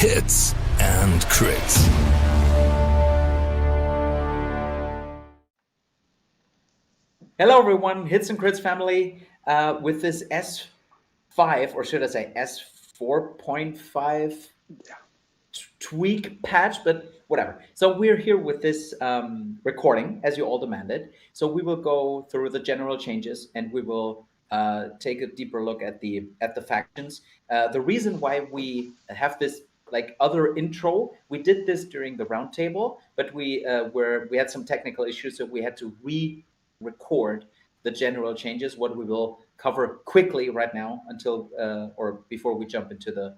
Hits and Crits. Hello everyone, Hits and Crits family. With this S5, or should I say S4.5 tweak patch, but whatever. So we're here with this recording, as you all demanded. So we will go through the general changes, and we will take a deeper look at the factions. The reason why we have this other intro, we did this during the roundtable, but we had some technical issues, so we had to record the general changes. What we will cover quickly right now until or before we jump into the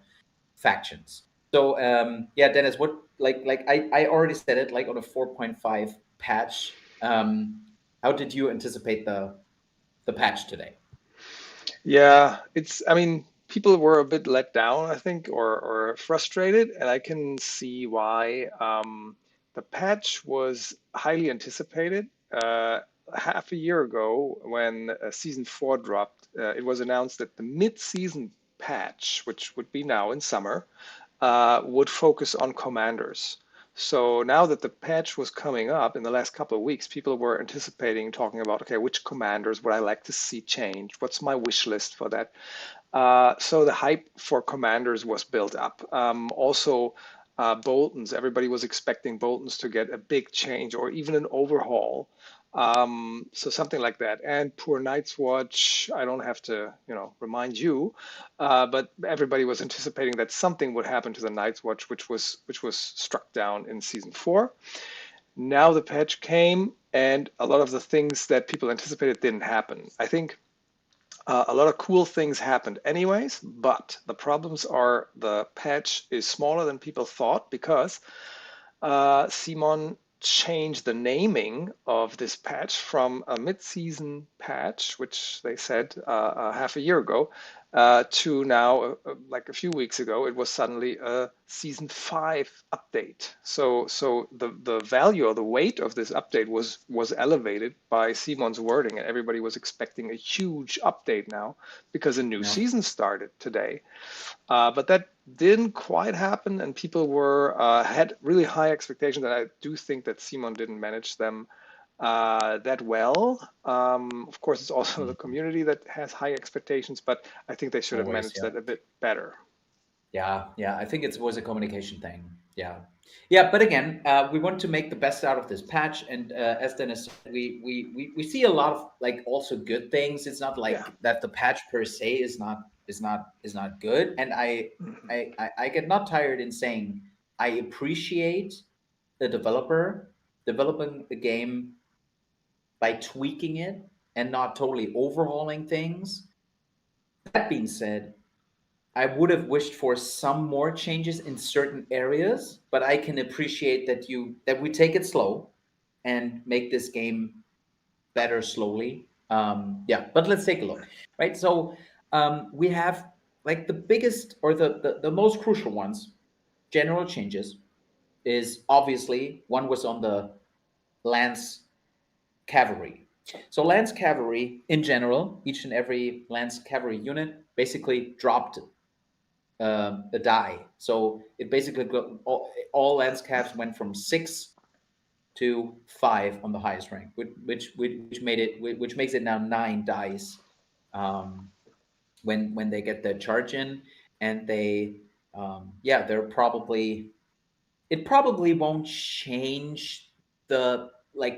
factions. So Dennis, what I already said it, on a 4.5 patch. How did you anticipate the patch today? Yeah, people were a bit let down, I think, or frustrated, and I can see why. The patch was highly anticipated. Half a year ago, when Season 4 dropped, it was announced that the mid-season patch, which would be now in summer, would focus on commanders. So now that the patch was coming up in the last couple of weeks, people were anticipating, talking about, okay, which commanders would I like to see change? What's my wish list for that? So the hype for commanders was built up. Also, Boltons, everybody was expecting Boltons to get a big change or even an overhaul. So something like that. And poor Night's Watch, I don't have to, remind you, but everybody was anticipating that something would happen to the Night's Watch, which was struck down in Season 4. Now the patch came, and a lot of the things that people anticipated didn't happen. I think a lot of cool things happened anyways, but the problems are the patch is smaller than people thought because Simon changed the naming of this patch from a mid-season patch, which they said half a year ago, to now, like a few weeks ago, it was suddenly a Season 5 update. So the value or the weight of this update was elevated by Simon's wording, and everybody was expecting a huge update now because a new season started today. But that didn't quite happen, and people had really high expectations, and I do think that Simon didn't manage them that well. Of course, it's also the community that has high expectations, but I think they should have managed that a bit better. Yeah, I think it was a communication thing. Yeah. But again, we want to make the best out of this patch, and as Dennis said, we see a lot of also good things. It's not that the patch per se is not good, and I get not tired in saying I appreciate the developer developing a game by tweaking it and not totally overhauling things. That being said, I would have wished for some more changes in certain areas, but I can appreciate that we take it slow and make this game better slowly. But let's take a look, right? So we have the biggest or the most crucial ones, general changes, is obviously one was on the Lance Cavalry. So Lance Cavalry in general, each and every Lance Cavalry unit basically dropped a die. So it basically all Lance Cavs went from 6 to 5 on the highest rank, which makes it now 9 dice when they get their charge in, and they're probably it probably won't change the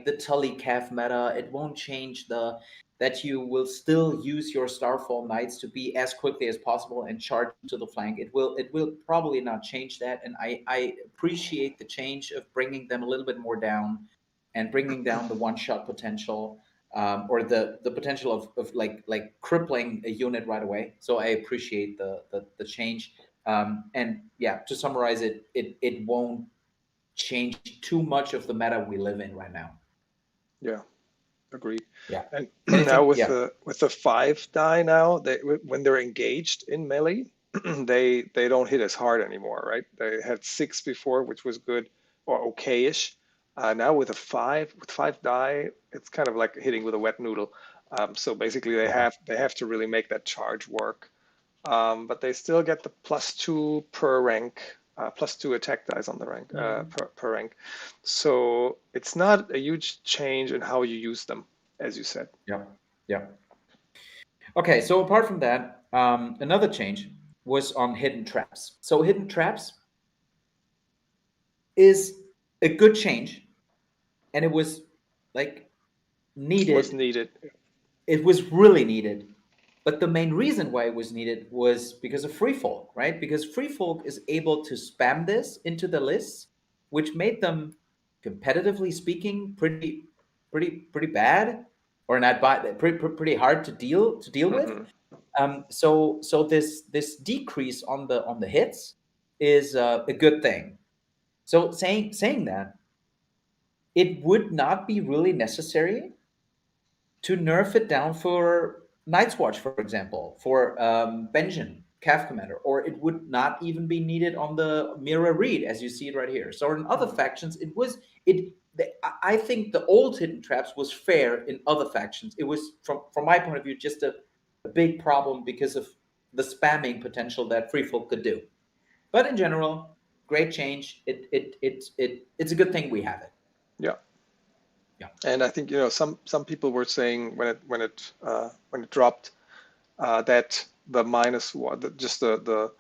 the Tully Calf meta. It won't change that you will still use your Starfall Knights to be as quickly as possible and charge to the flank. It will probably not change that, and I appreciate the change of bringing them a little bit more down and bringing down the one-shot potential, or the potential of crippling a unit right away. So I appreciate the change. And to summarize it won't change too much of the meta we live in right now. Yeah, agreed. Yeah. And now with the 5 die now, when they're engaged in melee, they don't hit as hard anymore, right? They had 6 before, which was good or okay-ish. Now with 5 die, it's kind of like hitting with a wet noodle. So basically, they have to really make that charge work. But they still get the +2 per rank +2 attack dice on the rank per rank. So it's not a huge change in how you use them, as you said. Yeah. Yeah. Okay, so apart from that, another change was on hidden traps. So hidden traps is a good change, and it was like Was needed. needed. It was really needed. But the main reason why it was needed was because of FreeFolk, right? Because FreeFolk is able to spam this into the lists, which made them, competitively speaking, pretty bad, or not bad, pretty hard to deal with. Hmm. So this decrease on the hits is a good thing. So saying that, it would not be really necessary to nerf it down for Night's Watch, for example, for Benjen, Calf Commander, or it would not even be needed on the Mira Reed, as you see it right here. So in other factions, it was it. I think the old hidden traps was fair in other factions. It was from my point of view just a big problem because of the spamming potential that Free Folk could do. But in general, great change. It's a good thing we have it. Yeah. Yeah. And I think some people were saying when it dropped that the -1, just the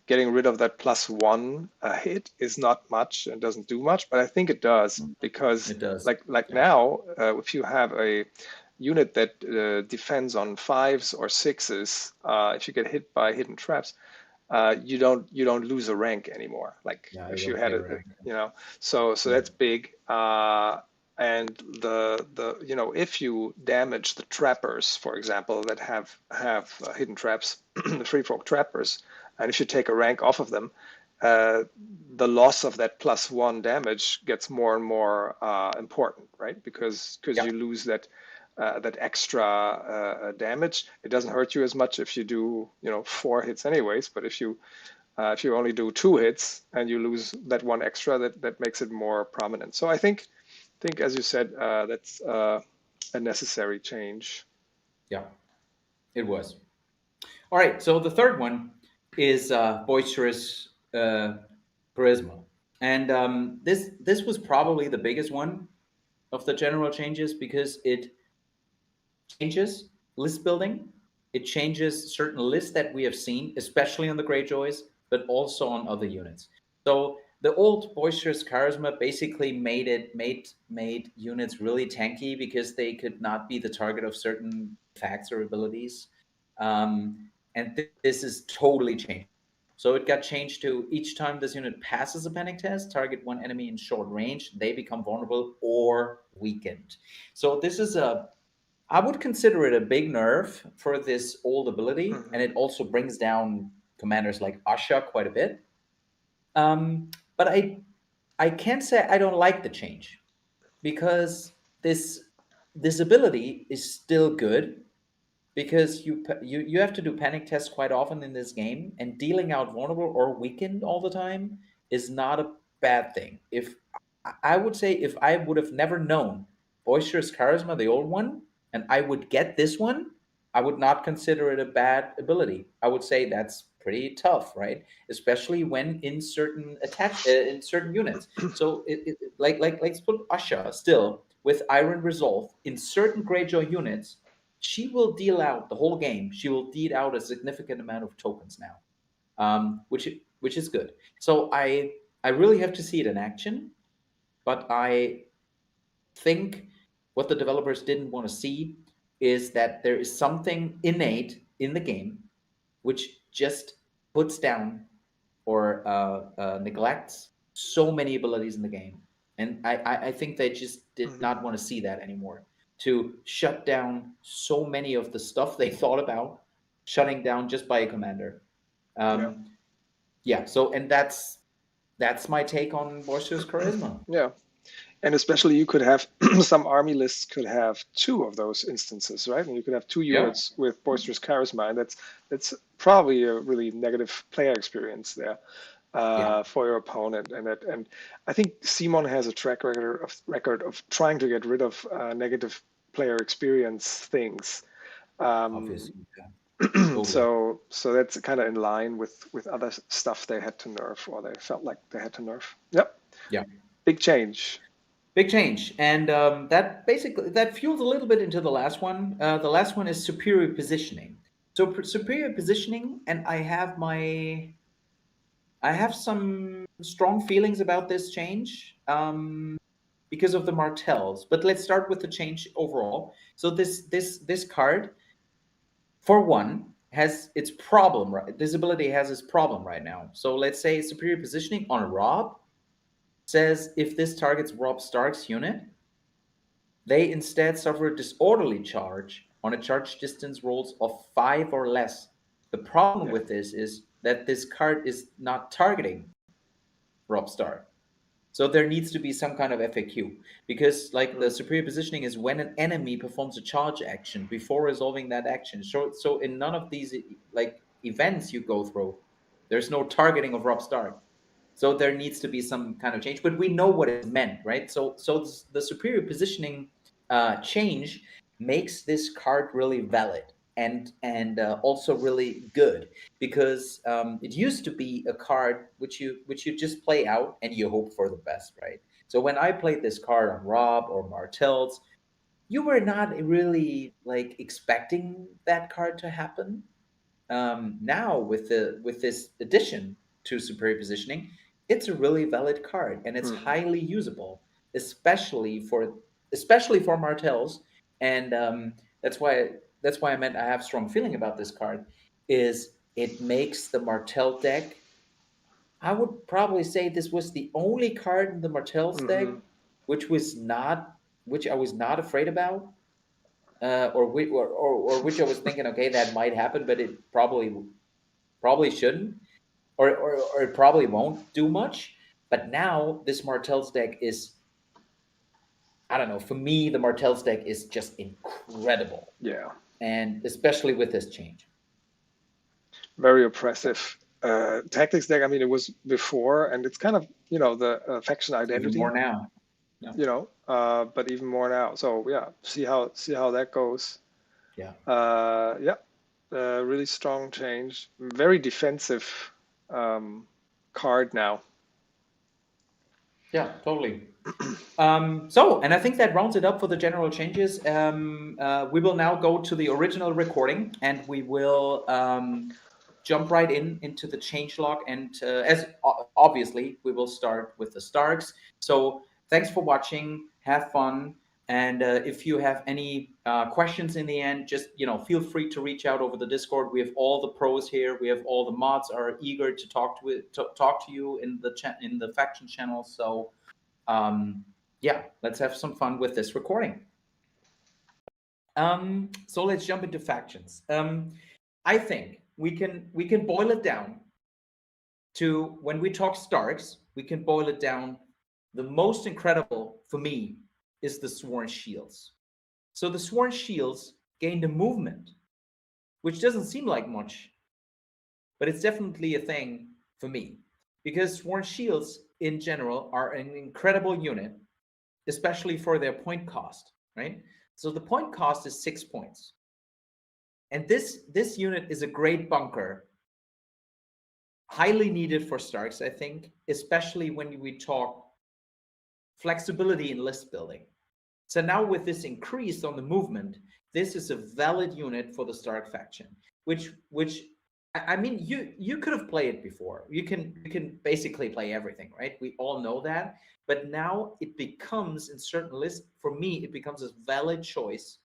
getting rid of that +1 hit is not much and doesn't do much, but I think it does, because It does. like Yeah. now, if you have a unit that defends on 5s or 6s, if you get hit by hidden traps, you don't lose a rank anymore. Like Yeah, I if you don't had pay a, rank. so Yeah. that's big. And the if you damage the trappers, for example, that have hidden traps, the free folk trappers, and if you take a rank off of them, uh, the loss of that +1 damage gets more and more important, right? Because Yeah. you lose that extra damage. It doesn't hurt you as much if you do 4 hits anyways, but if you only do 2 hits and you lose that one extra, that makes it more prominent. So I think as you said, that's a necessary change. Yeah, it was. All right. So the third one is boisterous charisma, and this was probably the biggest one of the general changes because it changes list building. It changes certain lists that we have seen, especially on the Greyjoys, but also on other units. So the old boisterous charisma basically made units really tanky because they could not be the target of certain facts or abilities. And this is totally changed. So it got changed to each time this unit passes a panic test, target one enemy in short range, they become vulnerable or weakened. So this is I would consider it a big nerf for this old ability, and Hmm. it also brings down commanders like Asha quite a bit. But I can't say I don't like the change because this ability is still good because you have to do panic tests quite often in this game, and dealing out vulnerable or weakened all the time is not a bad thing. If I would say if I would have never known boisterous charisma, the old one, and I would get this one, I would not consider it a bad ability. I would say that's pretty tough, right? Especially when in certain in certain units. So like let's put Asha still with Iron Resolve in certain Greyjoy units, she will deal out the whole game. She will deal out a significant amount of tokens now, which is good. So I really have to see it in action, but I think what the developers didn't want to see is that there is something innate in the game which just puts down or neglects so many abilities in the game. And I think they just did Hmm. not want to see that anymore. To shut down so many of the stuff they thought about shutting down just by a commander. Yeah. Um, yeah, so and that's my take on Boisterous Charisma. Yeah. And especially you could have some army lists could have 2 of those instances, right? And you could have 2 Yeah, units with boisterous charisma, and that's probably a really negative player experience there yeah, for your opponent. And I think Simon has a track record of trying to get rid of negative player experience things. Um, obviously. Yeah. Totally. So that's kind of in line with other stuff they had to nerf, or they felt like they had to nerf. Yep. Yeah. Big change. Big change, and that basically that fuels a little bit into the last one. The last one is superior positioning. So superior positioning, and I have some strong feelings about this change because of the Martells. But let's start with the change overall. So this card, for one, has its problem. Right, this ability has its problem right now. So let's say superior positioning on Rob says if this targets Rob Stark's unit, they instead suffer a disorderly charge on a charge distance rolls of 5 or less. The problem with this is that this card is not targeting Rob Stark. So there needs to be some kind of FAQ because like the superior positioning is when an enemy performs a charge action before resolving that action. So in none of these like events you go through, there's no targeting of Rob Stark. So there needs to be some kind of change, but we know what it meant, right? So the superior positioning change makes this card really valid and also really good because it used to be a card which you just play out and you hope for the best, right? So when I played this card on Rob or Martells, you were not really like expecting that card to happen. Now with this addition to superior positioning, it's a really valid card and it's highly usable, especially for Martells, and that's why I meant I have strong feeling about this card. Is it makes the Martell deck? I would probably say this was the only card in the Martells deck which I was not afraid about, or which I was thinking, okay, that might happen, but it probably shouldn't, or it probably won't do much. But now this Martell's deck is, I don't know. For me, the Martell's deck is just incredible. Yeah. And especially with this change. Very oppressive. Tactics deck, I mean, it was before, and it's kind of, the faction identity. Even more now. Yeah. But even more now. So yeah, see how that goes. Yeah. Really strong change. Very defensive card now. Yeah, totally. And I think that rounds it up for the general changes. We will now go to the original recording, and we will jump right into the changelog. And as obviously, we will start with the Starks. So thanks for watching. Have fun. And if you have any questions in the end, just feel free to reach out over the Discord. We have all the pros here. We have all the mods are eager to talk to you in the faction channel. So yeah, let's have some fun with this recording. So let's jump into factions. I think we can boil it down to, when we talk Starks, we can boil it down. The most incredible for me is the Sworn Shields. So the Sworn Shields gained a movement, which doesn't seem like much, but it's definitely a thing for me, because Sworn Shields in general are an incredible unit, especially for their point cost, right? So the point cost is 6 points. And this unit is a great bunker, highly needed for Starks, I think, especially when we talk flexibility in list building. So now with this increase on the movement, this is a valid unit for the Stark faction, which I mean, you could have played it before. You can basically play everything, right? We all know that. But now it becomes, in certain lists, for me, it becomes a valid choice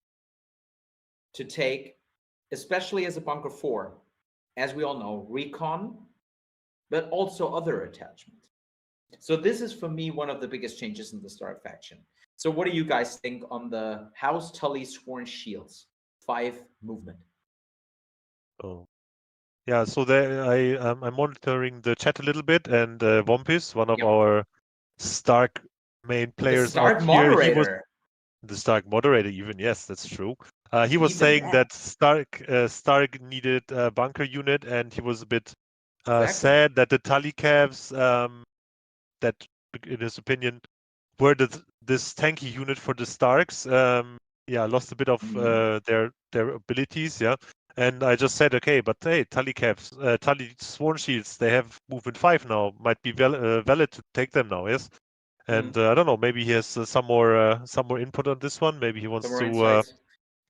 to take, especially as a bunker 4, as we all know, recon, but also other attachments. So this is, for me, one of the biggest changes in the Stark faction. So what do you guys think on the House Tully Sworn Shields 5 movement? Oh. Yeah, so there I'm monitoring the chat a little bit, and Wompis, one of our Stark main players the Stark out moderator. here, he was the Stark moderator even. Yes, that's true. He was Even saying that Stark needed a bunker unit, and he was a bit sad that the Tully Cavs, that in his opinion were this tanky unit for the Starks, lost a bit of their abilities. Yeah. And I just said, okay, but hey, Tully Sworn Shields, they have movement 5 now. Might be valid to take them now, yes? And I don't know, maybe he has some more input on this one. Maybe he wants to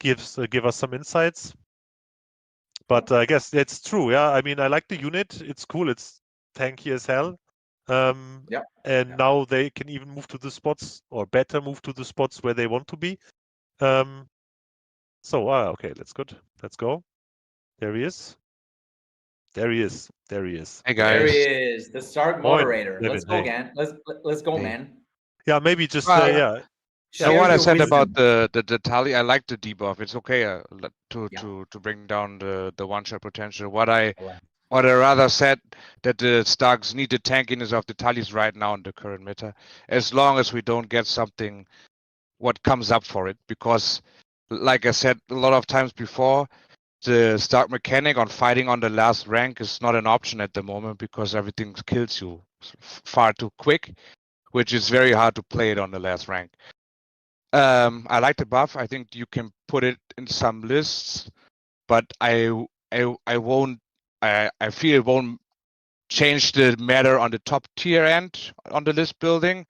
give us some insights. But I guess it's true, yeah. I mean, I like the unit. It's cool. It's tanky as hell. And now they can even move to the spots, or better move to the spots where they want to be. So, okay, that's good. Let's go. There he is. There he is. There he is. Hey guys. There he is, the Stark moderator. Levin, Let's go, hey. man. Let's go, Hey. Man. Yeah, maybe just Well, yeah. So what I your said wisdom. about the Tali, I like the debuff. It's okay to bring down the one-shot potential. What I rather said that the Starks need the tankiness of the Talis right now in the current meta, as long as we don't get something what comes up for it. Because, like I said a lot of times before, the Stark mechanic on fighting on the last rank is not an option at the moment because everything kills you far too quick, which is very hard to play it on the last rank. I like the buff. I think you can put it in some lists, but I won't. I feel it won't change the matter on the top tier end on the list building,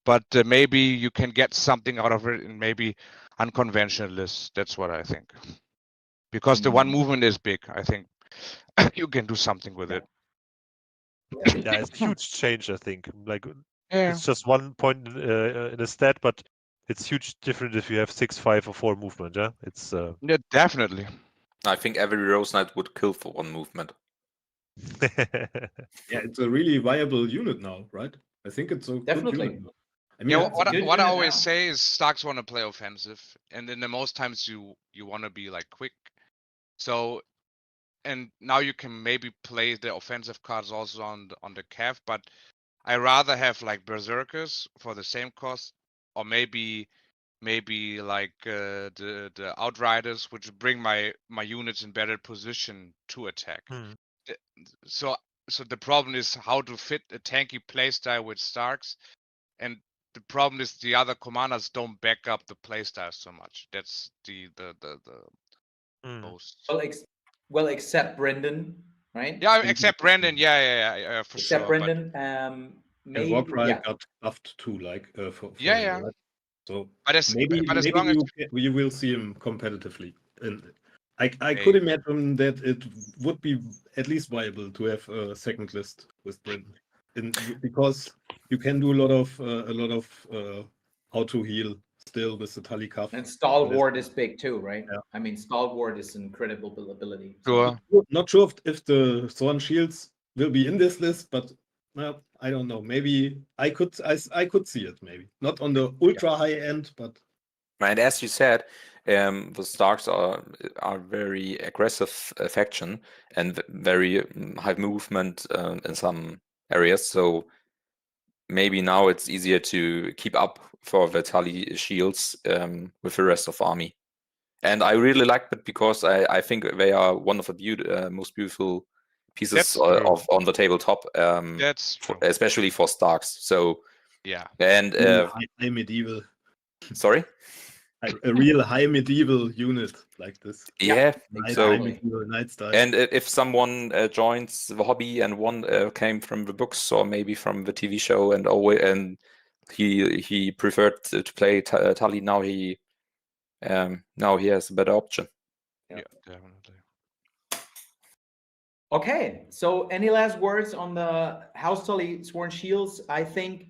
but maybe you can get something out of it in maybe unconventional lists. That's what I think. Because the one movement is big, I think you can do something with it. Yeah, it's a huge change, I think. Like, Yeah. it's just 1 point in a stat, but it's huge different if you have 6, 5, or 4 movement. Yeah, it's. Yeah, definitely. I think every Rose Knight would kill for one movement. Yeah, it's a really viable unit now, right? I think it's a Definitely. good unit now. I mean, Yeah, it's a good what I unit always now. say is Starks want to play offensive, and then the most times you want to be like quick. So, and now you can maybe play the offensive cards also on the Cav, but I rather have like Berserkers for the same cost, or maybe like the Outriders, which bring my units in better position to attack. So the problem is how to fit a tanky playstyle with Starks, and the problem is the other commanders don't back up the playstyle so much. That's the most. Well, except Brendan, right? Yeah, except Brandon. Yeah, for except sure. Brendan, And maybe. Warcry got buffed too, like for Yeah. him, right? So But as maybe long as you will see him competitively, and I could imagine that it would be at least viable to have a second list with Brendan, because you can do a lot of auto heal still with the Tali Cuff. And Stalwart is big too, right? Yeah. I mean, Stalwart is an incredible ability. Sure. Not sure if the Thorn Shields will be in this list, but I don't know. Maybe I could see it. Maybe not on the ultra high end, but. And as you said, the Starks are very aggressive faction and very high movement in some areas. So maybe now it's easier to keep up for the Tali shields with the rest of the army. And I really like that because I think they are one of the most beautiful pieces on the tabletop. That's true. Especially for Starks. So yeah. And high medieval. Sorry. A real high medieval unit like this. Yeah. So Night style. And if someone joins the hobby and one came from the books or maybe from the TV show and he preferred to play Tali, now he has a better option. Yeah, definitely. Okay, so any last words on the House Tully Sworn Shields? I think,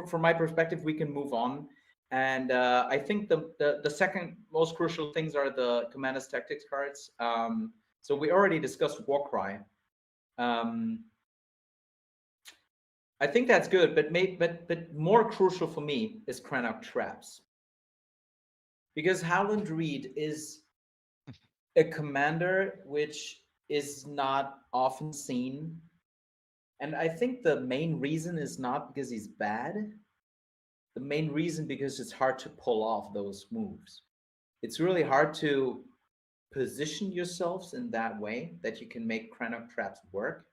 from my perspective, we can move on. And I think the second most crucial things are the Commander's Tactics cards. So we already discussed Warcry. I think that's good, but more crucial for me is Cranach Traps. Because Howland Reed is a commander which is not often seen. And I think the main reason is not because he's bad. The main reason because it's hard to pull off those moves. It's really hard to position yourselves in that way that you can make Cranach Traps work.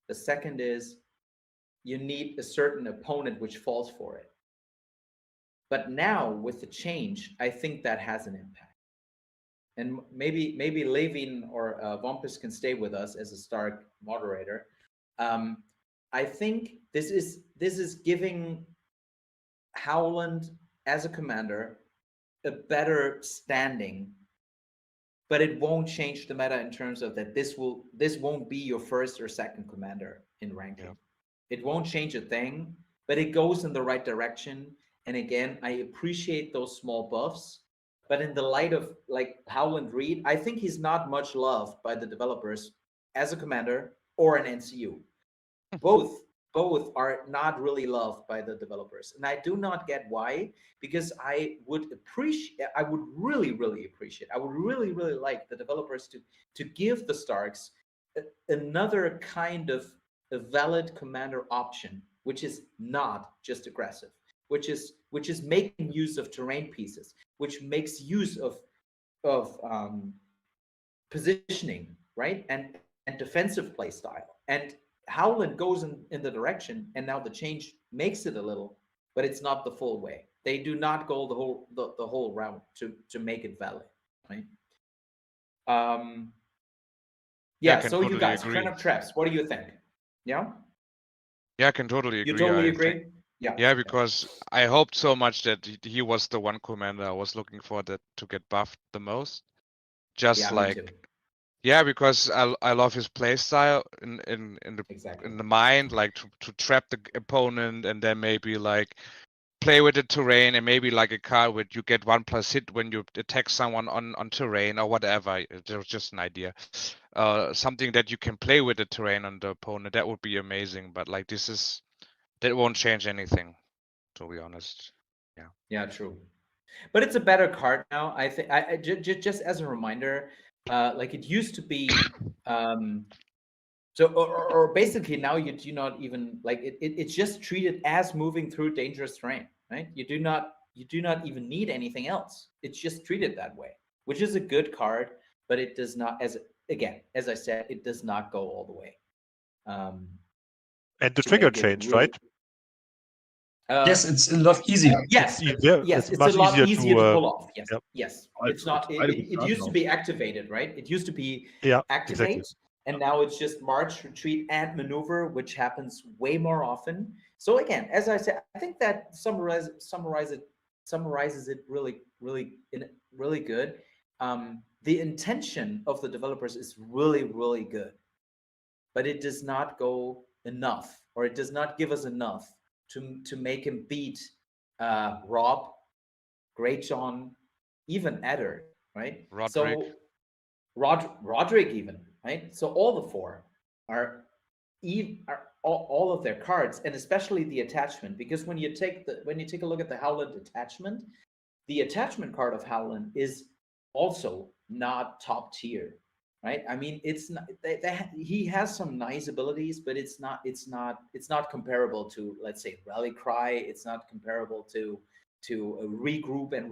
The second is you need a certain opponent which falls for it. But now with the change, I think that has an impact. and maybe Levin or Vompus can stay with us as a Stark moderator. I think this is giving Howland as a commander a better standing, but it won't change the meta in terms of that this won't be your first or second commander in ranking. Yeah. It won't change a thing, but it goes in the right direction. And again, I appreciate those small buffs, but in the light of like Howland Reed, I think he's not much loved by the developers as a commander or an NCU. Both are not really loved by the developers, and I do not get why, because I would really appreciate, I would really like the developers to give the Starks another kind of a valid commander option, which is not just aggressive, which is making use of terrain pieces, which makes use of positioning, right, and defensive play style. And Howland goes in the direction, and now the change makes it a little, but it's not the full way. They do not go the whole route to make it valid, right? Yeah. So totally you guys, agree. Crown of Traps, what do you think? Yeah. Yeah, I can totally agree. You totally I agree? think- Yeah. Yeah, because I hoped so much that he was the one commander I was looking for that to get buffed the most. Just Yeah, like me too. yeah, because I love his play style in Exactly. the mind, like to trap the opponent and then maybe like play with the terrain and maybe like a card where you get 1+ hit when you attack someone on terrain or whatever. It was just an idea. Something that you can play with the terrain on the opponent, that would be amazing. But like that won't change anything, to be honest. Yeah. Yeah, true. But it's a better card now. I think just as a reminder, like it used to be. So or basically now you do not even like it's just treated as moving through dangerous terrain, right? You do not even need anything else. It's just treated that way, which is a good card, but it does not, as I said, it does not go all the way. And the to trigger make it changed, really- right? Yes, it's a lot easier. Yes, It's it's much a lot easier to to pull off. Yes, yep. yes. I- It's not. I would It start used to now. be activated, right? It used to be Yeah, activate, exactly. and now it's just march, retreat, and maneuver, which happens way more often. So again, as I said, I think that summarizes it really good. The intention of the developers is really good, but it does not go enough, or it does not give us enough to make him beat Rob, Greyjoy, even Eddard, right? Roderick. So Roderick even, right? So all the four are all of their cards, and especially the attachment, because when you take a look at the Howland attachment, the attachment card of Howland is also not top tier, right? I mean, it's not, he has some nice abilities, but it's not comparable to, let's say, Rally Cry. It's not comparable to a regroup and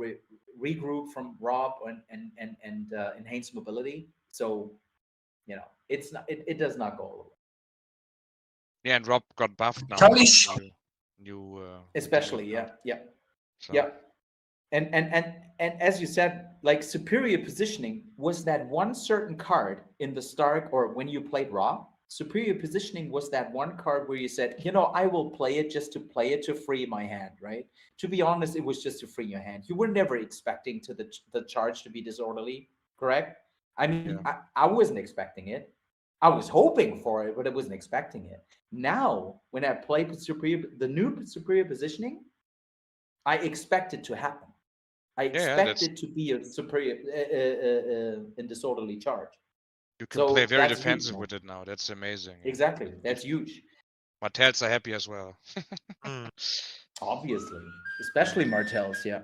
regroup from Rob and enhance mobility. So, you know, it's not, it does not go all the way. Yeah, and Rob got buffed now. Totally with new Especially, new yeah. card. So, Yeah. And as you said, like superior positioning was that one certain card in the Stark, or when you played Raw, superior positioning was that one card where you said, you know, I will play it just to play it to free my hand, right? To be honest, it was just to free your hand. You were never expecting to the charge to be disorderly, correct? I mean, Yeah. I wasn't expecting it. I was hoping for it, but I wasn't expecting it. Now, when I play the new superior positioning, I expect it to happen. I expect it to be a superior and disorderly charge. You can So play very that's huge, defensive man. with it now. That's amazing. Yeah. Exactly. That's huge. Martells are happy as well. Mm. Obviously. Especially Martells, yeah.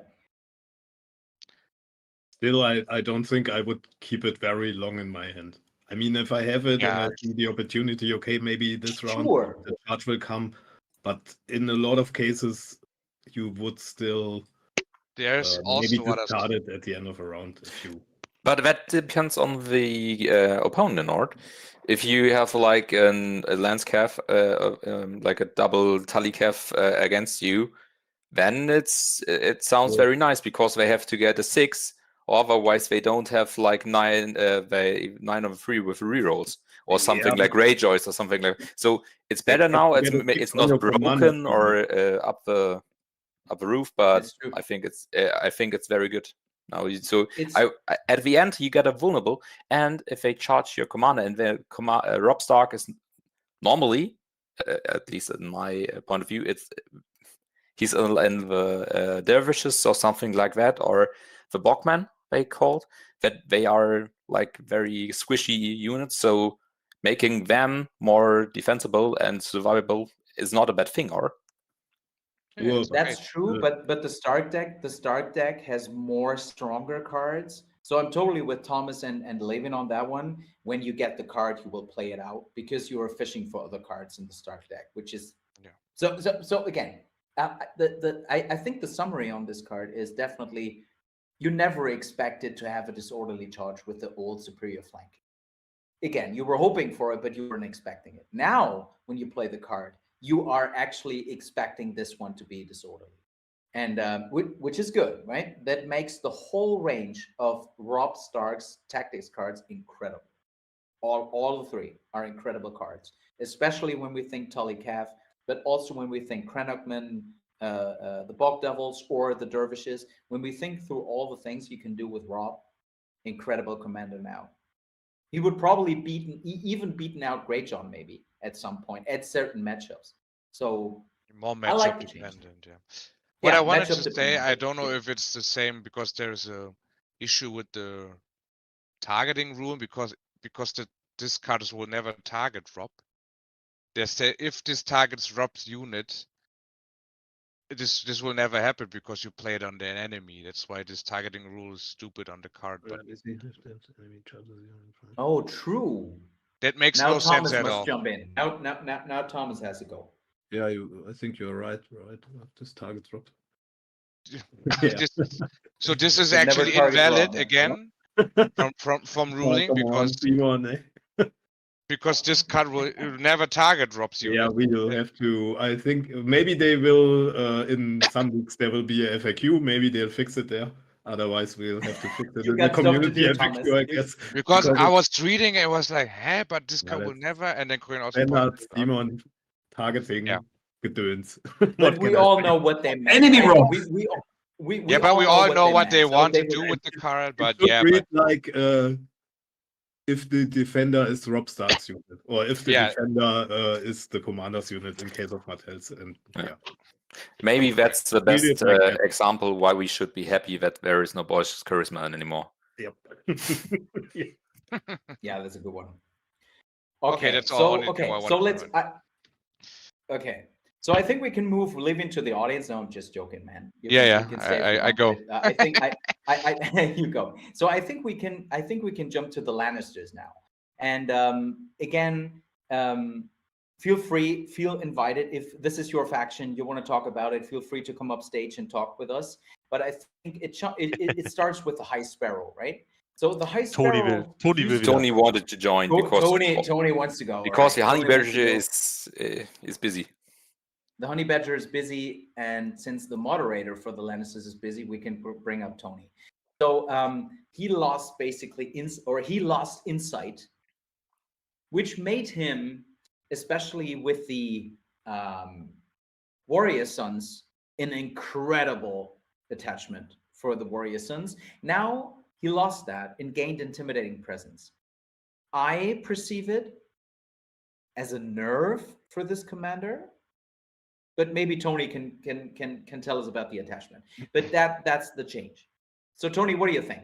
Still, I don't think I would keep it very long in my hand. I mean, if I have it and I see the opportunity, okay, maybe this round Sure. the charge will come. But in a lot of cases, you would still There's maybe also what I discard it at the end of a round if you. But that depends on the opponent, Art. If you have like a lance calf, like a double tally calf against you, then it sounds very nice because they have to get a 6 Otherwise, they don't have like 9 of 3 with rerolls or something like Greyjoys or something like. So it's better now. It's not broken or up the roof, but I think it's very good now. So at the end you get a vulnerable, and if they charge your commander, and the Robb Stark is normally, at least in my point of view, he's in the dervishes or something like that, or the Bogman they called, that they are like very squishy units. So making them more defensible and survivable is not a bad thing, or. Yeah, that's true, but the Stark deck has more stronger cards. So I'm totally with Thomas and Levin on that one. When you get the card, you will play it out because you are fishing for other cards in the Stark deck, which is so again. I think the summary on this card is definitely you never expected to have a disorderly charge with the old superior flank. Again, you were hoping for it, but you weren't expecting it. Now, when you play the card, you are actually expecting this one to be disorderly, and which is good, right? That makes the whole range of Robb Stark's tactics cards incredible. All three are incredible cards, especially when we think Tully Cav, but also when we think Cranachman, the Bog Devils, or the Dervishes. When we think through all the things you can do with Robb, incredible commander now. He would probably even beaten out Greyjoy maybe at some point at certain matchups. So more I like matchup the change. dependent. What I wanted to say, dependent. I don't know if it's the same because there's a issue with the targeting rule because this cards will never target Robb. They say if this targets Robb's unit, this will never happen because you play it on the enemy. That's why this targeting rule is stupid on the card. But oh, true. That makes now no Thomas sense at must all. jump in. Now Thomas has to go. Yeah, I think you're right. This target's Robb. So this is actually invalid again from ruling because this card will never target Robb's unit. Yeah, we will have to. I think maybe they will in some weeks there will be a FAQ. Maybe they'll fix it there. Otherwise, we'll have to fix it in the community FAQ, I guess. Because I was reading, it was like, hey, but this card will never. And then Queen also. Demon targeting. Gedöns. But we all know what they meant. Enemy Robb. But we all know what they want to do with the card. But read like if the defender is Robb Stark's unit, or if the defender is the commander's unit in case of Martells, and maybe that's the best example why we should be happy that there is no Boy's Charisma anymore. Yep. Yeah, that's a good one. Okay, that's all. So let's. Okay, so I think we can live into the audience. No, I'm just joking, man. I go. I think you go. So I think we can jump to the Lannisters now. And again, feel invited. If this is your faction, you want to talk about it, feel free to come up stage and talk with us. But I think it starts with the High Sparrow, right? So the High Sparrow. Tony wanted to join because Tony wants to go because the Honey Badger is busy. The Honey Badger is busy, and since the moderator for the Lannisters is busy, we can bring up Tony. So he lost insight, which made him, especially with the Warrior Sons, an incredible attachment for the Warrior Sons. Now he lost that and gained intimidating presence. I perceive it as a nerf for this commander, but maybe Tony can tell us about the attachment. But that's the change. So Tony, what do you think?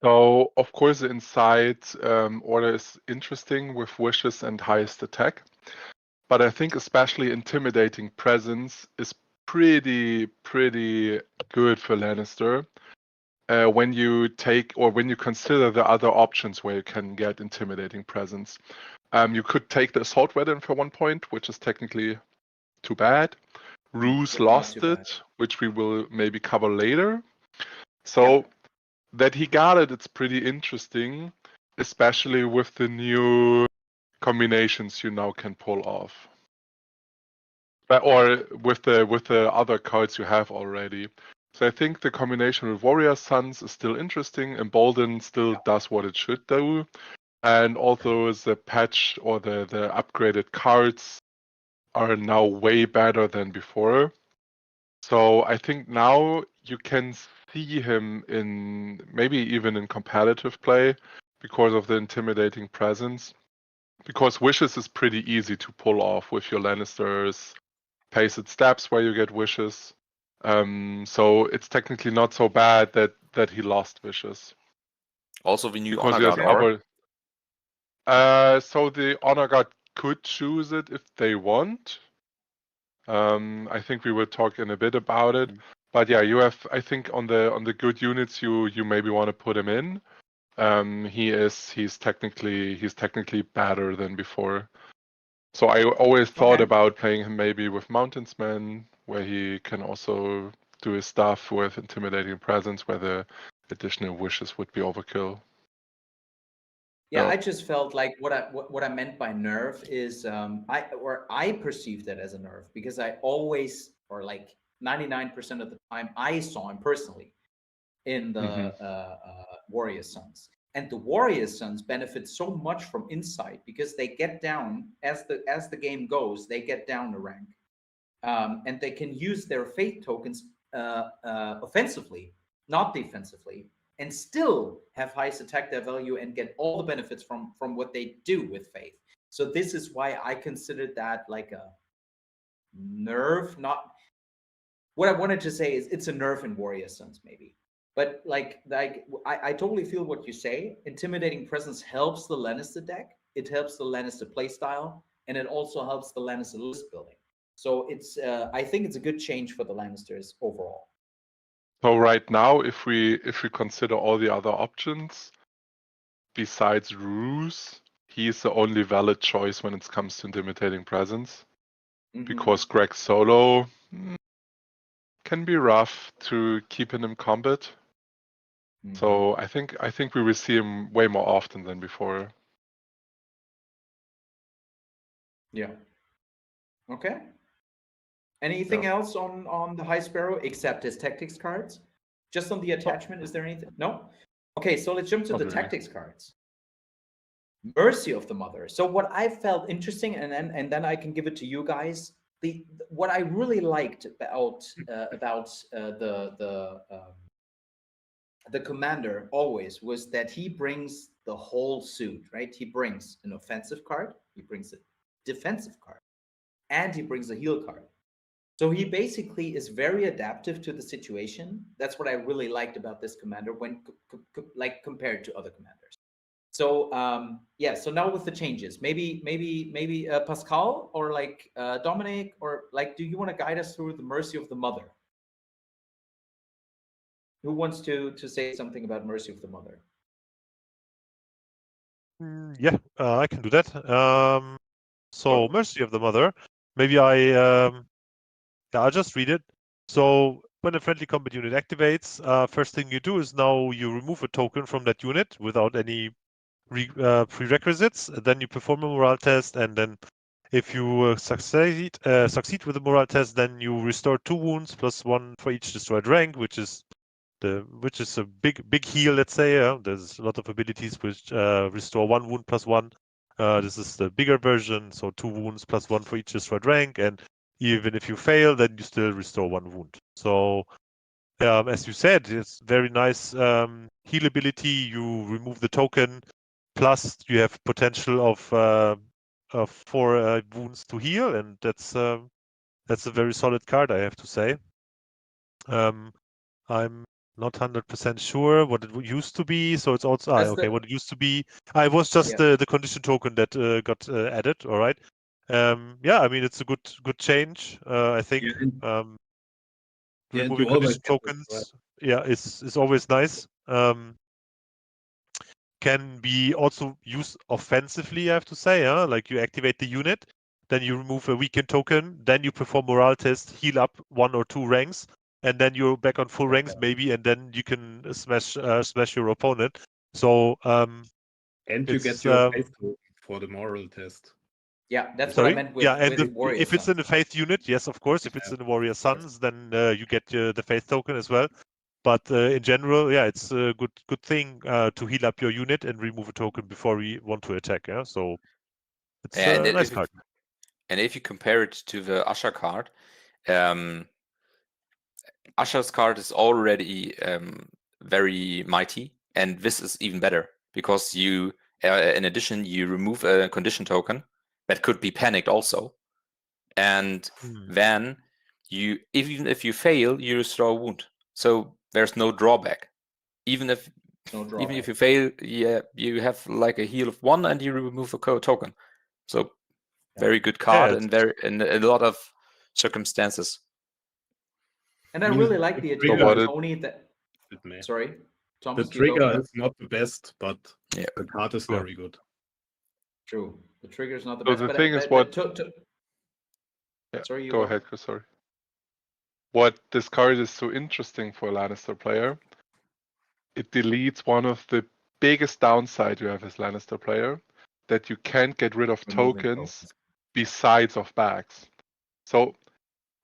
So of course the Insight order is interesting with wishes and highest attack, but I think especially intimidating presence is pretty good for Lannister. When you consider the other options where you can get intimidating presence. You could take the Assault Weapon for 1 point, which is technically too bad. Roose lost it, which we will maybe cover later. So that he got it, it's pretty interesting, especially with the new combinations you now can pull off. Or with the other cards you have already. So I think the combination with Warrior Sons is still interesting, and Bolton still does what it should do. And also the patch or the upgraded cards are now way better than before. So I think now you can see him in maybe even in competitive play because of the intimidating presence. Because Wishes is pretty easy to pull off with your Lannisters, paced steps where you get Wishes. So it's technically not so bad that he lost Wishes. Also, the new Because Honor he has Guard so the Honor Guard could choose it if they want. I think we will talk in a bit about it. But yeah, you have, I think, on the good units, you maybe want to put him in. He's technically better than before. So I always thought about playing him maybe with Mountainsman, where he can also do his stuff with intimidating presence, where the additional wishes would be overkill. Yeah, I just felt like what I meant by nerf is I perceived it as a nerf because I always, or like 99% of the time, I saw him personally in the Warrior Sons. And the Warrior Sons benefit so much from insight because they get down as the game goes, they get down a rank, and they can use their faith tokens offensively, not defensively, and still have highest attack their value and get all the benefits from what they do with faith. So this is why I considered that like a nerf. Not what I wanted to say is it's a nerf in Warrior Sons maybe. But like I totally feel what you say. Intimidating presence helps the Lannister deck. It helps the Lannister playstyle, and it also helps the Lannister list building. So it's I think it's a good change for the Lannisters overall. So right now, if we consider all the other options, besides Roose, he's the only valid choice when it comes to intimidating presence. Because Greg solo can be rough to keep him in combat. So I think we will see him way more often than before. Yeah. Okay. Anything else on the High Sparrow except his tactics cards? Just on the attachment, is there anything? No? Okay, so let's jump to the tactics cards. Mercy of the Mother. So what I felt interesting, and then I can give it to you guys. What I really liked about the commander always was that he brings the whole suit, right? He brings an offensive card, he brings a defensive card, and he brings a heal card. So he basically is very adaptive to the situation. That's what I really liked about this commander when like compared to other commanders. So yeah, so now with the changes, maybe Pascal or like Dominic, or like, do you want to guide us through the Mercy of the Mother? Who wants to say something about Mercy of the Mother? Yeah, I can do that. So Mercy of the Mother. Maybe I'll just read it. So when a friendly combat unit activates, first thing you do is now you remove a token from that unit without any prerequisites. Then you perform a morale test, and then if you succeed with the morale test, then you restore 2 wounds plus 1 for each destroyed rank, which is a big heal, let's say. There's a lot of abilities which restore 1 wound plus 1. This is the bigger version, so 2 wounds plus 1 for each destroyed rank, and even if you fail, then you still restore 1 wound. So as you said, it's very nice heal ability. You remove the token, plus you have potential of 4 wounds to heal, and that's a very solid card, I have to say. I'm not 100% sure what it used to be, so it's also what it used to be. I was just the condition token that got added. All right. Yeah, I mean it's a good change. I think removing condition tokens, is always nice. Can be also used offensively, I have to say. Like you activate the unit, then you remove a weakened token, then you perform morale test, heal up 1 or 2 ranks, and then you're back on full ranks maybe, and then you can smash your opponent. So and you get your faith token for the moral test. Yeah, that's Sorry? what I meant with, Yeah, and with Warrior if it's in the Sons. Faith unit, yes, of course. If it's in the Warrior Sons, then you get the Faith token as well. But in general, yeah, it's a good thing to heal up your unit and remove a token before you want to attack. Yeah, so it's a nice card. And if you compare it to the Usher card, Usher's card is already very mighty, and this is even better because you, in addition, you remove a condition token that could be panicked also, and then you, even if you fail, you restore a wound. So there's no drawback. Even if you fail, yeah, you have like a heal of 1 and you remove a token. So very good card and in a lot of circumstances. And I really like the idea of Tony that. Sorry, Thomas. The trigger is not the best, but the card is very good. True, the trigger is not the So best. the but thing is Sorry, go ahead, Chris. Sorry. What this card is so interesting for a Lannister player, it deletes one of the biggest downside you have as Lannister player, that you can't get rid of tokens besides of bags. So,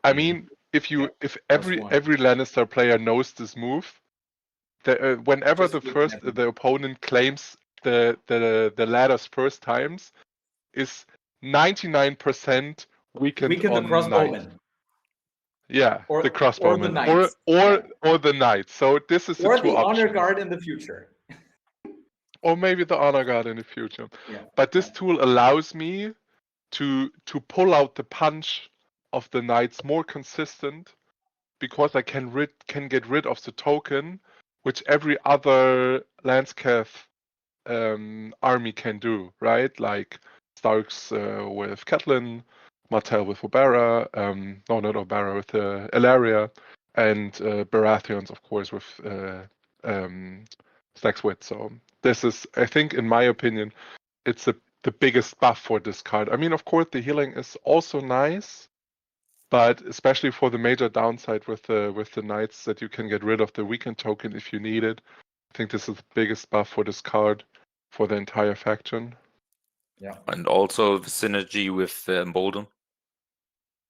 I mean, if every Lannister player knows this move, whenever the opponent claims the ladder's first times, is 99% weakened on the crossbowmen. Yeah, or the crossbowmen, or the knights. So this is or the two the options. honor guard in the future. Or maybe the honor guard in the future. Yeah. But this tool allows me to pull out the punch of the knights more consistent, because I can get rid of the token, which every other Landscath army can do, right? Like Starks with Catelyn, Martell with Obara, not Obara, with Elaria, and Baratheons, of course, with Snackswit. So this is, I think, in my opinion, it's the biggest buff for this card. I mean, of course, the healing is also nice, but especially for the major downside with the knights, that you can get rid of the weakened token if you need it. I think this is the biggest buff for this card for the entire faction. Yeah, and also the synergy with Bolton.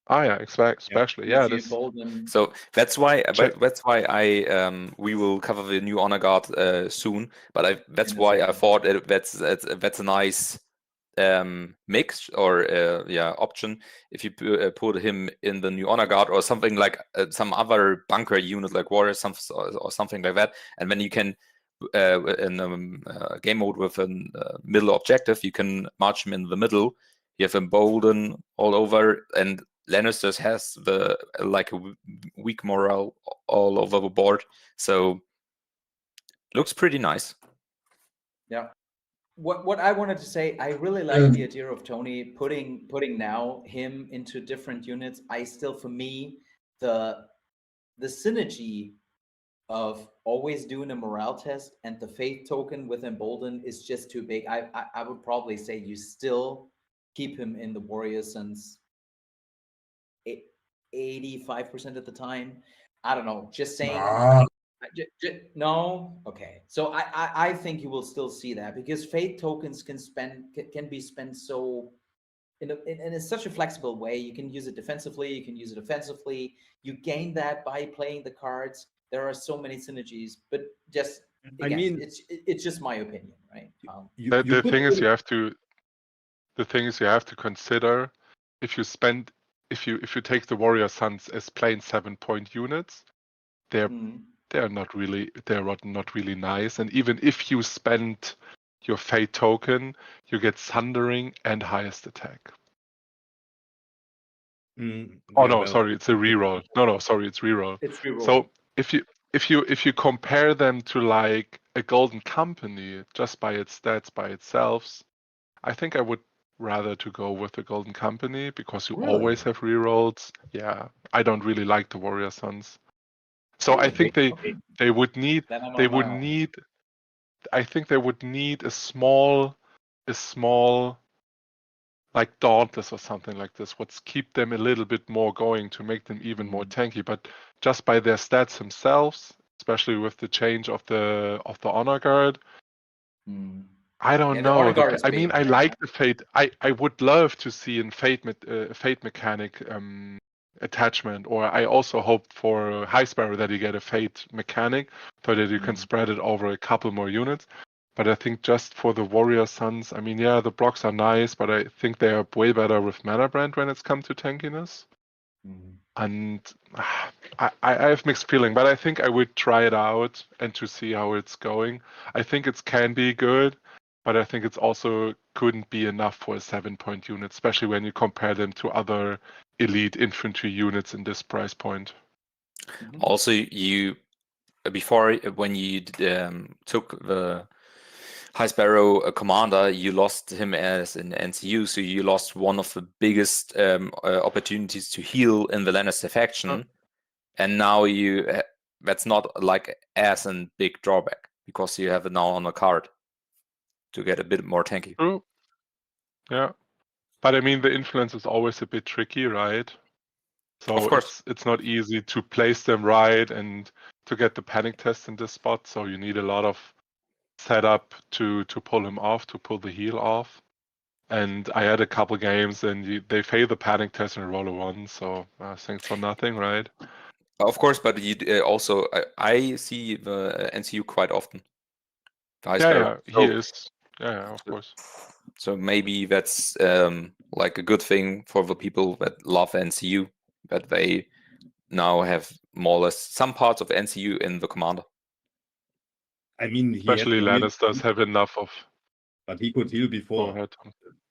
Yeah, especially this. So that's why we will cover the new honor guard soon. But that's why I thought that's a nice mix or option if you put him in the new honor guard or something like some other bunker unit like warriors or something like that, and then you can in game mode with a middle objective, you can march him in the middle. You have embolden all over, and Lannisters has the like a weak morale all over the board, so looks pretty nice. Yeah. What I wanted to say, I really like the idea of Tony putting now him into different units. I still, for me, the synergy of always doing a morale test and the faith token with embolden is just too big. I would probably say you still keep him in the Warrior Sons 85% of the time. I don't know, just saying. No, okay. So I think you will still see that, because faith tokens can be spent so in such a flexible way. You can use it defensively, you can use it offensively. You gain that by playing the cards. There are so many synergies, but just again, I mean, it's just my opinion, right? The thing is you have to consider, if you take the Warrior Sons as plain 7-point units, they're not really nice. And even if you spend your fate token, you get Sundering and highest attack. Sorry, it's a reroll. No, sorry, it's reroll. It's reroll. So if you compare them to like a Golden Company just by its stats by itself, I think I would rather to go with the Golden Company, because you always have rerolls. Yeah, I don't really like the Warrior Sons. So I think they would need I think they would need a small like Dauntless or something like this, what's keep them a little bit more going to make them even more tanky. But just by their stats themselves, especially with the change of the honor guard, I don't the know. honor guard is I mean, big, I right? like the fate. I would love to see in fate mechanic attachment, or I also hope for High Sparrow that you get a fate mechanic so that you can spread it over a couple more units. But I think just for the Warrior Sons, I mean, yeah, the blocks are nice, but I think they are way better with Mana Brand when it's come to tankiness. And I have mixed feeling, but I think I would try it out and to see how it's going. I think it can be good, but I think it's also couldn't be enough for a 7-point unit, especially when you compare them to other elite infantry units in this price point. Also, you before when you took the High Sparrow commander, you lost him as an NCU, so you lost one of the biggest opportunities to heal in the Lannister faction, and now you that's not like as a big drawback because you have it now on the card to get a bit more tanky. True. Yeah, but I mean the influence is always a bit tricky, right? So Of course. it's not easy to place them right and to get the panic test in this spot. So you need a lot of setup to pull him off, to pull the heal off. And I had a couple games and they fail the panic test and roll a 1, so thanks for nothing, right? Of course, but you also I see the NCU quite often. Yeah, he is. Yeah, of course. So maybe that's like a good thing for the people that love NCU, that they now have more or less some parts of NCU in the commander. I mean, especially Lannisters have enough of. But he could heal before. Go ahead.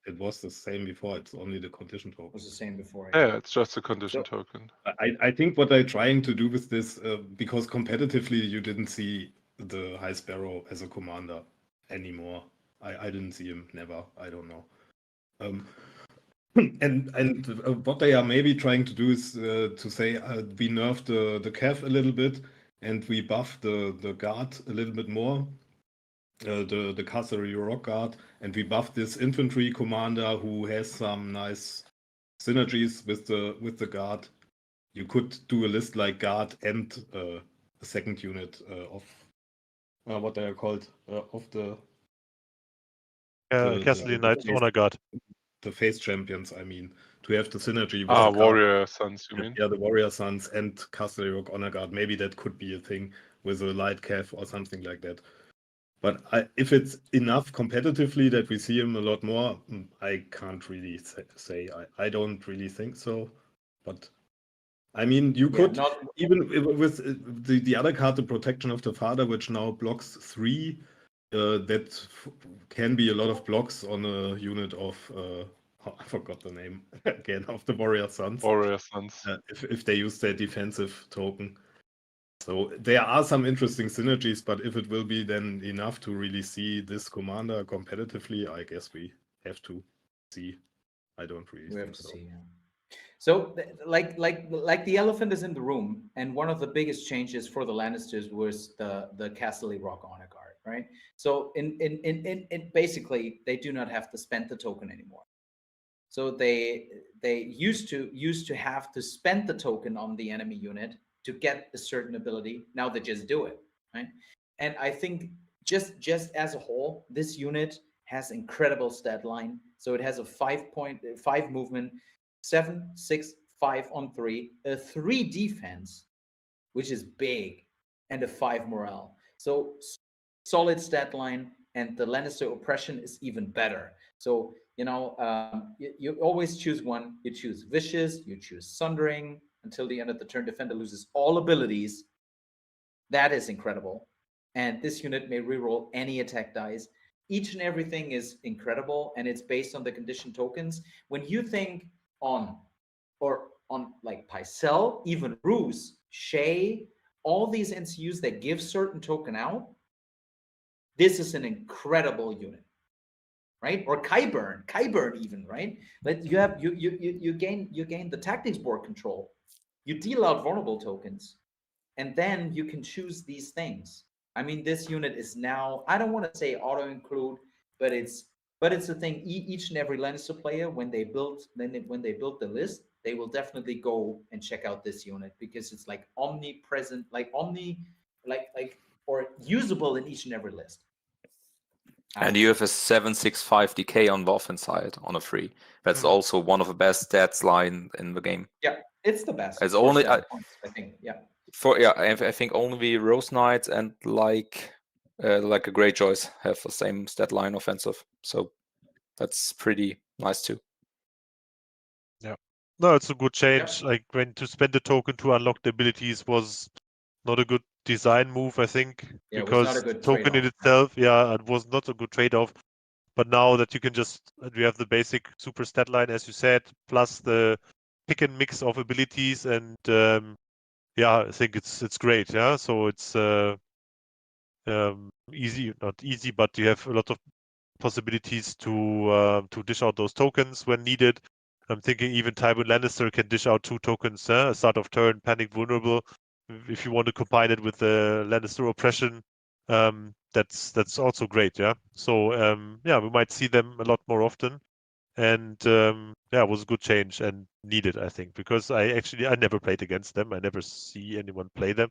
It was the same before. It's only the condition token. It was the same before. Yeah, it's just a condition token. I think what they're trying to do with this, because competitively you didn't see the High Sparrow as a commander anymore. I didn't see him, never. I don't know. And what they are maybe trying to do is to say we nerfed the Cav a little bit and we buff the guard a little bit more. The Cavalry Rock Guard, and we buffed this infantry commander who has some nice synergies with the guard. You could do a list like guard and a second unit of what they are called of the Castle Knights Honor Guard. The face champions, I mean, to have the synergy with Warrior Sons, you mean? Yeah, the Warrior Sons and Cavalry Rock Honor Guard. Maybe that could be a thing with a light Cav or something like that. But if it's enough competitively that we see him a lot more, I can't really say. I don't really think so. But I mean, you could, even with the other card, the Protection of the Father, which now blocks 3, that can be a lot of blocks on a unit of, I forgot the name again, of the Warrior Sons. Warrior Sons. If they use their defensive token. So there are some interesting synergies, but if it will be then enough to really see this commander competitively, I guess we have to see. I don't really think so. See, yeah. So like the elephant is in the room, and one of the biggest changes for the Lannisters was the Castle Rock Honor Guard, right? So in basically they do not have to spend the token anymore. So they used to have to spend the token on the enemy unit to get a certain ability. Now they just do it, right? And I think just as a whole, this unit has incredible stat line. So it has a 5 movement, 7, 6, 5 on 3, a 3 defense, which is big, and a 5 morale. So solid stat line, and the Lannister oppression is even better. So you always choose one. You choose Vicious, you choose Sundering. Until the end of the turn, defender loses all abilities. That is incredible. And this unit may reroll any attack dice. Each and everything is incredible, and it's based on the condition tokens. When you think on like Pycelle, even Roos, Shay, all these NCUs that give certain token out, this is an incredible unit, right? Or Qyburn even, right? But you gain the tactics board control. You deal out vulnerable tokens, and then you can choose these things. I mean, this unit is now, I don't want to say auto include, but it's the thing. Each and every Lannister player, when they build the list, they will definitely go and check out this unit because it's like omnipresent, or usable in each and every list. And you have a 765 DK on the offense side on a free. That's also one of the best stats line in the game. Yeah, it's the best. It's only points, I think. Yeah. I think only the Rose Knights and like a Greyjoys have the same stat line offensive. So that's pretty nice too. Yeah. No, it's a good change. Yeah. Like when to spend the token to unlock the abilities was not a good design move, I think, because token in itself, it was not a good trade-off. But now that you can we have the basic super stat line, as you said, plus the pick and mix of abilities, and I think it's great. Yeah, so it's easy, not easy, but you have a lot of possibilities to dish out those tokens when needed. I'm thinking even Tywin Lannister can dish out 2 tokens, start of turn, panic vulnerable. If you want to combine it with the Lannister oppression, that's also great, yeah. So we might see them a lot more often, and it was a good change and needed, I think, because I never played against them. I never see anyone play them.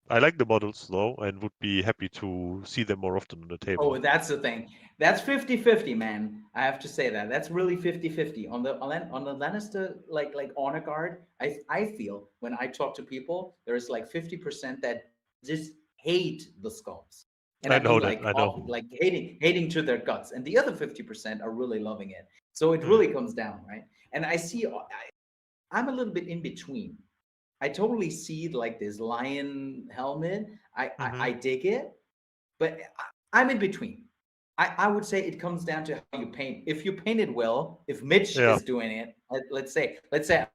I like the models though, and would be happy to see them more often on the table. Oh, that's the thing. That's 50-50, man. I have to say that. That's really 50-50. On the Lannister like honor guard, I feel when I talk to people, there's like 50% that just hate the sculpts. And I know that. I know. Like hating to their guts. And the other 50% are really loving it. So it really comes down, right? And I'm a little bit in between. I totally see like this lion helmet. I dig it, but I'm in between. I would say it comes down to how you paint. If you paint it well, if Mitch is doing it, let's say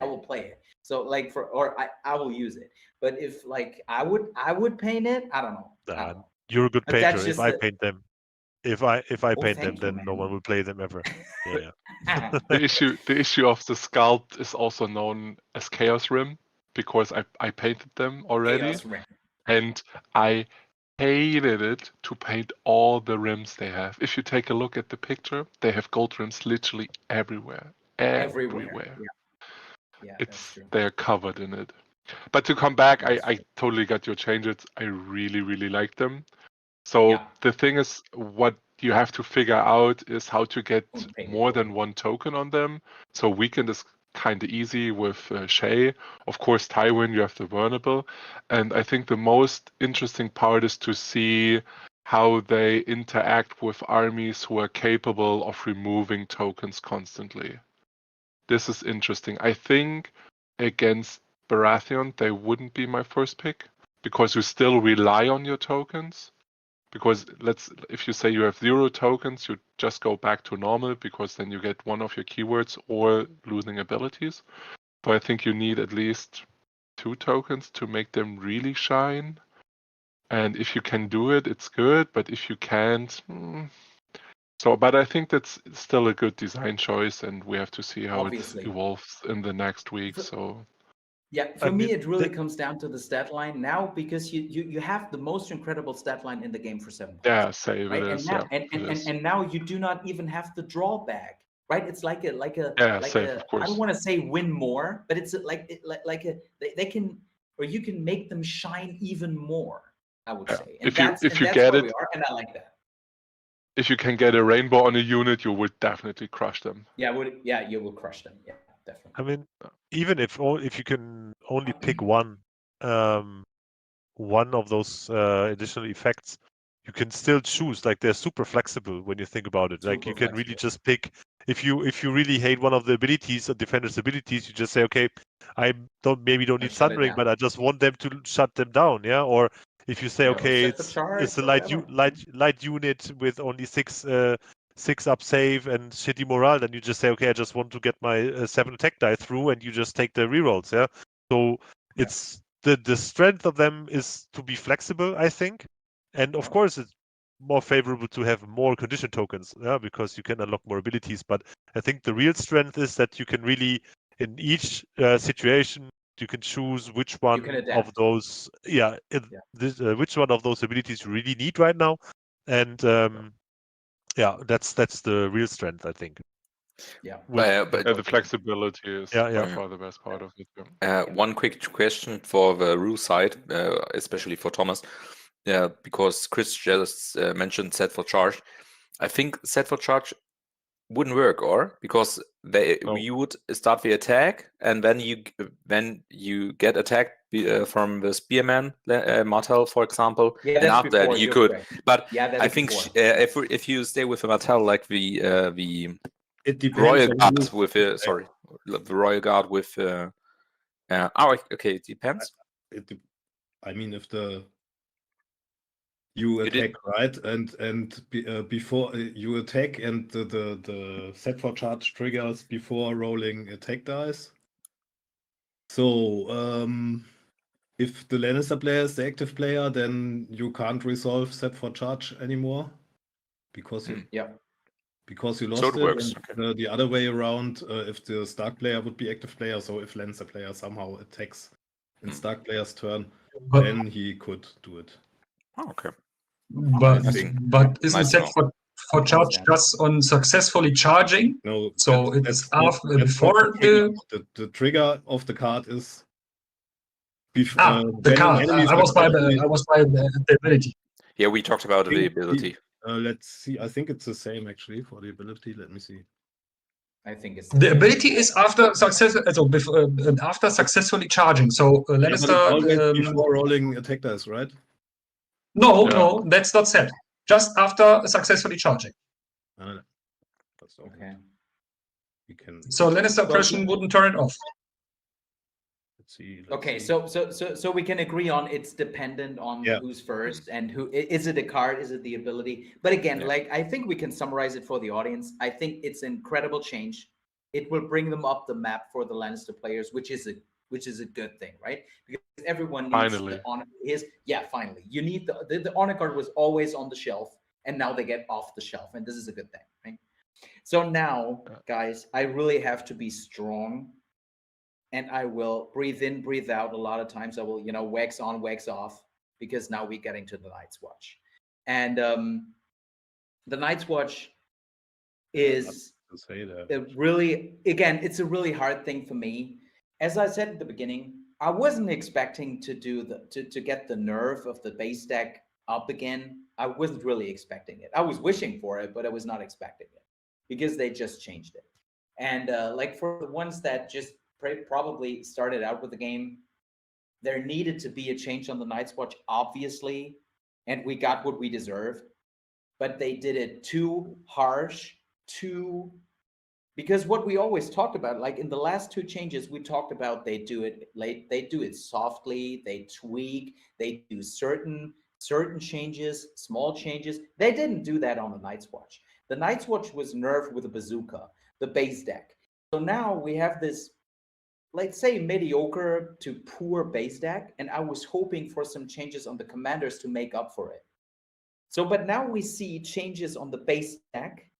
I will play it. So like I will use it. But if like I would paint it, I don't know. You're a good painter. If I paint them, if I paint them, then no one will play them ever. Yeah. The issue of the sculpt is also known as Chaos Rim, because I painted them already, and I hated it to paint all the rims they have. If you take a look at the picture, they have gold rims literally everywhere. Everywhere. Yeah, they're covered in it. But to come back, I totally got your changes. I really, really like them. So the thing is, what you have to figure out is how to get more than 1 token on them. So Weekend is kind of easy with Shay. Of course, Tywin, you have the vulnerable. And I think the most interesting part is to see how they interact with armies who are capable of removing tokens constantly. This is interesting. I think against Baratheon, they wouldn't be my first pick, because you still rely on your tokens. Because if you say you have 0 tokens, you just go back to normal, because then you get one of your keywords or losing abilities. But I think you need at least 2 tokens to make them really shine. And if you can do it, it's good. But if you can't, but I think that's still a good design choice, and we have to see how it evolves in the next week. So. Yeah, for me, it really comes down to the stat line now, because you have the most incredible stat line in the game for 7 points. Yeah, save right? it is. And now you do not even have the drawback, right? It's like a of course. I don't want to say win more, but it's they can, or you can make them shine even more, I would say. And if you get it, we are, and I like that. If you can get a rainbow on a unit, you would definitely crush them. Yeah, you will crush them. Yeah, definitely. I mean, even if you can only pick one of those additional effects, you can still choose. Like, they're super flexible when you think about it. Like, you can really just pick. If you really hate one of the abilities, or defender's abilities, you just say, okay, I don't need Sundering, but I just want them to shut them down. Yeah. Or if you say, okay, it's a light unit with only 6 up save and shitty morale, then you just say, okay, I just want to get my 7 attack die through, and you just take the rerolls. Yeah. So it's the strength of them is to be flexible, I think, and of course it's more favorable to have more condition tokens, because you can unlock more abilities. But I think the real strength is that you can really, in each situation, you can choose which one of those, which one of those abilities you really need right now, and that's the real strength, I think. Yeah, but the flexibility is by far the best part of it. One quick question for the Rue side, especially for Thomas. Yeah, because Chris just mentioned set for charge. I think set for charge wouldn't work, or because you would start the attack, and then you get attacked from the spearman Martell, for example, Yeah, and that's after that before, you you're could. correct. But Yeah, that's I think before. if you stay with the Martell, like the It depends Royal on Guard who- with the Royal Guard with okay, it depends. I mean, if you attack, right, and before you attack, and the set for charge triggers before rolling attack dice. So if the Lannister player is the active player, then you can't resolve set for charge anymore because you because you lost So it it. works. And, the other way around, if the Stark player would be active player, so if Lannister player somehow attacks in Stark player's turn, then he could do it. Oh, okay. But isn't Nice set for charge just on successfully charging? No, So it's after before the trigger of the card is before the card. I was by the ability. Yeah, we talked about the ability. Let's see. I think it's the same actually for the ability. Let me see. I think it's the ability is after success. So after successfully charging. So Lannister before rolling attack dice, right? No, that's not set. Just after successfully charging. Okay. We can. So Lannister aggression wouldn't turn it off. Let's see. Okay, so we can agree on it's dependent on who's first and who is it a card, is it the ability? But again, like I think we can summarize it for the audience. I think it's an incredible change. It will bring them up the map for the Lannister players, which is a good thing, right? Because everyone needs the honor. Finally, you need the honor card was always on the shelf, and now they get off the shelf, and this is a good thing, right? So now, guys, I really have to be strong. And I will breathe in, breathe out. A lot of times I will, wax on, wax off, because now we're getting to the Night's Watch. And the Night's Watch is it's a really hard thing for me. As I said at the beginning, I wasn't expecting to to get the nerve of the base deck up again. I wasn't really expecting it. I was wishing for it, but I was not expecting it because they just changed it. And like for the ones that just probably started out with the game, there needed to be a change on the Night's Watch, obviously, and we got what we deserved. But they did it too harsh, because what we always talked about, like in the last two changes, we talked about they do it late, they do it softly, they tweak, they do certain changes, small changes. They didn't do that on the Night's Watch. The Night's Watch was nerfed with a bazooka, the base deck. So now we have this, let's say, mediocre to poor base deck, and I was hoping for some changes on the commanders to make up for it. So, but now we see changes on the base deck,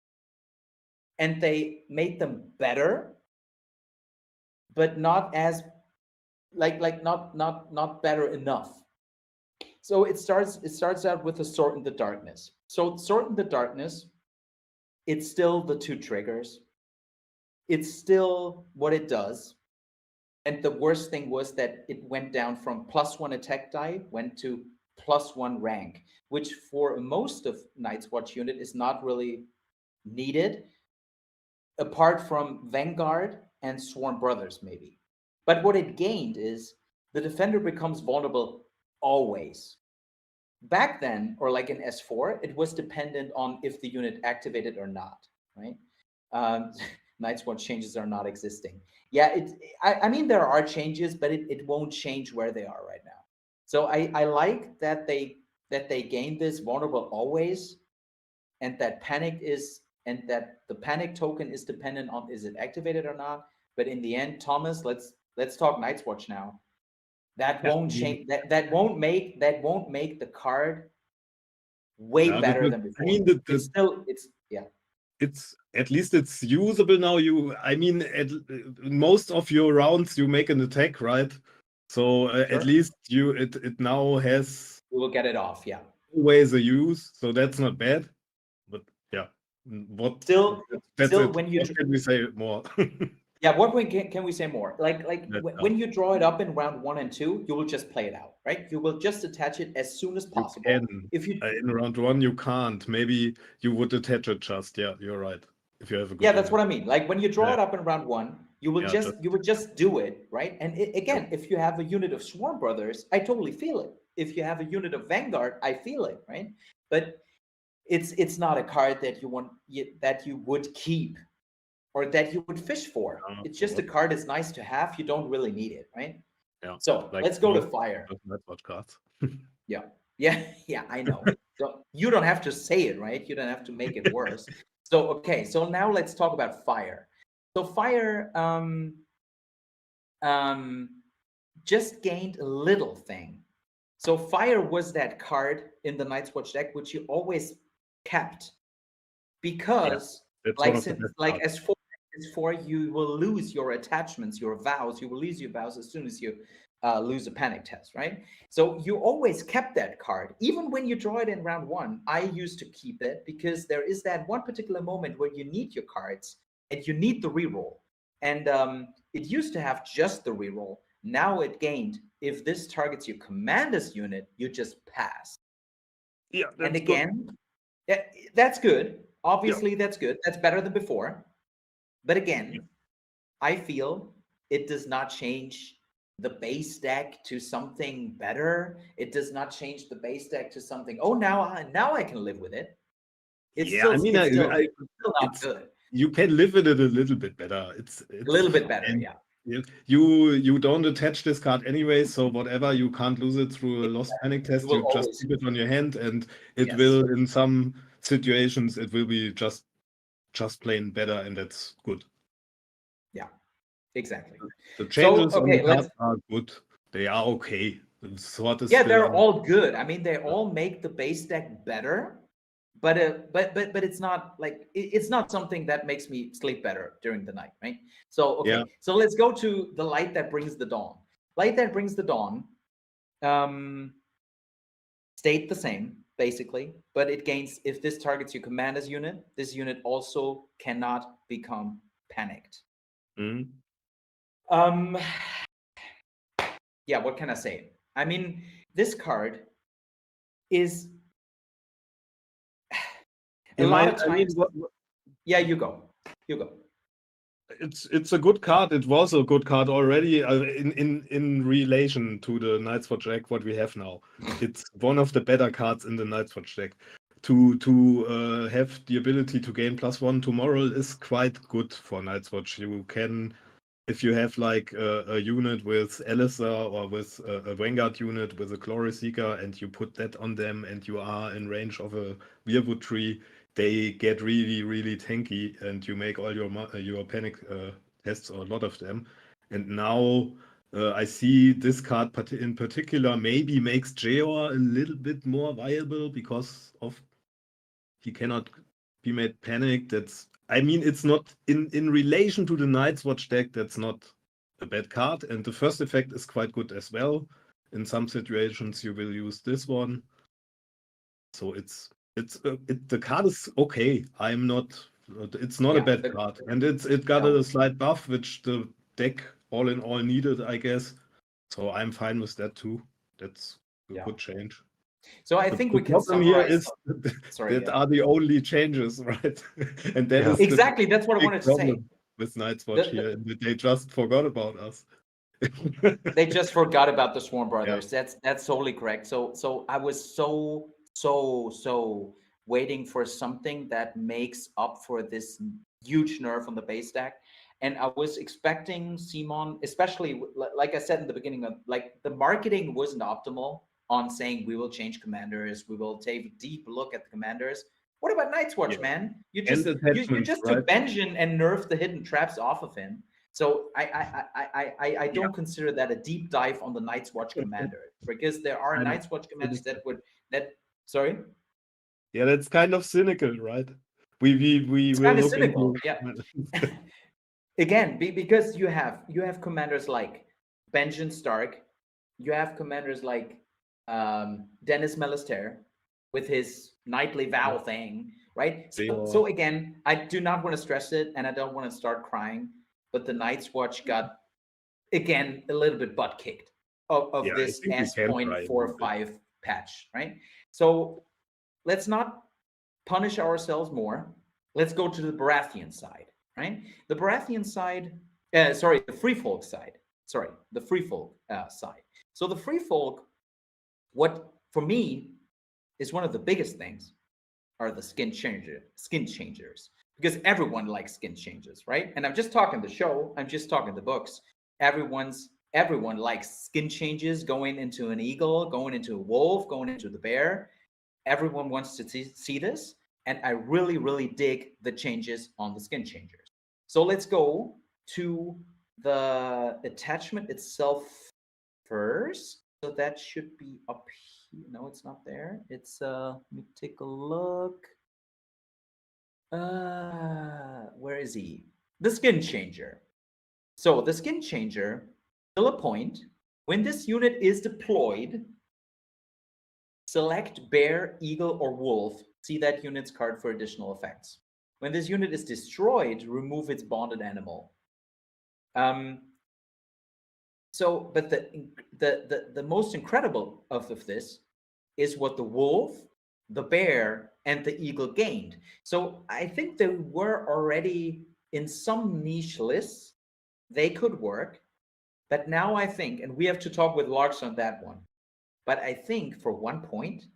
and they made them better, but not as, not better enough. So it starts out with a Sword in the Darkness. So Sword in the Darkness, it's still the 2 triggers. It's still what it does. And the worst thing was that it went down from +1 attack die, went to +1 rank, which for most of Night's Watch unit is not really needed, apart from Vanguard and Sworn Brothers, maybe. But what it gained is the defender becomes vulnerable always. Back then, or like in S4, it was dependent on if the unit activated or not, right? Night's Watch changes are not existing. Yeah, I mean, there are changes, but it won't change where they are right now. So I like that they gained this vulnerable always, and that the panic token is dependent on is it activated or not. But in the end, Thomas, let's talk Night's Watch now. That won't change. That won't make the card way better than before. I mean, it's at least it's usable now. I mean, most of your rounds you make an attack, right? So at least it now has. We will get it off. Yeah. Ways of use, so that's not bad. But yeah, when you can we say more? Yeah, what can we say more? Like That's when you draw it up in round 1 and 2, you will just play it out, right? You will just attach it as soon as You possible. can. If you In round 1, you can't. Maybe you would attach it just. Yeah, you're right. If you have a good. Yeah, that's what I mean. Like when you draw Yeah. it up in round 1, you will Yeah, just do it, right? And again, if you have a unit of Swarm Brothers, I totally feel it. If you have a unit of Vanguard, I feel it, right? But it's not a card that you would keep or that you would fish for. No, It's just a card that's nice to have. You don't really need it, right? Yeah. So Like let's go to most fire. That's what cards. Yeah, I know. So you don't have to say it, right? You don't have to make it worse. So okay, so now let's talk about fire. So fire just gained a little thing. So fire was that card in the Night's Watch deck which you always kept because as for you will lose your attachments, your vows. You will lose your vows as soon as you lose a panic test, right? So you always kept that card. Even when you draw it in round 1, I used to keep it because there is that one particular moment where you need your cards and you need the reroll. And it used to have just the reroll. Now it gained, if this targets your commander's unit, you just pass. Yeah, and again, that's good. Obviously, that's good. That's better than before. But again, I feel it does not change the base deck to something better. It does not change the base deck to something, now I can live with it. It's still not good. You can live with it a little bit better. It's a little bit better, yeah. You don't attach this card anyway, so whatever, you can't lose it through a lost panic test. You just keep it on your hand, and it will, in some situations, it will be just plain better, and that's good. Yeah, exactly. The changes on the cards are good. They are okay. The sword is they're all good. I mean, they all make the base deck better, but it's not like it's not something that makes me sleep better during the night, right? So okay, so let's go to the Light That Brings the Dawn. Light That Brings the Dawn stayed the same basically, but it gains, if this targets your commander's unit, this unit also cannot become panicked. Yeah, what can I say? I mean, this card is a lot of times. Yeah, you go. It's a good card. It was a good card already in relation to the Night's Watch deck. What we have now, it's one of the better cards in the Night's Watch deck. To have the ability to gain +1 to moral is quite good for Night's Watch. You can, if you have like a unit with Alistar or with a Vanguard unit with a Glory Seeker, and you put that on them, and you are in range of a Weirwood tree, they get really, really tanky, and you make all your panic tests, or a lot of them. And now I see this card in particular maybe makes Jeor a little bit more viable because of he cannot be made panic. It's not in relation to the Night's Watch deck. That's not a bad card, and the first effect is quite good as well. In some situations, you will use this one. So the card is okay. It's not a bad card, and it got a slight buff, which the deck all in all needed, I guess. So I'm fine with that too. That's a good change. So I think we can summarize. That are the only changes, right? And that is exactly that's what I wanted to say. With Night's Watch here, they just forgot about us. They just forgot about the Swarm Brothers. That's totally correct. So I was so waiting for something that makes up for this huge nerf on the base deck, and I was expecting Simon, especially like I said in the beginning, of like the marketing wasn't optimal on saying we will change commanders, we will take a deep look at the commanders. What about Night's Watch, man? You just took Benjen and nerfed the hidden traps off of him. So I don't consider that a deep dive on the Night's Watch commander, because there are Night's Watch commanders sorry? Yeah, that's kind of cynical, right? We kind of cynical, yeah. Again, because you have commanders like Benjen Stark, you have commanders like Dennis Melister with his nightly vow thing, right? So again, I do not want to stress it, and I don't want to start crying. but the Night's Watch got again a little bit butt kicked of this S.45 patch, right? So let's not punish ourselves more. Let's go to the Baratheon side, right? The Baratheon side, the FreeFolk side. The FreeFolk side. So the FreeFolk, what for me is one of the biggest things are the skin changers, because everyone likes skin changes, right? And I'm just talking the show. I'm just talking the books. Everyone likes skin changes, going into an eagle, going into a wolf, going into the bear. Everyone wants to see this. And I really, really dig the changes on the skin changers. So let's go to the attachment itself first. So that should be up here. No, it's not there. It's, let me take a look. Where is he? The skin changer. So the skin changer, till a point, when this unit is deployed, select bear, eagle, or wolf. See that unit's card for additional effects. When this unit is destroyed, remove its bonded animal. But the most incredible of this is what the wolf, the bear, and the eagle gained. So I think they were already in some niche lists. They could work, but now I think, and we have to talk with Larks on that one, but I think for 1 point,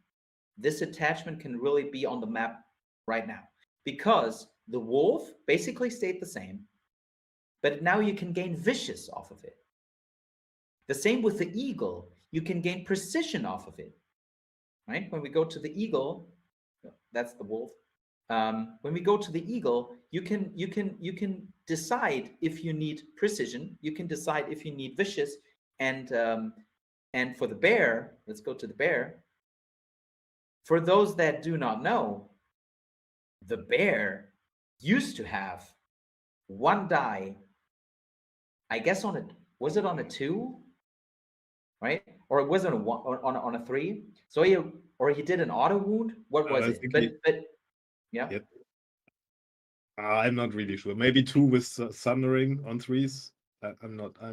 this attachment can really be on the map right now, because the wolf basically stayed the same, but now you can gain vicious off of it. The same with the eagle, you can gain precision off of it, right? When we go to the eagle, that's the wolf. When we go to the eagle, you can decide if you need precision, you can decide if you need vicious, and for the bear, let's go to the bear. For those that do not know, the bear used to have 1 die, I guess was it on a 2? Right? Or it wasn't on a 3? So he did an auto wound? What was it? But yeah. Yep. I'm not really sure. Maybe 2 with Sundering on 3s.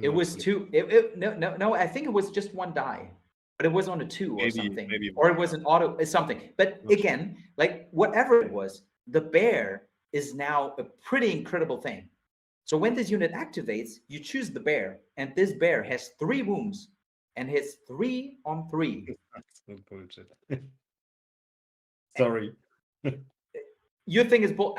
It was 2. No, I think it was just 1 die. But it was on a 2 or something, or it was an auto something. But again, like whatever it was, the bear is now a pretty incredible thing. So when this unit activates, you choose the bear, and this bear has 3 wounds and hits 3 on 3. That's no bullshit. Sorry. Your thing is bull.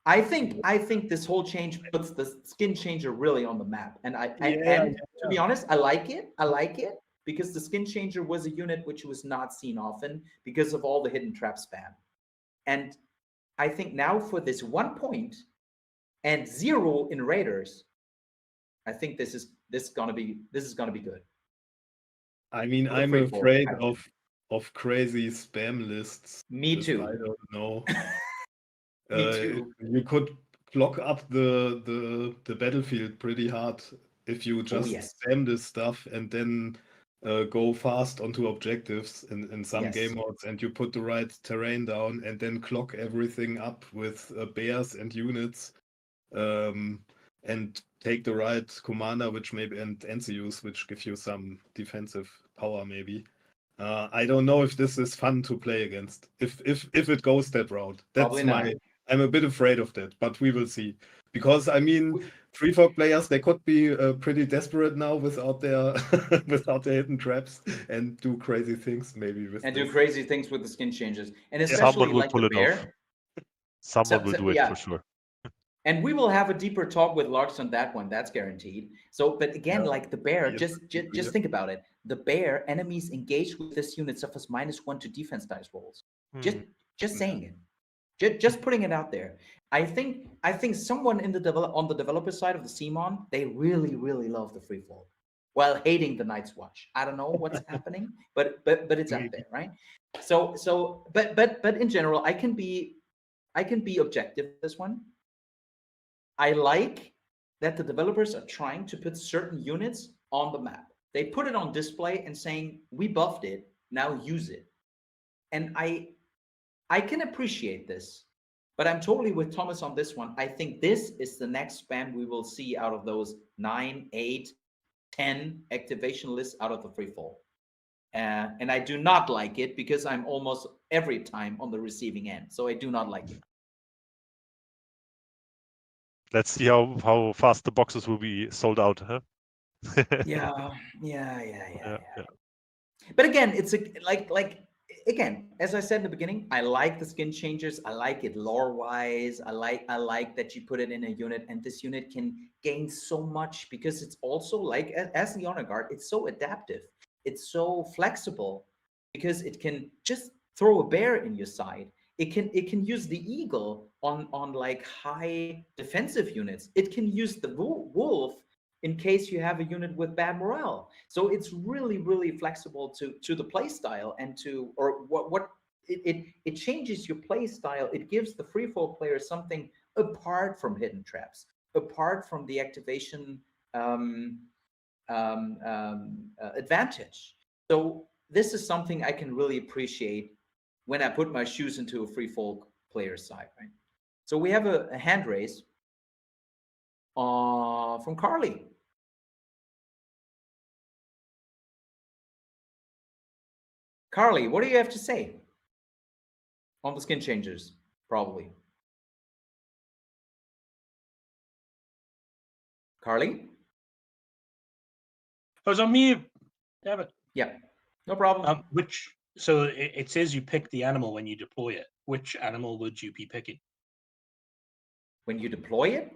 I think this whole change puts the skin changer really on the map, and to be honest, I like it. I like it because the skin changer was a unit which was not seen often because of all the hidden trap spam, and I think now for this 1 point and 0 in Raiders, I think this is gonna be good. I mean, I'm afraid of crazy spam lists. Me too. I don't know. Me too. You could clog up the battlefield pretty hard if you just spam this stuff and then go fast onto objectives in some game modes, and you put the right terrain down and then clog everything up with bears and units, and take the right commander, which maybe and NCUs, which give you some defensive power maybe. I don't know if this is fun to play against. If it goes that route, that's I'm a bit afraid of that, but we will see. Because I mean, FreeFolk players, they could be pretty desperate now without their hidden traps and do crazy things maybe with do crazy things with the skin changes, and especially someone will like pull the it bear. off. Someone will do it for sure. And we will have a deeper talk with Larks on that one. That's guaranteed. So, but again, like the bear, just think about it. The bear, enemies engaged with this unit suffers -1 to defense dice rolls. Just saying it. Just putting it out there. I think someone in on the developer side of the CMON, they really, really love the FreeFolk, while hating the Night's Watch. I don't know what's happening, but it's out there, right? So but in general, I can be objective with this one. I like that the developers are trying to put certain units on the map. They put it on display and saying, we buffed it, now use it. And I can appreciate this But I'm totally with Thomas on this one. I think this is the next spam we will see out of those 9, 8, 10 activation lists out of the FreeFolk. And I do not like it because I'm almost every time on the receiving end. So I do not like it. Let's see how fast the boxes will be sold out, huh? Yeah. But again, it's like again, as I said in the beginning, I like the skin changes. I like it lore-wise. I like that you put it in a unit, and this unit can gain so much because it's also like as the honor guard, it's so adaptive. It's so flexible because it can just throw a bear in your side. It can use the eagle on like high defensive units. It can use the wolf in case you have a unit with bad morale. So it's really, really flexible to the play style and to, or what it changes your play style. It gives the FreeFolk player something apart from hidden traps, apart from the activation advantage. So this is something I can really appreciate when I put my shoes into a FreeFolk player's side, right? So we have a hand raise from Carly. Carly, what do you have to say on the skin changes? Probably. Carly? I was on mute. Damn it. Yeah, no problem. So it says you pick the animal when you deploy it. Which animal would you be picking? When you deploy it?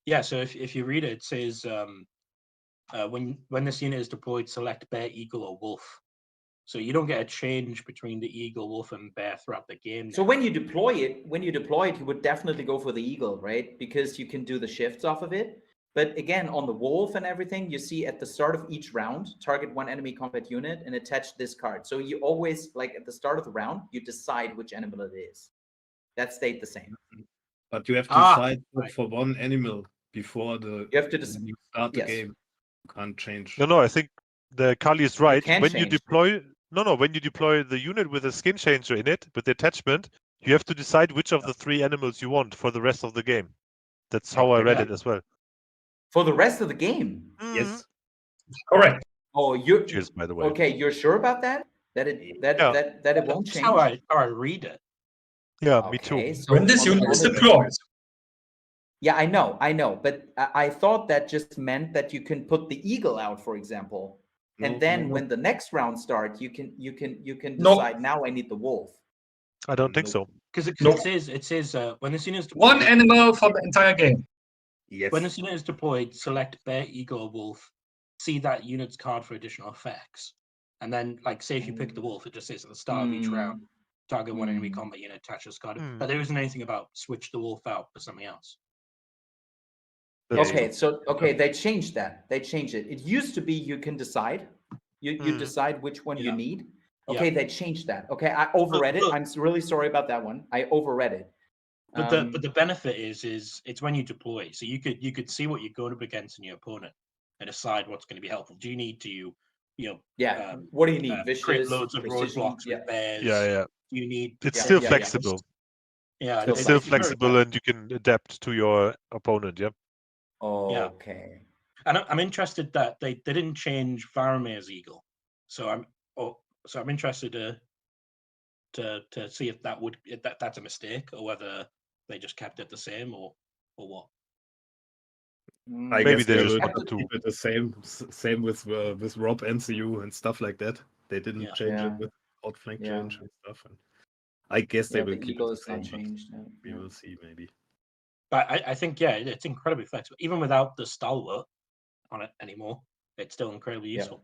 Yeah, so if you read it, it says when this unit is deployed, select bear, eagle, or wolf. So you don't get a change between the eagle, wolf, and bear throughout the game. So when you deploy it, you would definitely go for the eagle, right? Because you can do the shifts off of it. But again, on the wolf and everything, you see at the start of each round, target one enemy combat unit and attach this card. So you always, like at the start of the round, you decide which animal it is. That stayed the same. But you have to decide for one animal before you have to start the game. You can't change. No, I think the Kali is right. When you change. deploy, when you deploy the unit with a skin changer in it, with the attachment, you have to decide which of the 3 animals you want for the rest of the game. That's how I read it as well. For the rest of the game? Yes. Correct. Oh, you're Cheers, by the way. Okay, you're sure about that? That it won't change? How I read it. Yeah, me too. So When this unit is deployed. Yeah, I know, but I thought that just meant that you can put the eagle out, for example, and then when the next round starts, you can decide now I need the wolf. I don't think so. Because it says when this unit is deployed, one animal for the entire game. Yes. When this unit is deployed, select bear, eagle, or wolf. See that unit's card for additional effects, and then like say if you pick the wolf, it just says at the start of each round, target one enemy combat unit, attach this card. But there isn't anything about switch the wolf out for something else. Okay, so they changed that. They changed it. It used to be you can decide. You decide which one you need. Okay, they changed that. Okay, I overread it. I'm really sorry about that one. I overread it. But the benefit is it's when you deploy, so you could see what you're going up against in your opponent and decide what's going to be helpful. Do you need to, what do you need? Vicious, create loads of precision, roadblocks with bears? Yeah. Do you need? It's still flexible. Yeah, it's still flexible, and you can adapt to your opponent. Yeah. Okay. And I'm interested that they didn't change Varamir's eagle, so I'm interested to see if that's a mistake or whether they just kept it the same or what. I Maybe guess they just will wanted to keep it the same with Rob NCU and stuff like that. They didn't change it with outflank change and stuff. And I guess they will keep it the same. Changed. We will see maybe. But I think it's incredibly flexible. Even without the stalwart on it anymore, it's still incredibly useful.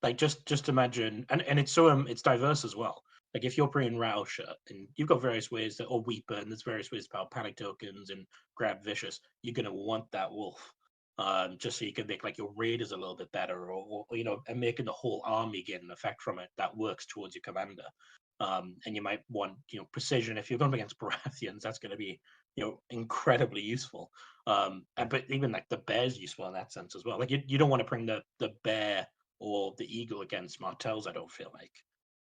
Like just imagine, and it's it's diverse as well. Like if you're playing Roush and you've got various ways or Weeper, and there's various ways about panic tokens and grab vicious, you're gonna want that wolf. Just so you can make like your raiders a little bit better, or and making the whole army get an effect from it that works towards your commander. And you might want precision if you're going against Baratheons. That's going to be incredibly useful. But even like the bear's useful in that sense as well. Like you don't want to bring the bear or the eagle against Martells. I don't feel like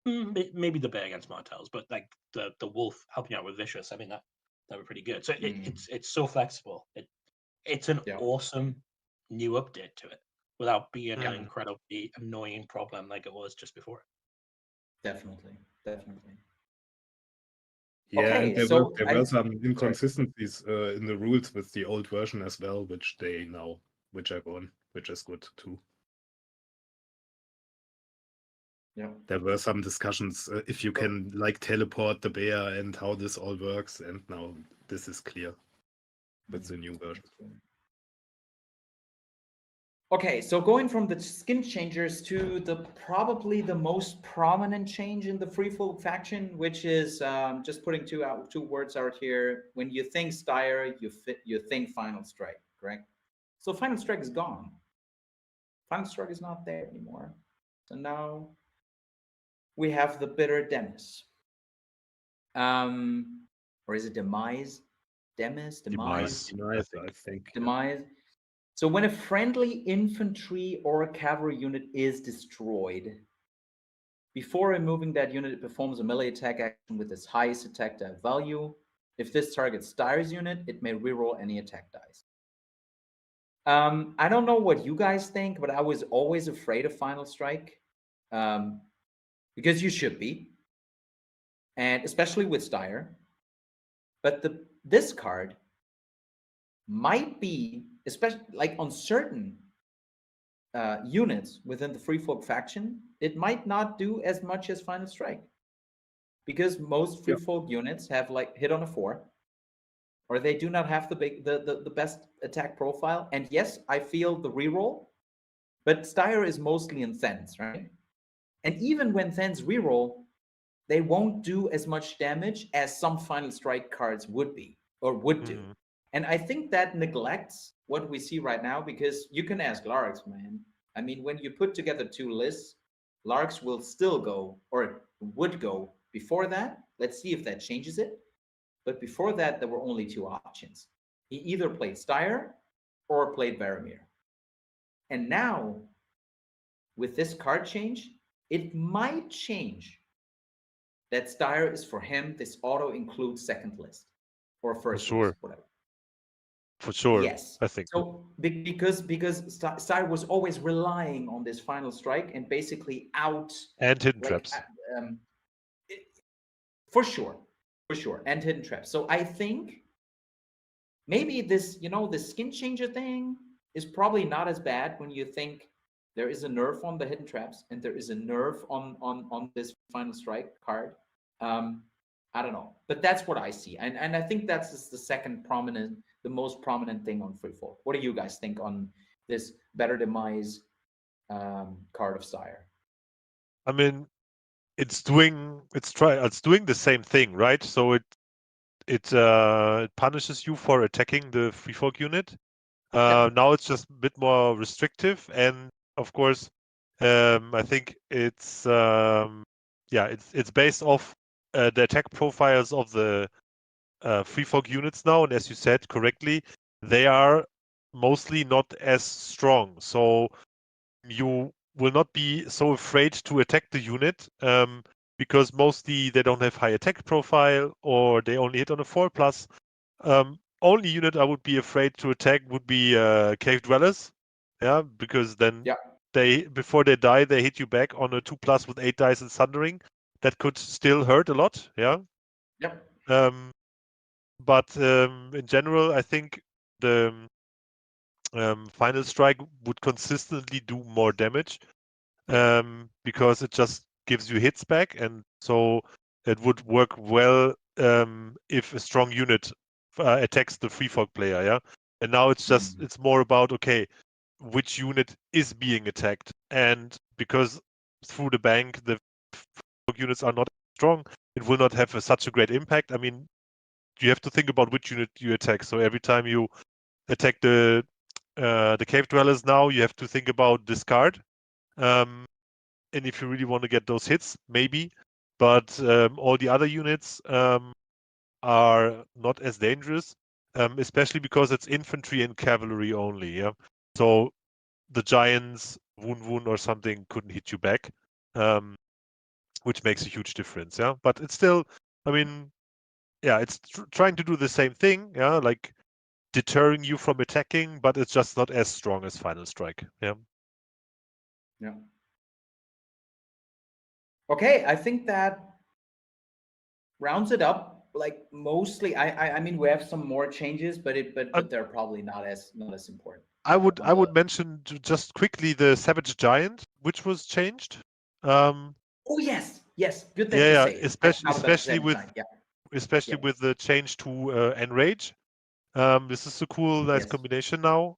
maybe the bear against Martells, but like the wolf helping out with vicious. I mean that were pretty good. So it's so flexible. It's an awesome new update to it without being an incredibly annoying problem like it was just before. Definitely. Yeah, Okay, and there so were some inconsistencies in the rules with the old version as well, which they now are gone, which is good too. Yeah. There were some discussions if you can like teleport the bear and how this all works, and now this is clear with the new version. Okay, so going from the skin changers to probably the most prominent change in the FreeFolk faction, which is just putting two words out here. When you think Styre, you think Final Strike, correct? So Final Strike is gone. Final Strike is not there anymore. So now we have the bitter Demis. Or is it Demise? Demis? Demise, I think. Demise. So when a friendly infantry or a cavalry unit is destroyed, before removing that unit, it performs a melee attack action with its highest attack die value. If this targets Styre's unit, it may reroll any attack dice. I don't know what you guys think, but I was always afraid of Final Strike, because you should be, and especially with Styre. But this card might be, especially like on certain units within the FreeFolk faction, it might not do as much as Final Strike, because most FreeFolk units have like hit on a 4, or they do not have the best attack profile. And yes, I feel the reroll, but Styre is mostly in Thens, right? And even when Thens reroll, they won't do as much damage as some Final Strike cards would be or would do. And I think that neglects what we see right now, because you can ask Larx, man. I mean, when you put together two lists, Larx will still go, or would go before that. Let's see if that changes it. But before that, there were only two options. He either played Styre or played Varamir. And now, with this card change, it might change that Styre is for him. This auto includes second list or first list, whatever. For sure. Yes, I think so. Because Styre was always relying on this Final Strike and basically out and hidden traps. For sure, and hidden traps. So I think maybe this, the skin changer thing is probably not as bad when you think there is a nerf on the hidden traps and there is a nerf on this Final Strike card. I don't know, but that's what I see, and I think that's just the most prominent thing on FreeFolk. What do you guys think on this better Demise card of Styre? I mean, it's doing the same thing, right? So it punishes you for attacking the FreeFolk unit. Now it's just a bit more restrictive, and of course, I think it's based off the attack profiles of the FreeFolk units now, and as you said correctly, they are mostly not as strong. So you will not be so afraid to attack the unit, because mostly they don't have high attack profile, or they only hit on a 4+. Only unit I would be afraid to attack would be Cave Dwellers, because then before they die, they hit you back on a 2+ with 8 dice and Sundering. That could still hurt a lot, but in general, I think the Final Strike would consistently do more damage, because it just gives you hits back, and so it would work well if a strong unit attacks the FreeFolk player, And now it's more about, okay, which unit is being attacked, and because through the bank the FreeFolk units are not strong, it will not have such a great impact. I mean, you have to think about which unit you attack. So every time you attack the Cave Dwellers now, you have to think about discard. And if you really want to get those hits, maybe. But all the other units are not as dangerous, especially because it's infantry and cavalry only. So the giants, Woon or something couldn't hit you back. which makes a huge difference. Yeah, but it's still, I mean, yeah, it's trying to do the same thing. Yeah, like deterring you from attacking, but it's just not as strong as Final Strike. Yeah. Yeah. Okay, I think that rounds it up. Like mostly, I mean, we have some more changes, but they're probably not as important. I would mention just quickly the Savage Giant, which was changed. Oh yes, good thing to say. Especially with the change to Enrage. This is a cool, nice combination now.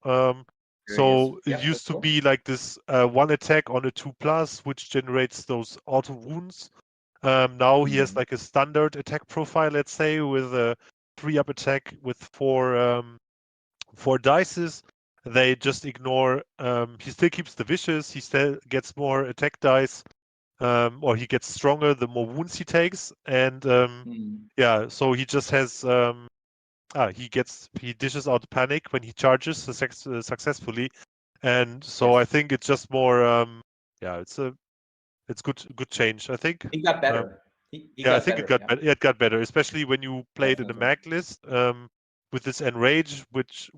So it used to be like this one attack on a 2+, which generates those auto wounds. Now he has like a standard attack profile, let's say, with a 3-up attack with 4 dices. They just ignore. He still keeps the vicious. He still gets more attack dice, or he gets stronger the more wounds he takes. And yeah, so he just has. He dishes out panic when he charges successfully, and so I think it's just more. Yeah, it's good change. I think he got better. I think it got better. Yeah, it got better, especially when you play it in a mag list with this enrage,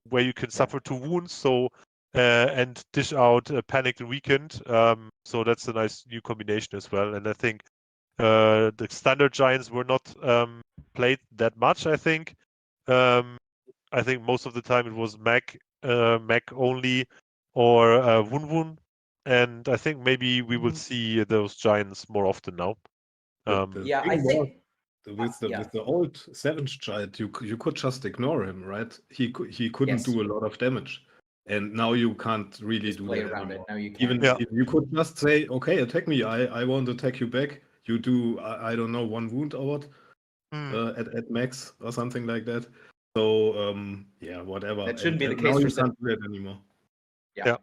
where you can suffer 2 wounds. So and dish out panicked and weakened. So that's a nice new combination as well. And I think the standard giants were not played that much. I think most of the time it was mag only or Wun Wun. And I think maybe we will see those giants more often now. I think with the old Savage Giant, you could just ignore him, right? He couldn't do a lot of damage, and now you can't really do that anymore. Now you can. Even if you could just say, "Okay, attack me. I won't attack you back." You do, I don't know, 1 wound or what at max or something like that. So yeah, whatever. That shouldn't be the case. Now you can't do that anymore. Yeah.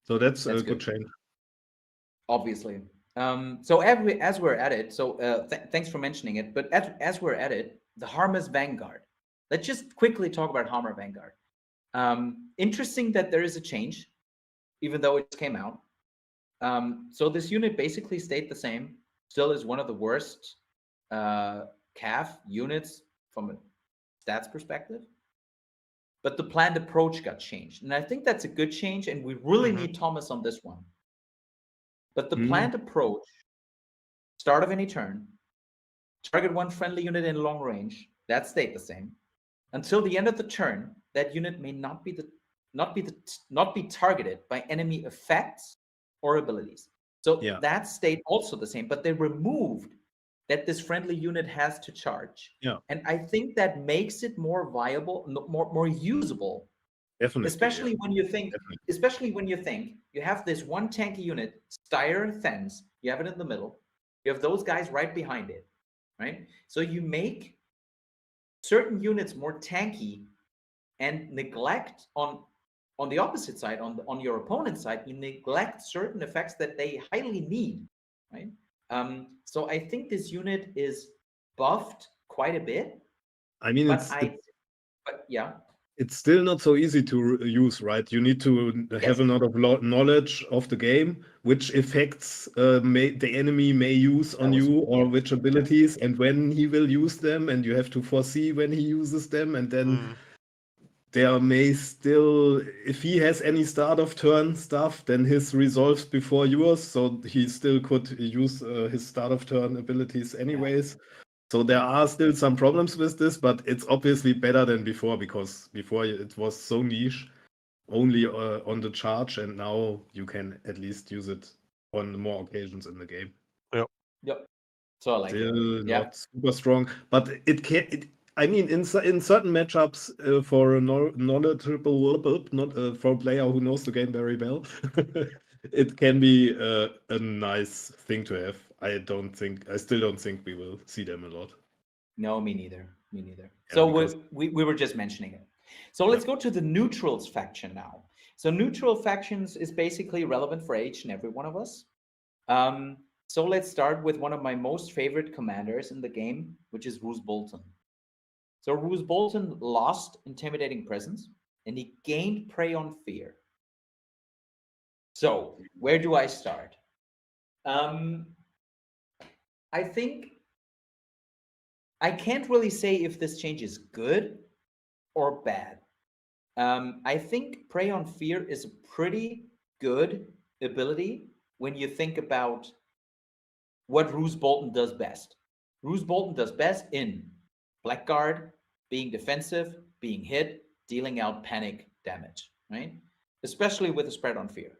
So that's a good change. Obviously. So as we're at it, so thanks for mentioning it. But as we're at it, the Harmless Vanguard. Let's just quickly talk about Harmer Vanguard. Interesting that there is a change, even though it came out. So this unit basically stayed the same. Still is one of the worst CAF units from a stats perspective. But the planned approach got changed. And I think that's a good change. And we really need Thomas on this one. But the planned approach, start of any turn, target 1 friendly unit in long range, that stayed the same. Until the end of the turn, that unit may not be targeted by enemy effects or abilities. So that stayed also the same, but they removed that this friendly unit has to charge. Yeah. And I think that makes it more viable, more usable. Definitely. Especially when you think you have this one tanky unit, Styre Thens, you have it in the middle, you have those guys right behind it, right? So you make certain units more tanky and neglect on the opposite side, on your opponent's side, you neglect certain effects that they highly need, right? So I think this unit is buffed quite a bit. I mean, it's still not so easy to use, right? You need to have a lot of knowledge of the game, which effects the enemy may use on you, or which abilities, and when he will use them, and you have to foresee when he uses them, and then there may still, if he has any start of turn stuff, then his resolves before yours, so he still could use his start of turn abilities anyways. So there are still some problems with this, but it's obviously better than before, because before it was so niche, only on the charge, and now you can at least use it on more occasions in the game. Yep. So I like still not super strong, but it can. I mean, in certain matchups for a knowledgeable, not for a player who knows the game very well, it can be a nice thing to have. I still don't think we will see them a lot. No, me neither. Yeah, so we were just mentioning it. So let's go to the neutrals faction now. So neutral factions is basically relevant for each and every one of us. So let's start with one of my most favorite commanders in the game, which is Roose Bolton. So Roose Bolton lost Intimidating Presence, and he gained Prey on Fear. So where do I start? I think I can't really say if this change is good or bad. I think Prey on Fear is a pretty good ability when you think about what Roose Bolton does best. Roose Bolton does best in Blackguard, being defensive, being hit, dealing out panic damage, right? Especially with a spread on fear.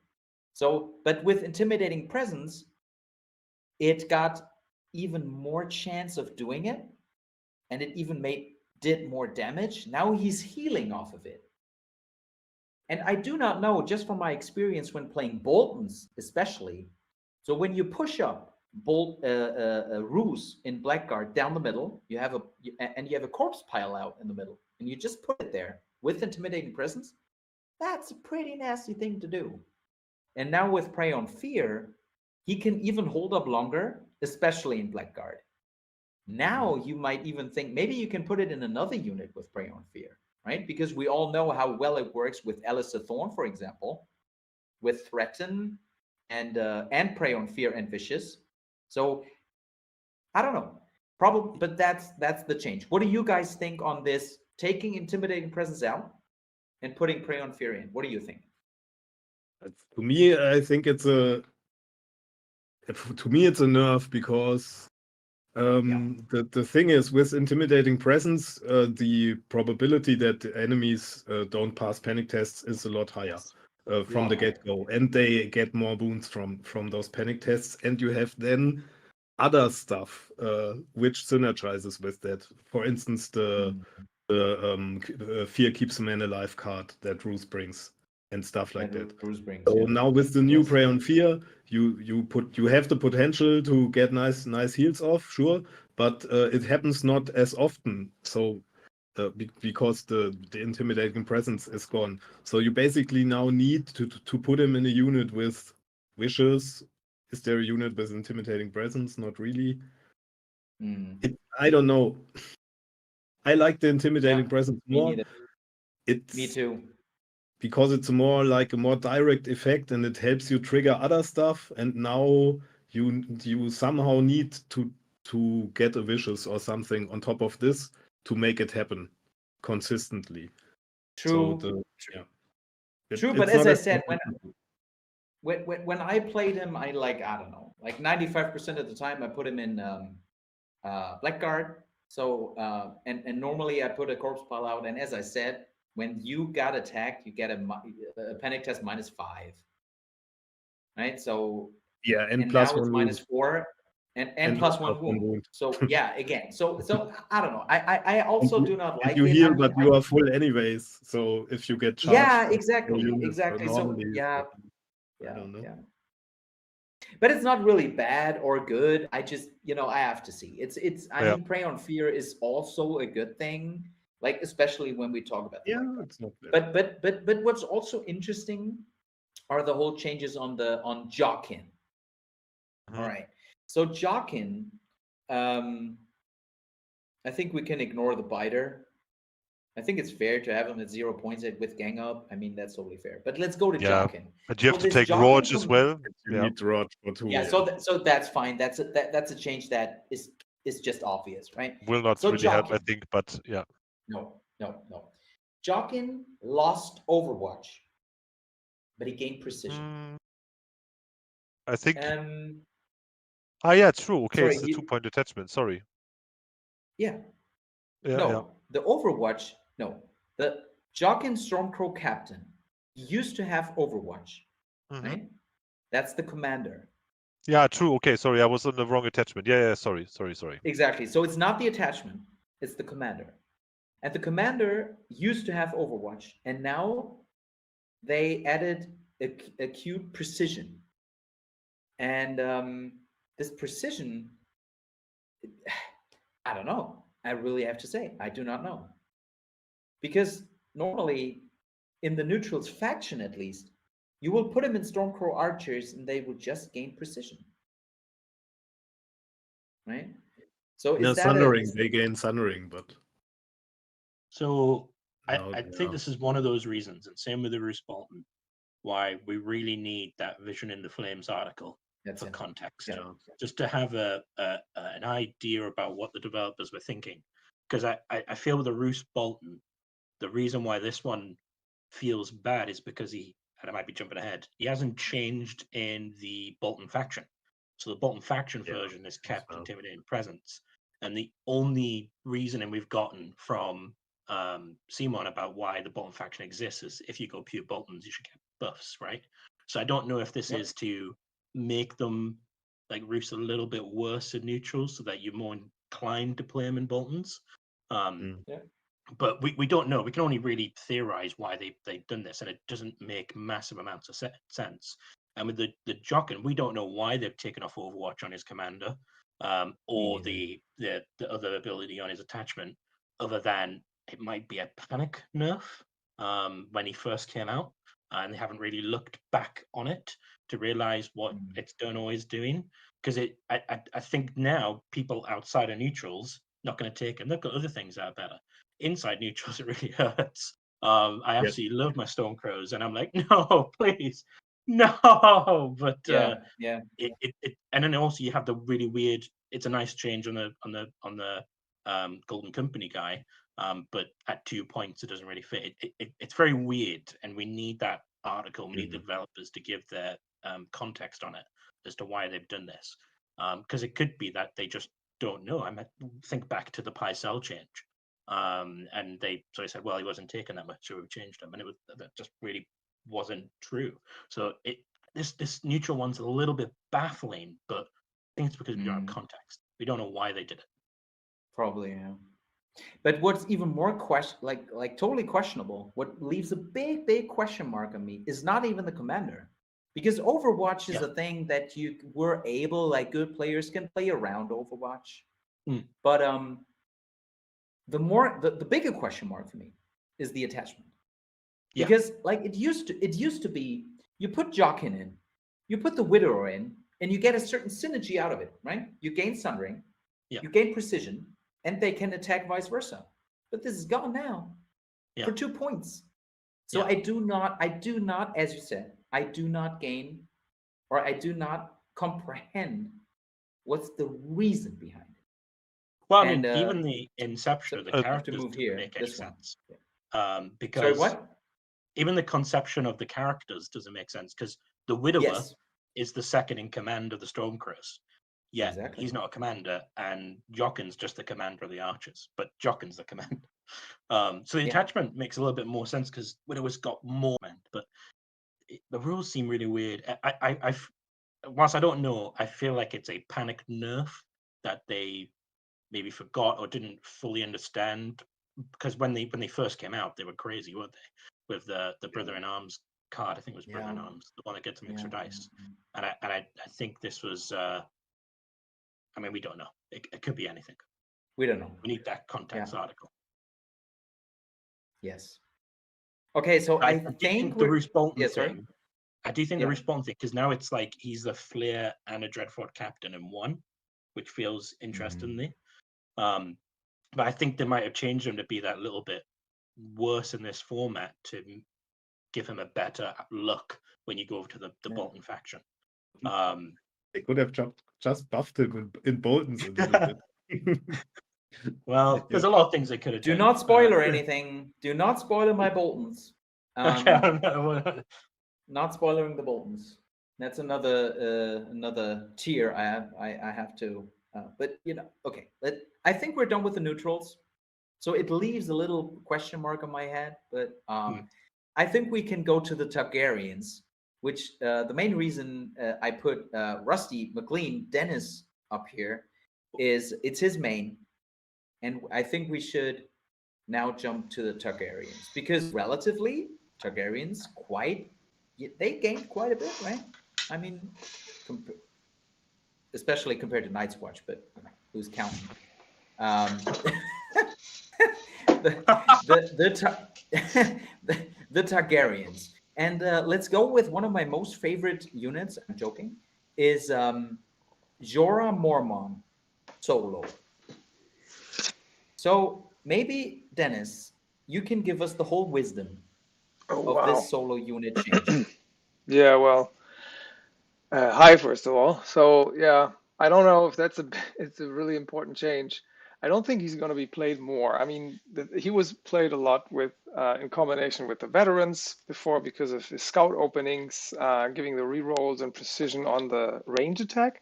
So, but with Intimidating Presence, it got even more chance of doing it, and it even did more damage. Now he's healing off of it. And I do not know, just from my experience when playing Boltons, especially. So when you push up Roose in Blackguard down the middle, you have a corpse pile out in the middle, and you just put it there with Intimidating Presence. That's a pretty nasty thing to do. And now with Prey on Fear, he can even hold up longer, especially in Blackguard. Now you might even think maybe you can put it in another unit with Prey on Fear, right? Because we all know how well it works with Alistair Thorne, for example, with Threaten and Prey on Fear and Vicious. So I don't know, probably, but that's the change. What do you guys think on this? Taking Intimidating Presence out and putting Prey on Fear in. What do you think? To me, I think it's a nerf because the thing is with Intimidating Presence, the probability that the enemies don't pass panic tests is a lot higher from the get-go, and they get more wounds from those panic tests, and you have then other stuff which synergizes with that. For instance, the Fear Keeps a Man Alive card that Roose brings and stuff like that. So now with the new Prey on Fear, you have the potential to get nice heals off, sure, but it happens not as often. So because the Intimidating Presence is gone, so you basically now need to put him in a unit with Wishes. Is there a unit with Intimidating Presence? Not really. I don't know. I like the Intimidating Presence more. Me too. Because it's more like a more direct effect, and it helps you trigger other stuff. And now you somehow need to get a Vicious or something on top of this to make it happen consistently. True. So True, but as I said, when I played him, I don't know, like 95% of the time I put him in Blackguard. So and normally I put a corpse pile out, and as I said, when you got attacked, you get a panic test -5, right? So and plus now it's -4 and plus one wound. So again, so I don't know. I also do not like you it. heal, but you are full anyways. So if you get charged, exactly. So I don't know. But it's not really bad or good. I just, I have to see. I mean, Prey on Fear is also a good thing. Like, especially when we talk about it's not bad. But what's also interesting are the whole changes on Jockin. All right. So Jockin, I think we can ignore the biter. I think it's fair to have him at 0 points with gang up. I mean, that's totally fair. But let's go to Jockin. But you have to take Rog as well. You need Rog for 2. Yeah, so that's fine. That's a change that is just obvious, right? Will not really help, I think, but yeah. No. Jockin lost Overwatch, but he gained precision. I think. Yeah, true. Okay, sorry, it's the 2-point attachment. Sorry. Yeah. The Overwatch. No, the Jockin Stormcrow captain used to have Overwatch, right? That's the commander. Yeah, true. Okay, sorry, I was on the wrong attachment. Yeah, sorry. Exactly. So it's not the attachment; it's the commander. And the commander used to have Overwatch, and now they added acute precision. And this precision, I don't know. I really have to say, I do not know. Because normally, in the neutrals faction at least, you will put them in Stormcrow archers and they will just gain precision. Right? So is that Sundering, they gain Sundering, but... So I think this is one of those reasons, and same with the Roose Bolton, why we really need that Vision in the Flames article. That's for it. context, Yeah. just to have an idea about what the developers were thinking. Because I feel with the Roose Bolton, the reason why this one feels bad is because and I might be jumping ahead, he hasn't changed in the Bolton faction. So the Bolton faction version is kept intimidating presence. And the only reasoning we've gotten from Simon about why the Bolton faction exists is if you go pure Boltons, you should get buffs, right? So I don't know if this is to make them like Roose a little bit worse in neutrals so that you're more inclined to play them in Boltons. But we don't know. We can only really theorize why they've done this, and it doesn't make massive amounts of sense. And with the Jockin, we don't know why they've taken off Overwatch on his commander, or the other ability on his attachment, other than it might be a panic nerf when he first came out, and they haven't really looked back on it to realize what it's done or is doing. Because I think now people outside of neutrals not going to take it. They've got other things that are better. Inside neutrals, it really hurts. I absolutely love my Stormcrows, and I'm like, no, please, no. But it and then also you have the really weird. It's a nice change on the Golden Company guy, but at 2 points it doesn't really fit. It's very weird, and we need that article. We need the developers to give their context on it as to why they've done this, because it could be that they just don't know. I mean, think back to the Pycelle change. And they said, well, he wasn't taking that much, so we changed him, and that just really wasn't true. So this neutral one's a little bit baffling, but I think it's because we don't have context. We don't know why they did it. Probably, yeah. But what's even more like totally questionable, what leaves a big question mark on me is not even the commander, because Overwatch is a thing that you were able, like good players can play around Overwatch, but the bigger question mark for me is the attachment, because like it used to be, you put Jockin in, you put the Widower in, and you get a certain synergy out of it, right? You gain Sundering, you gain precision, and they can attack vice versa. But this is gone now for 2 points. So I do not, as you said, I do not gain, or I do not comprehend what's the reason behind it. Well, I mean, even the inception of the characters doesn't make any sense. Because what? Even the conception of the characters doesn't make sense, because the Widower is the second in command of the Stormcrows. Yeah, he's not a commander, and Jockin's just the commander of the Archers, but Jockin's the commander. So the attachment makes a little bit more sense because Widower's got more command, but the rules seem really weird. Whilst I don't know, I feel like it's a panic nerf that they maybe forgot or didn't fully understand, because when they first came out, they were crazy, weren't they? With the Brother in Arms card, I think it was Brother in Arms, the one that gets some extra dice. And I think this was. I mean, we don't know. It could be anything. We don't know. We need that context article. Yes. Okay, so I think the Roose Bolton thing. Sorry. I do think the Roose Bolton thing, because now it's like he's the Flair and a Dreadfort captain in one, which feels interesting to me. But I think they might have changed him to be that little bit worse in this format to give him a better look when you go over to the Bolton faction. They could have just buffed him in Boltons a little bit. Well, there's a lot of things they could have done. Do not spoiler anything. Do not spoiler my Boltons. Not spoiling the Boltons. That's another tier I have to. But okay. I think we're done with the neutrals. So it leaves a little question mark on my head. But I think we can go to the Targaryens, which the main reason I put Rusty, McLean, Dennis up here is it's his main. And I think we should now jump to the Targaryens, because relatively Targaryens they gained quite a bit, right? I mean, especially compared to Night's Watch, but who's counting? The Targaryens. And let's go with one of my most favorite units, I'm joking, is Jorah Mormont solo. So maybe, Dennis, you can give us the whole wisdom of this solo unit change. Yeah, well, Hi, first of all. So yeah, I don't know if it's a really important change. I don't think he's going to be played more. I mean, he was played a lot with in combination with the veterans before because of his scout openings, giving the rerolls and precision on the range attack.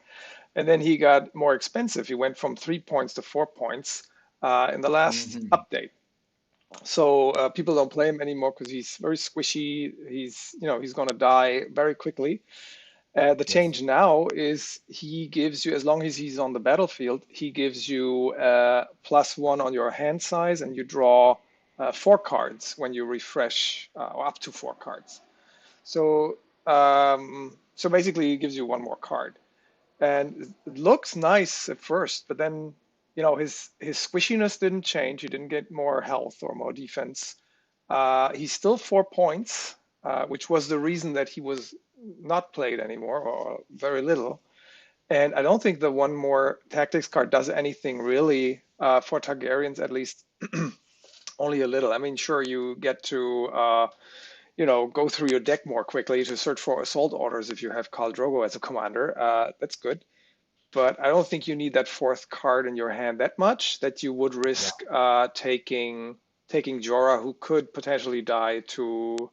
And then he got more expensive. He went from 3 points to 4 points in the last update. So people don't play him anymore because he's very squishy. He's going to die very quickly. The change now is he gives you, as long as he's on the battlefield, he gives you +1 on your hand size, and you draw 4 cards when you refresh, or up to 4 cards. So so basically, he gives you 1 more card, and it looks nice at first, but then his squishiness didn't change. He didn't get more health or more defense. He's still 4 points, which was the reason that he was not played anymore, or very little. And I don't think the 1 more tactics card does anything really for Targaryens, at least only a little. I mean, sure, you get to go through your deck more quickly to search for assault orders if you have Khal Drogo as a commander. That's good. But I don't think you need that 4th card in your hand that much that you would risk taking Jorah, who could potentially die to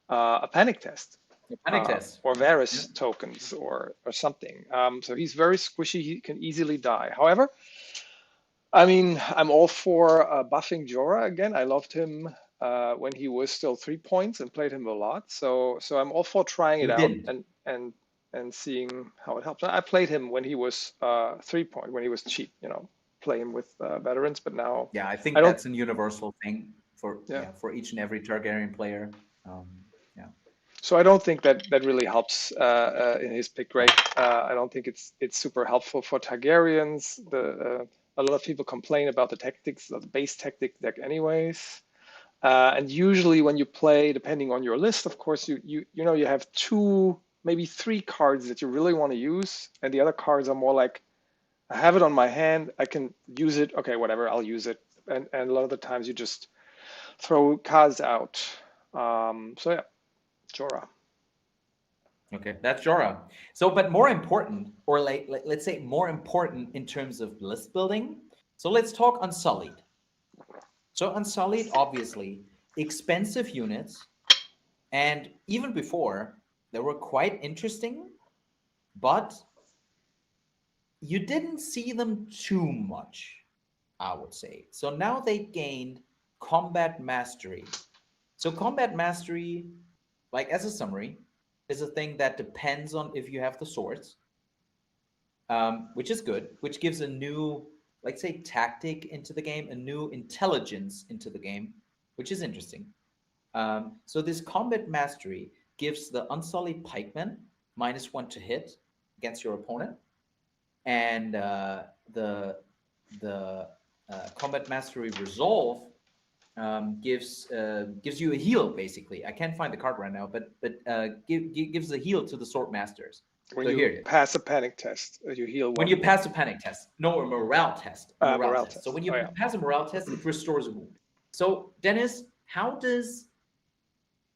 a panic test. Panic test. Or Varys tokens or something. So he's very squishy. He can easily die. However, I mean, I'm all for buffing Jorah again. I loved him when he was still 3 points and played him a lot. So I'm all for trying it out and seeing how it helps. I played him when he was 3 point, when he was cheap. Play him with veterans, but now I think that's a universal thing for each and every Targaryen player. So I don't think that really helps in his pick rate. I don't think it's super helpful for Targaryens. A lot of people complain about the tactics, the base tactic deck, anyways. And usually when you play, depending on your list, of course, you have 2, maybe 3 cards that you really want to use, and the other cards are more like, I have it on my hand, I can use it. Okay, whatever, I'll use it. And a lot of the times you just throw cards out. So yeah. Jorah. Okay, that's Jorah. So, but more important, or let's say more important in terms of list building. So let's talk Unsullied. So Unsullied, obviously, expensive units, and even before, they were quite interesting, but you didn't see them too much, I would say. So now they gained Combat Mastery. So Combat Mastery, like as a summary, is a thing that depends on if you have the swords, which is good, which gives a new, like say, tactic into the game, a new intelligence into the game, which is interesting. So this Combat Mastery gives the Unsullied Pikeman -1 to hit against your opponent, and the Combat Mastery Resolve gives you a heal, basically. I can't find the card right now, but gives a heal to the Sword Masters. When you pass a panic test, you heal 1. When you pass a panic test. No, a morale test. Morale test. So when you pass a morale test, it restores a wound. So, Dennis, how does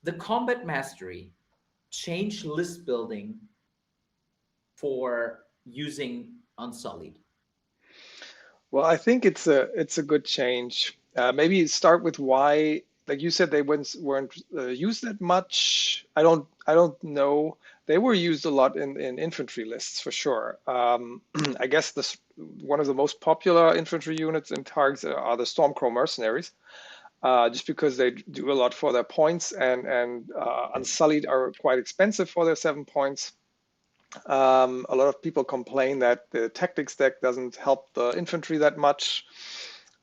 the Combat Mastery change list building for using Unsullied? Well, I think it's a good change. Maybe start with why, like you said, they weren't used that much. I don't know. They were used a lot in infantry lists for sure. I guess one of the most popular infantry units in Targs are the Stormcrow Mercenaries, just because they do a lot for their points, and Unsullied are quite expensive for their 7 points. A lot of people complain that the tactics deck doesn't help the infantry that much.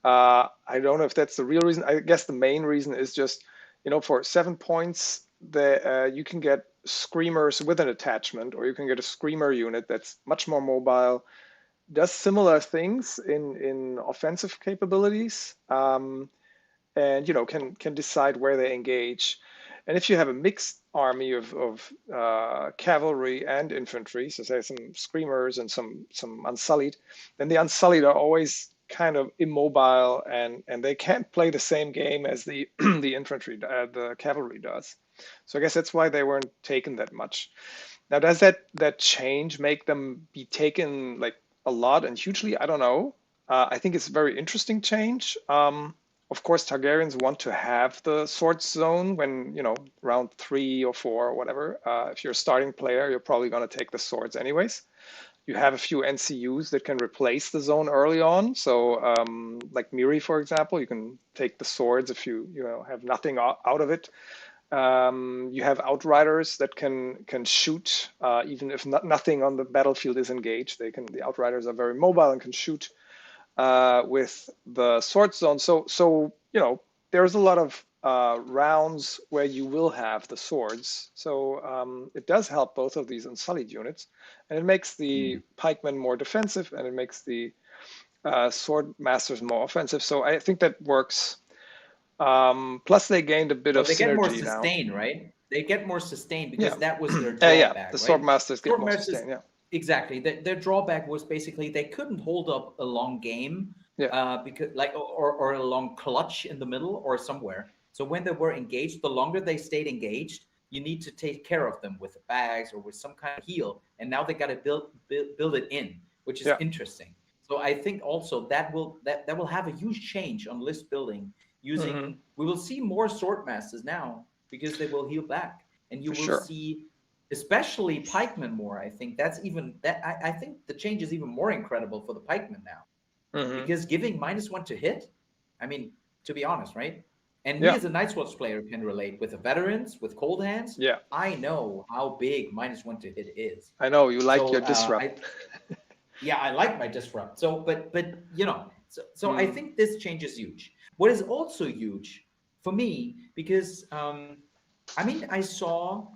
I don't know if that's the real reason. I guess the main reason is just, for 7 points, you can get Screamers with an attachment, or you can get a Screamer unit that's much more mobile, does similar things in offensive capabilities, and can decide where they engage. And if you have a mixed army of cavalry and infantry, so say some Screamers and some Unsullied, then the Unsullied are always kind of immobile, and they can't play the same game as the the cavalry does. So I guess that's why they weren't taken that much. Now, does that change make them be taken like a lot and hugely? I don't know. I think it's a very interesting change. Of course, Targaryens want to have the Swords Zone when, round 3 or 4 or whatever. If you're a starting player, you're probably going to take the swords anyways. You have a few NCUs that can replace the zone early on. So like Miri, for example, you can take the swords if you have nothing out of it. You have Outriders that can shoot even if nothing on the battlefield is engaged. The Outriders are very mobile and can shoot with the Sword Zone. So there's a lot of rounds where you will have the swords. So it does help both of these Unsullied units, and it makes the pikemen more defensive, and it makes the sword masters more offensive. So I think that works. Plus, they gained a bit of synergy now. They get more sustain, right? They get more sustain because that was their drawback. The sword masters get more sustain. Yeah. Exactly. Their drawback was basically they couldn't hold up a long game, because or a long clutch in the middle or somewhere. So when they were engaged, the longer they stayed engaged, you need to take care of them with bags or with some kind of heal. And now they got to build it in, which is interesting. So I think also that will have a huge change on list building. Using we will see more sword masters now because they will heal back, and you will see. Especially pikemen more. I think I think the change is even more incredible for the pikemen now, because giving -1 to hit. I mean, to be honest, right? And me as a Night's Watch player can relate with the veterans with cold hands. Yeah, I know how big -1 to hit is. I know you like your disrupt. I like my disrupt. So, but so I think this change is huge. What is also huge for me, because I mean, I saw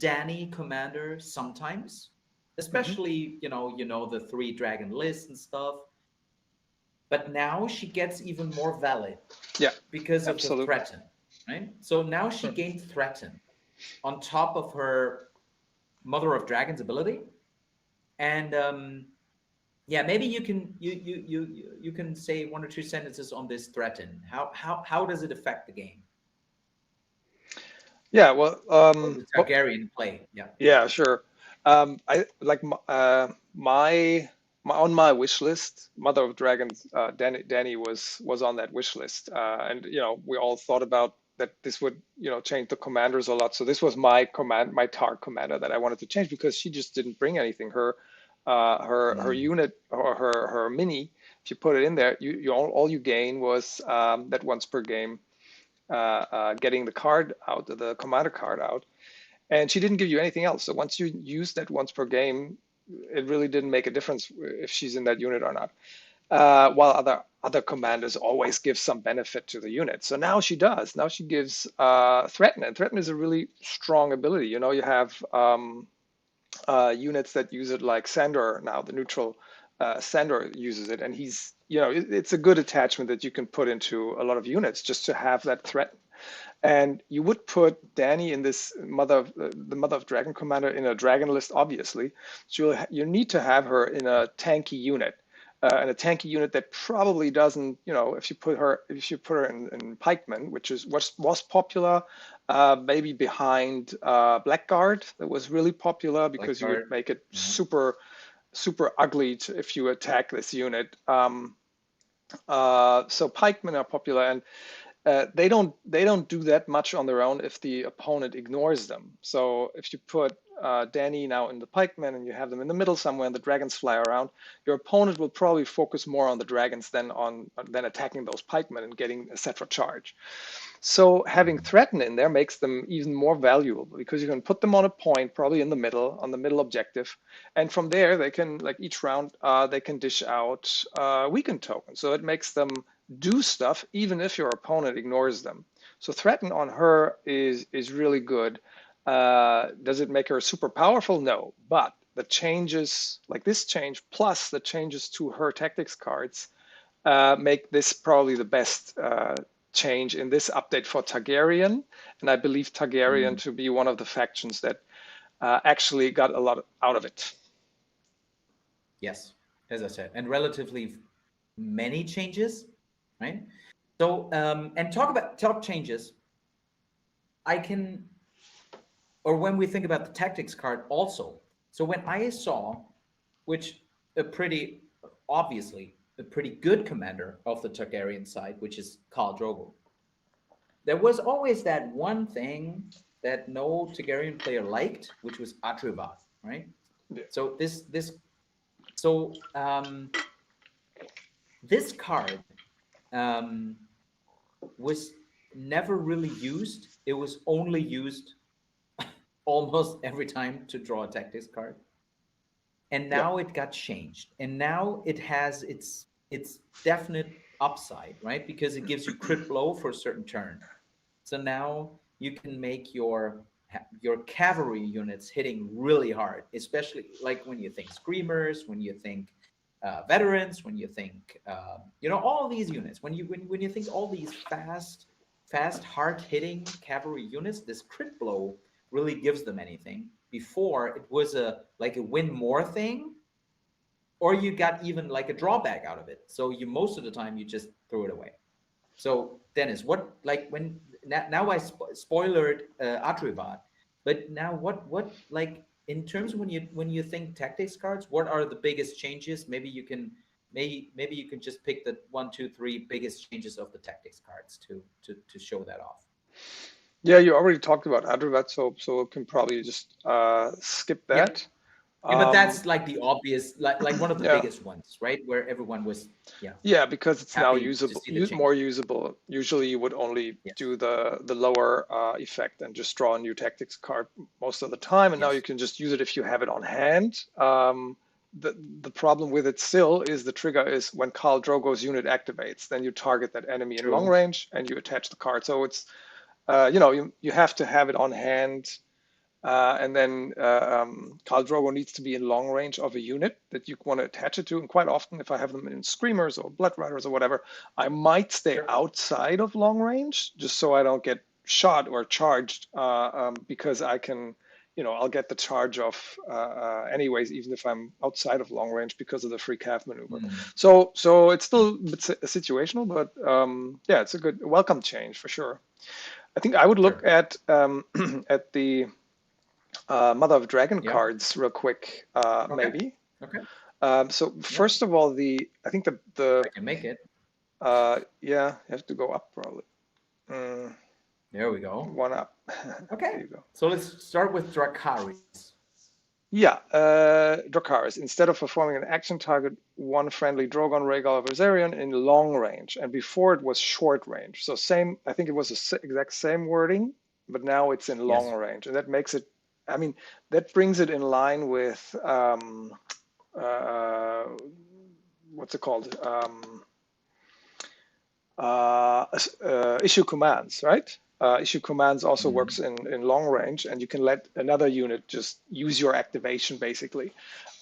Dany commander sometimes, especially the 3 dragon list and stuff, but now she gets even more valid because of the threaten, right? So now she gained threaten on top of her Mother of Dragons ability, and maybe you can say 1 or 2 sentences on this threaten. How does it affect the game? Yeah, well, the Targaryen play. Yeah, sure. I like my on my wish list. Mother of Dragons, Dany was on that wish list, and we all thought about that this would change the commanders a lot. So this was my Targ commander that I wanted to change because she just didn't bring anything. Her unit or her mini, if you put it in there, all you gain was that once per game. Getting the card out, the commander card out, and she didn't give you anything else. So once you use that once per game, it really didn't make a difference if she's in that unit or not. While other commanders always give some benefit to the unit. So now she does. Now she gives threaten, and threaten is a really strong ability. You have units that use it, like Sandor now, the neutral Sandor uses it, and he's it's a good attachment that you can put into a lot of units just to have that threat. And you would put Dany in this the Mother of Dragon commander in a dragon list, obviously. So you need to have her in a tanky unit, and a tanky unit that probably doesn't, if you put her in pikemen, which was popular, maybe behind Blackguard, that was really popular because you would make it super ugly if you attack this unit. So pikemen are popular, and they don't do that much on their own if the opponent ignores them. So if you put Dany now in the pikemen and you have them in the middle somewhere and the dragons fly around, your opponent will probably focus more on the dragons than attacking those pikemen and getting a set for charge. So having threaten in there makes them even more valuable because you can put them on a point, probably in the middle, on the middle objective. And from there, they can, like each round, they can dish out weakened tokens. So it makes them do stuff even if your opponent ignores them. So threaten on her is really good. Does it make her super powerful? No, but the changes, like this change, plus the changes to her tactics cards, make this probably the best change in this update for Targaryen. And I believe Targaryen to be one of the factions that actually got a lot out of it. Yes, as I said, and relatively many changes, right? So, and talk changes. or when we think about the tactics card also. So when I saw, which obviously a pretty good commander of the Targaryen side, which is Khal Drogo, there was always that one thing that no Targaryen player liked, which was Atrivat, right? Yeah. So this card was never really used. It was only used almost every time to draw a tactics card. And now it got changed. And now it has its definite upside, right? Because it gives you crit blow for a certain turn. So now you can make your cavalry units hitting really hard, especially like when you think screamers, when you think veterans, when you think all these units. When you think all these fast, hard-hitting cavalry units, this crit blow really gives them anything. Before it was a win more thing, or you got even like a drawback out of it. So most of the time you just threw it away. So Dennis, now I spoiled Atrivat, but now what in terms of when you think tactics cards, what are the biggest changes? Maybe you can just pick the 1, 2, 3 biggest changes of the tactics cards to show that off. Yeah, you already talked about Atrivat, so we can probably just skip that. Yeah, but that's like the obvious, like one of the biggest ones, right? Where everyone was, Yeah, because it's now usable, more usable. Usually you would only do the lower effect and just draw a new tactics card most of the time, and now you can just use it if you have it on hand. The problem with it still is the trigger is when Khal Drogo's unit activates, then you target that enemy in long range and you attach the card. So it's you have to have it on hand, and then Khal Drogo needs to be in long range of a unit that you want to attach it to. And quite often, if I have them in Screamers or Blood Riders or whatever, I might stay outside of long range just so I don't get shot or charged, because I can, I'll get the charge off anyways, even if I'm outside of long range because of the free calf maneuver. So it's still situational, but it's a good welcome change for sure. I think I would look at the Mother of Dragon cards real quick, maybe. Okay. So first of all, I think the I can make it. You have to go up probably. There we go. One up. Okay. There you go. So let's start with Dracarys. Yeah, Dracarys. Instead of performing an action, target one friendly Drogon, Rhaegal, or Viserion in long range. And before it was short range. So same, I think it was the exact same wording, but now it's in long range. And that makes it, that brings it in line with, what's it called? Issue commands, right? Issue commands also works in long range, and you can let another unit just use your activation basically.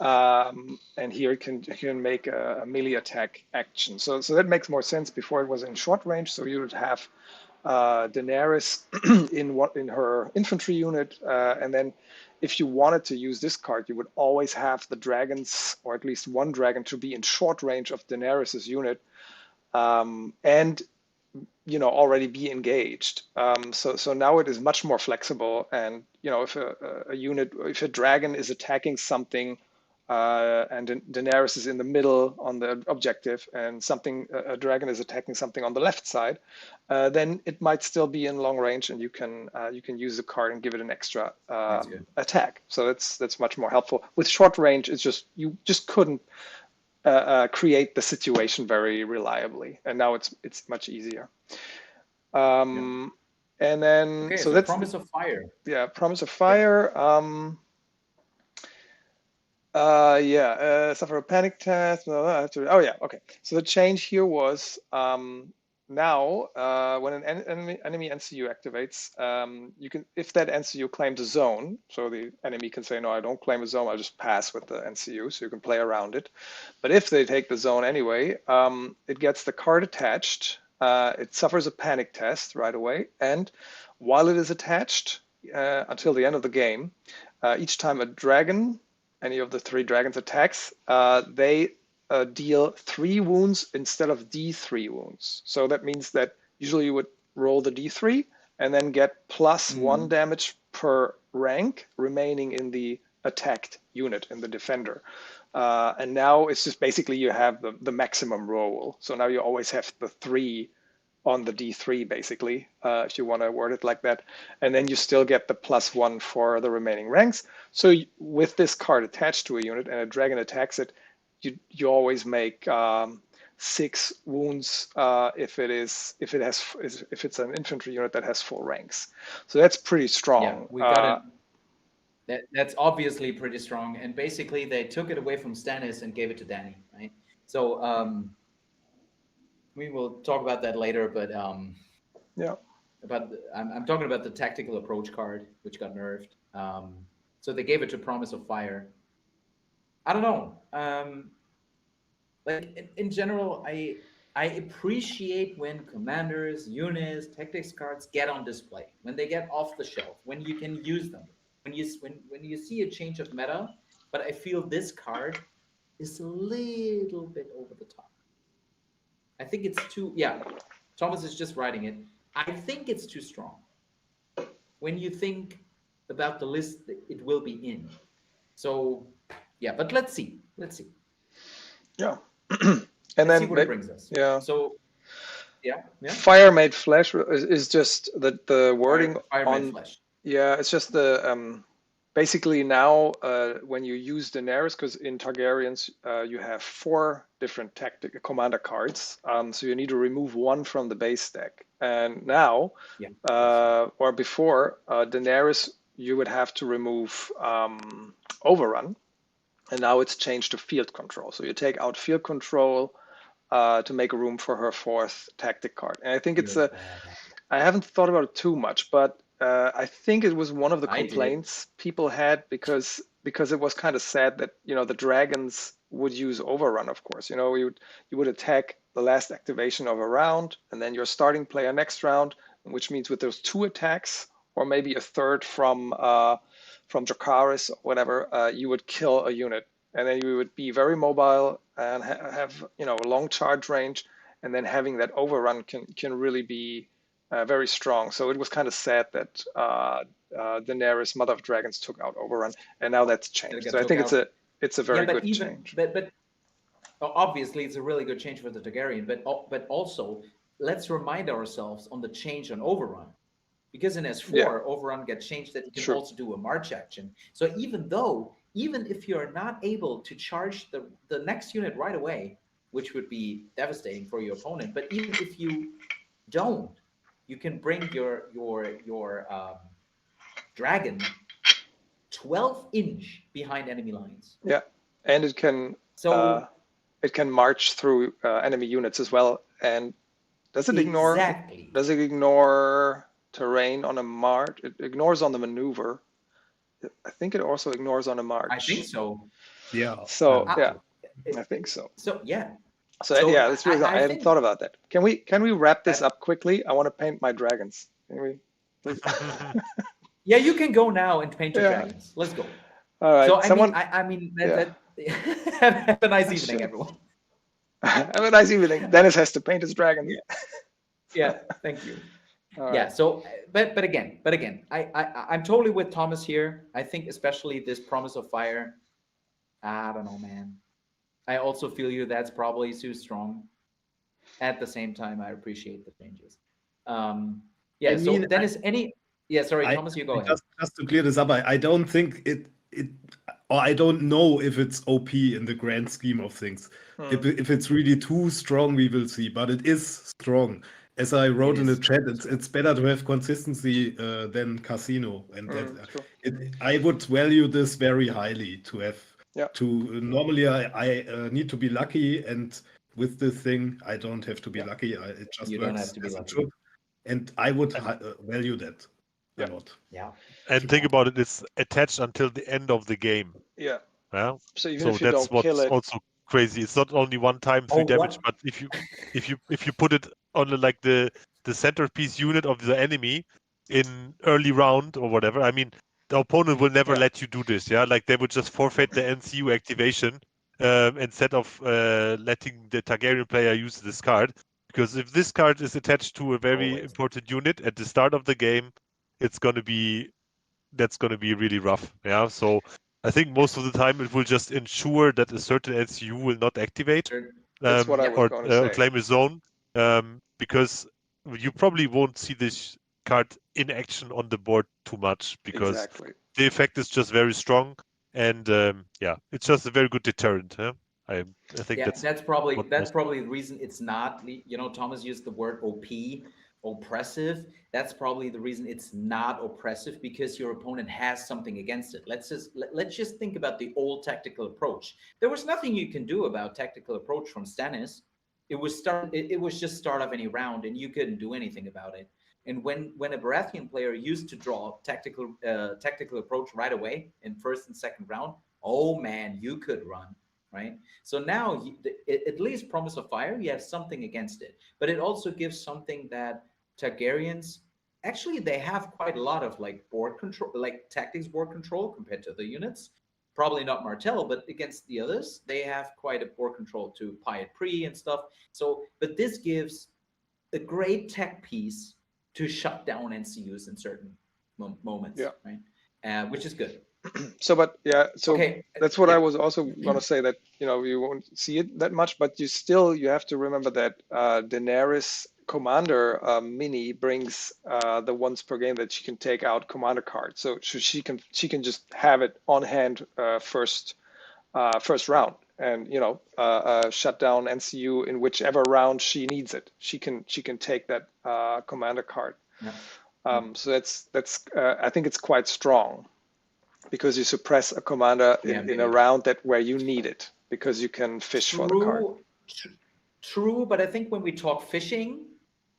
And here it can make a melee attack action. So that makes more sense. Before it was in short range, so you would have Daenerys in her infantry unit, and then if you wanted to use this card, you would always have the dragons, or at least one dragon, to be in short range of Daenerys's unit, and already be engaged. So now it is much more flexible, and if if a dragon is attacking something, and Daenerys is in the middle on the objective, and a dragon is attacking something on the left side, then it might still be in long range, and you can use the card and give it an extra attack. So that's much more helpful. With short range, you just couldn't create the situation very reliably, and now it's much easier. And then so that's Promise of Fire. Yeah, Promise of Fire. Suffer a panic test. Okay. So the change here was now when an enemy NCU activates, you can, if that NCU claims a zone, so the enemy can say, no, I don't claim a zone, I'll just pass with the NCU, so you can play around it. But if they take the zone anyway, it gets the card attached, it suffers a panic test right away, and while it is attached until the end of the game, each time a dragon, any of the 3 dragons attacks, they deal 3 wounds instead of D3 wounds. So that means that usually you would roll the D3 and then get +1 damage per rank remaining in the attacked unit, in the defender. And now it's just basically you have the maximum roll. So now you always have the 3 on the D3, basically, if you want to word it like that. And then you still get the +1 for the remaining ranks. So with this card attached to a unit and a dragon attacks it, you always make 6 wounds if it's an infantry unit that has 4 ranks. So that's pretty strong. Yeah, we got it. That's obviously pretty strong. And basically, they took it away from Stannis and gave it to Dany, right? So we will talk about that later. But yeah, I'm talking about the tactical approach card, which got nerfed. So they gave it to Promise of Fire. I don't know. Like in general, I appreciate when commanders, units, tactics cards get on display, when they get off the shelf, when you can use them, when you see a change of meta. But I feel this card is a little bit over the top. I think it's too. Yeah, Thomas is just writing it. I think it's too strong. When you think about the list it will be in. So yeah, but let's see. Yeah. And then see what it brings us. Yeah. So yeah. Fire made flesh is just the wording Fire on made flesh. Yeah, it's just the basically now when you use Daenerys, because in Targaryens you have 4 different commander cards, so you need to remove 1 from the base deck. And now, or before, Daenerys, you would have to remove Overrun, and now it's changed to field control. So you take out field control to make room for her 4th tactic card. And I think it's I haven't thought about it too much, but I think it was one of the complaints people had because it was kind of sad that the dragons would use Overrun. Of course, you would attack the last activation of a round, and then your starting player next round, which means with those 2 attacks or maybe a 3rd from Dracarys or whatever, you would kill a unit, and then you would be very mobile and have a long charge range, and then having that Overrun can really be very strong. So it was kind of sad that Daenerys, Mother of Dragons, took out Overrun, and now that's changed. So I think it's a very good change. But obviously it's a really good change for the Targaryen. But also let's remind ourselves on the change on Overrun, because in S4 Overrun gets changed that you can also do a march action. So even if you're not able to charge the next unit right away, which would be devastating for your opponent, but even if you don't, you can bring your dragon 12-inch behind enemy lines. Yeah, and it can march through enemy units as well. And does it ignore terrain on a march? It ignores on the maneuver. I think it also ignores on a march. I think so. Yeah. So I think so. So yeah. So yeah, that's really I hadn't thought about that. Can we wrap this up quickly? I want to paint my dragons. Can we? Please? Yeah, you can go now and paint your dragons. Let's go. All right. So have a nice evening, everyone. Have a nice evening. Dennis has to paint his dragon. Yeah. Thank you. All yeah. right. So, but again, I'm totally with Thomas here. I think especially this Promise of Fire. I don't know, man. I also feel that's probably too strong. At the same time, I appreciate the changes. So Dennis, Thomas, you go ahead. Just to clear this up, I don't think or I don't know if it's OP in the grand scheme of things. If it's really too strong, we will see. But it is strong. As I wrote in the chat, it's better to have consistency than casino, and I would value this very highly to have. Yeah. Normally, I need to be lucky, and with this thing, I don't have to be lucky. It just you works don't have to be as it lucky. should, and I would value that a lot. Yeah. And think about it; it's attached until the end of the game. Yeah. Yeah. So even if you that's don't kill what's it, also crazy. It's not only one time 3 damage, but if you put it on the centerpiece unit of the enemy in early round or whatever, I mean, the opponent will never let you do this. Yeah, like they would just forfeit the NCU activation instead of letting the Targaryen player use this card. Because if this card is attached to a very important unit at the start of the game, it's going to be that's going to be really rough. Yeah, so I think most of the time it will just ensure that a certain NCU will not activate That's what I was going to say. claim a zone, because you probably won't see this card in action on the board too much, because the effect is just very strong, and yeah, it's just a very good deterrent. Huh? I think that's probably the reason it's not. You know, Thomas used the word OP, oppressive. That's probably the reason it's not oppressive, because your opponent has something against it. Let's just think about the old tactical approach. There was nothing you can do about tactical approach from Stannis. It was just start of any round, and you couldn't do anything about it. And when a Baratheon player used to draw tactical approach right away in first and second round, oh man, you could run. Right. So now, at least Promise of Fire, you have something against it. But it also gives something that Targaryens, actually, they have quite a lot of like board control, like tactics board control compared to the units. Probably not Martell, but against the others, they have quite a board control to Piet Pre and stuff. So, but this gives a great tech piece to shut down NCUs in certain moments, right? Which is good. So that's what I was also going to say, that you won't see it that much, but you have to remember that Daenerys Commander mini brings the once per game that she can take out commander card, so she can just have it on hand first round, and shut down NCU in whichever round she needs it. She can take that commander card. So that's I think it's quite strong, because you suppress a commander in a round where you need it, because you can fish for the card. True, but I think when we talk fishing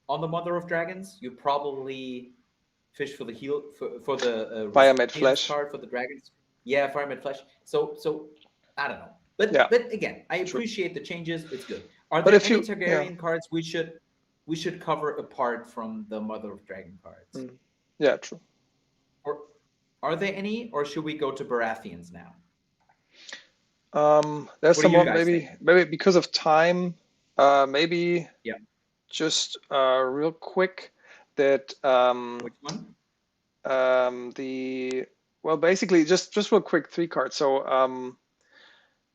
on the Mother of Dragons, you probably fish for the heal for the Firemade Flesh card for the dragons. Yeah, Firemade Flesh. So I don't know, but again, I appreciate the changes. It's good. Are there any Targaryen cards we should cover apart from the Mother of Dragon cards? Yeah, true. Or are there any, or should we go to Baratheons now? There's some more, maybe because of time, maybe just real quick that which one? Basically just real quick, 3 cards. So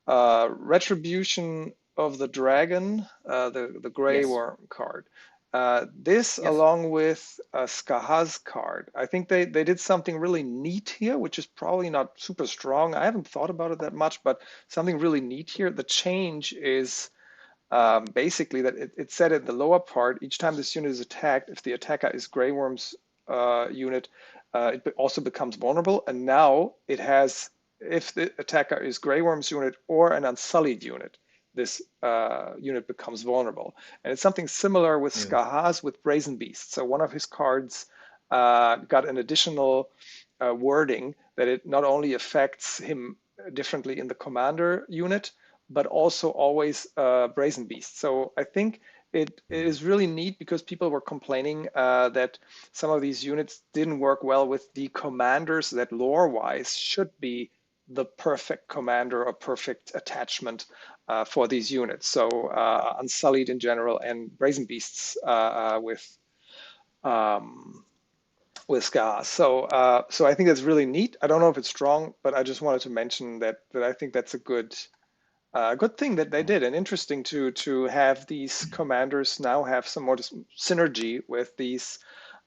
Retribution of the Dragon, the Grey Worm card. Along with Skahaz card, I think they did something really neat here, which is probably not super strong. I haven't thought about it that much, but something really neat here. The change is basically that it said in the lower part, each time this unit is attacked, if the attacker is Grey Worm's unit, it also becomes vulnerable. And now it has, if the attacker is Grey Worm's unit or an Unsullied unit, this unit becomes vulnerable. And it's something similar with Skahaz with Brazen Beast. So one of his cards got an additional wording that it not only affects him differently in the commander unit, but also always Brazen Beast. So I think it is really neat, because people were complaining that some of these units didn't work well with the commanders that lore-wise should be the perfect commander or perfect attachment for these units. So Unsullied in general, and Brazen Beasts with Skahaz. So I think that's really neat. I don't know if it's strong, but I just wanted to mention that I think that's a good thing that they did, and interesting to have these commanders now have some more synergy with these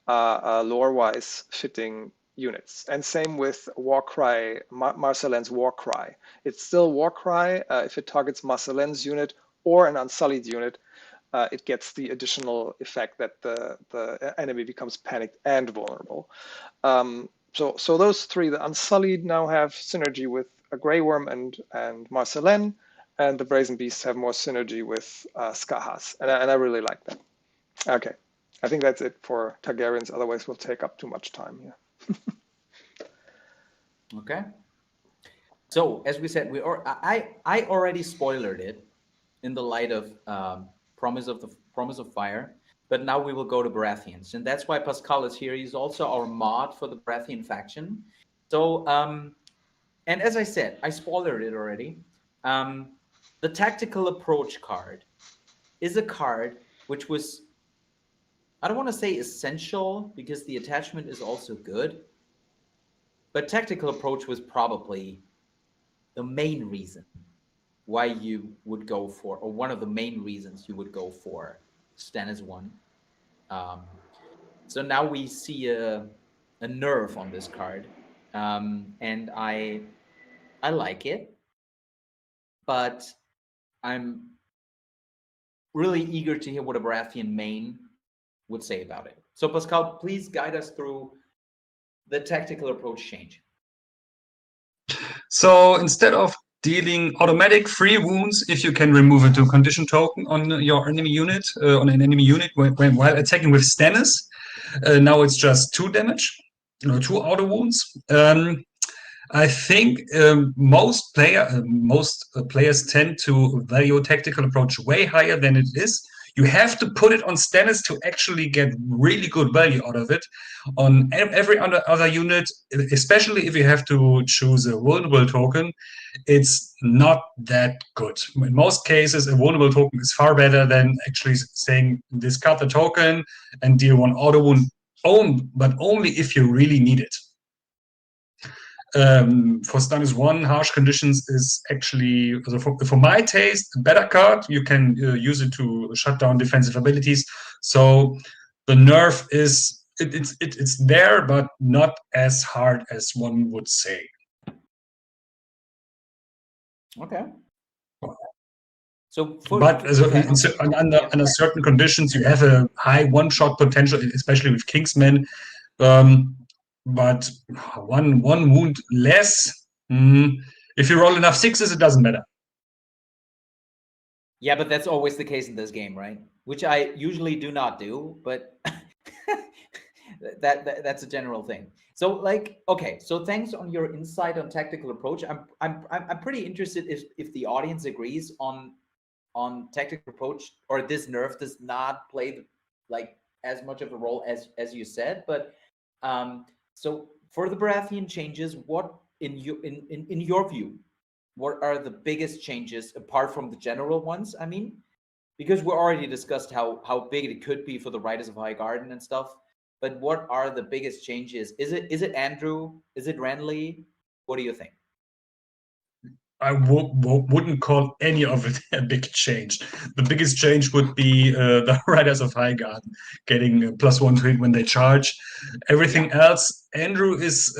lore-wise fitting units. And same with Warcry, Marcellin's Warcry. It's still Warcry. If it targets Marcellin's unit or an Unsullied unit, it gets the additional effect that the enemy becomes panicked and vulnerable. So those 3, the Unsullied now have synergy with a Grey Worm and Marcellin, and the Brazen Beasts have more synergy with Skahaz. And I really like that. Okay, I think that's it for Targaryens. Otherwise, we'll take up too much time here. Okay. So as we said, I already spoilered it in the light of Promise of Fire, but now we will go to Baratheons, and that's why Pascal is here. He's also our mod for the Baratheon faction. So and as I said, I spoilered it already. The Tactical Approach card is a card which was, I don't want to say essential, because the attachment is also good, but tactical approach was probably the main reason why you would go for, or one of the main reasons you would go for Stannis 1. So now we see a nerf on this card, and I like it, but I'm really eager to hear what a Baratheon main would say about it. So Pascal, please guide us through the tactical approach change. So instead of dealing automatic free wounds, if you can remove a condition token on your enemy unit, on an enemy unit while attacking with Stannis, now it's just 2 damage, 2 auto wounds. I think most players tend to value tactical approach way higher than it is. You have to put it on Stannis to actually get really good value out of it. On every other unit, especially if you have to choose a vulnerable token, it's not that good. In most cases, a vulnerable token is far better than actually saying discard the token and deal 1 auto wound, but only if you really need it. For Stannis 1, harsh conditions is actually, for my taste, a better card. You can use it to shut down defensive abilities. So the nerf is it's there, but not as hard as one would say. Okay. So, but under certain conditions, you have a high one-shot potential, especially with Kingsman. But one wound less. If you roll enough 6s, it doesn't matter. Yeah, but that's always the case in this game, right? Which I usually do not do, but that's a general thing. So, like, okay, so thanks on your insight on tactical approach. I'm pretty interested if the audience agrees on tactical approach, or this nerf does not play like as much of a role as you said, but. So for the Baratheon changes, what in your view, what are the biggest changes apart from the general ones? I mean, because we already discussed how big it could be for the Riders of High Garden and stuff. But what are the biggest changes? Is it Andrew? Is it Renly? What do you think? I wouldn't call any of it a big change. The biggest change would be the Riders of High Garden getting +1 to hit when they charge. Everything else, Andrew's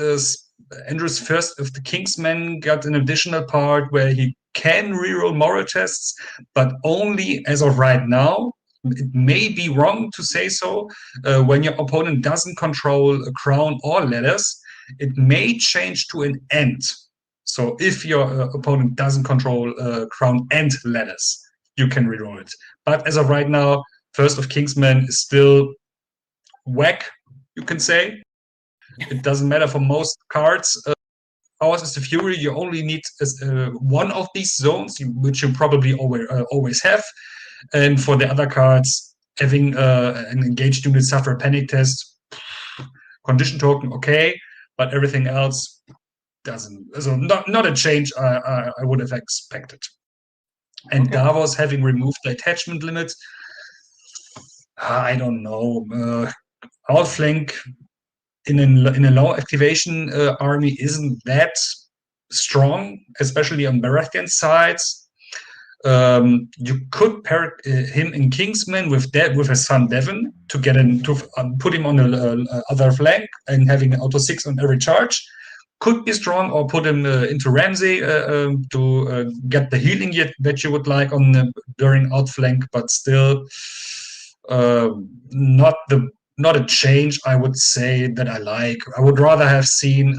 first of the Kingsmen got an additional part where he can reroll moral tests, but only as of right now. It may be wrong to say so. When your opponent doesn't control a crown or letters, it may change to an end. So if your opponent doesn't control crown and letters, you can reroll it. But as of right now, first of Kingsman is still whack, you can say. It doesn't matter for most cards. Ours is the Fury. You only need one of these zones, which you probably always have. And for the other cards, having an engaged unit suffer a panic test, condition token, okay, but everything else doesn't. So not a change I would have expected. And Okay. Davos having removed the attachment limit, I don't know. Outflank in a low activation army isn't that strong, especially on Baratheon sides. You could pair him in Kingsman with his son Devon to get put him on the other flank and having an auto 6 on every charge. Could be strong, or put him into Ramsay to get the healing that you would like on during outflank, but still not a change I would say that I like. I would rather have seen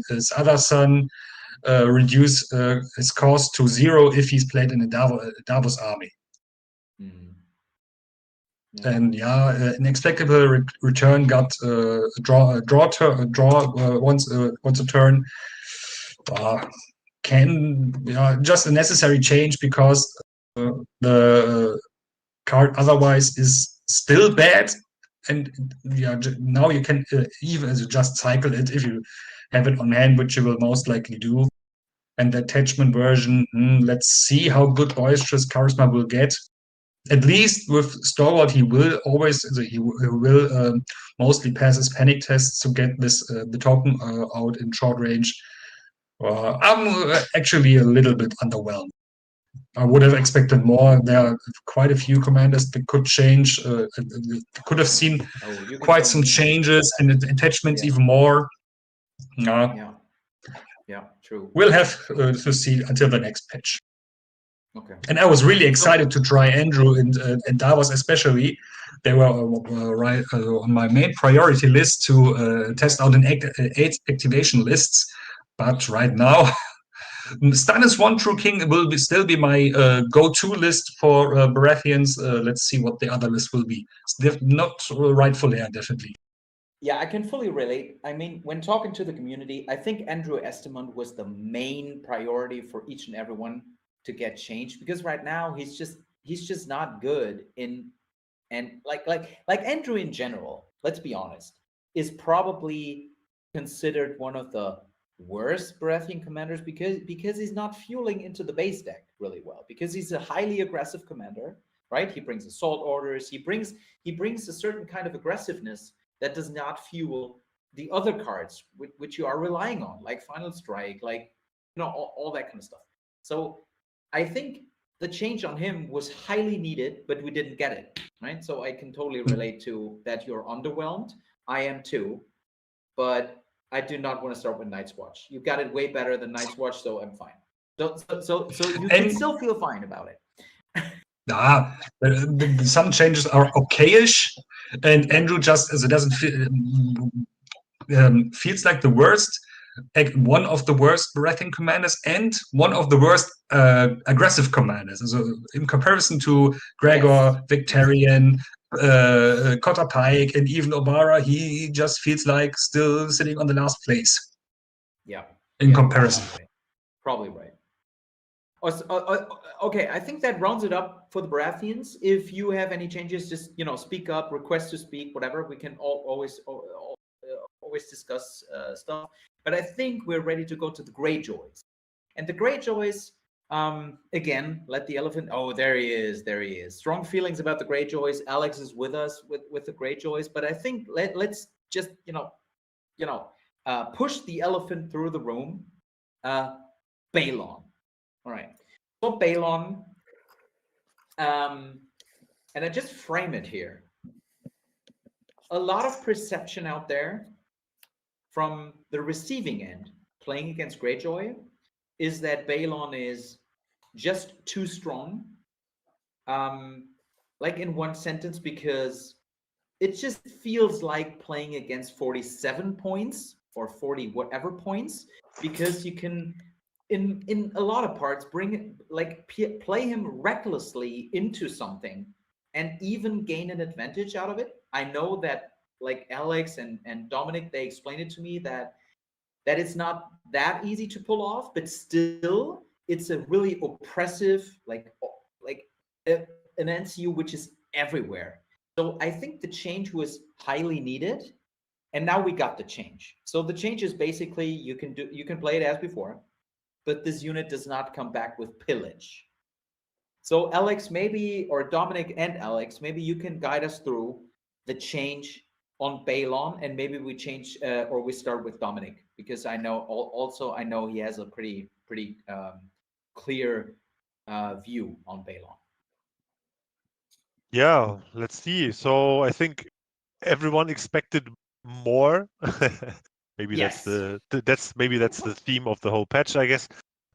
his other son reduce his cost to 0 if he's played in a Davos army. Mm-hmm. Yeah. And an expectable return got draw once a turn. Just a necessary change because the card otherwise is still bad. And now you can even just cycle it if you have it on hand, which you will most likely do. And the attachment version, let's see how good Boisterous Charisma will get. at least with Stalwart, he will always he will mostly pass his panic tests to get this the token out in short range. I'm actually a little bit underwhelmed. I would have expected more. There are quite a few commanders that could change. Could have seen quite some changes and attachments even more. Yeah, true. We'll have to see until the next patch. Okay. And I was really excited to try Andrew and Davos especially. They were right on my main priority list to test out an 8 activation lists. But right now, Stannis One True King will still be my go-to list for Baratheons. Let's see what the other list will be. It's not rightful here, definitely. Yeah, I can fully relate. I mean, when talking to the community, I think Andrew Estamont was the main priority for each and everyone to get changed, because right now he's just not good in, and like Andrew in general, let's be honest, is probably considered one of the worst Baratheon commanders because he's not fueling into the base deck really well, because he's a highly aggressive commander, right? He brings assault orders, he brings a certain kind of aggressiveness that does not fuel the other cards which you are relying on, like Final Strike, like, you know, all that kind of stuff. So I think the change on him was highly needed, but we didn't get it, right? So I can totally relate to that. You're underwhelmed. I am too, but I do not want to start with Night's Watch. You got it way better than Night's Watch, so I'm fine. So you can still feel fine about it. Some changes are okayish, and Andrew just as it doesn't feel, feels like the worst, one of the worst Baratheon commanders and one of the worst aggressive commanders. So in comparison to Gregor, Victarion, Cotter Pike, and even Obara, he just feels like still sitting on the last place. Yeah. In comparison. Probably right. Okay, I think that rounds it up for the Baratheons. If you have any changes, just, you know, speak up, request to speak, whatever. We can always discuss stuff. But I think we're ready to go to the Greyjoys. And the Greyjoys, again, let the elephant. Oh, there he is. Strong feelings about the Greyjoys. Alex is with us with the Greyjoys. But I think let's just push the elephant through the room. Balon. All right. So Balon, and I just frame it here. A lot of perception out there from the receiving end playing against Greyjoy is that Balon is just too strong. Like in one sentence, because it just feels like playing against 47 points or 40 whatever points, because you can in a lot of parts play him recklessly into something and even gain an advantage out of it. I know that like Alex and Dominic, they explained it to me that it's not that easy to pull off, but still it's a really oppressive like an NCU which is everywhere. So I think the change was highly needed, and now we got the change. So the change is basically you can play it as before, but this unit does not come back with pillage. So Alex, maybe, or Dominic and Alex, maybe you can guide us through the change on Balon, and maybe we change or we start with Dominic, because I know he has a pretty clear view on Balon. Yeah, let's see. So I think everyone expected more. Maybe yes. that's the theme of the whole patch, I guess.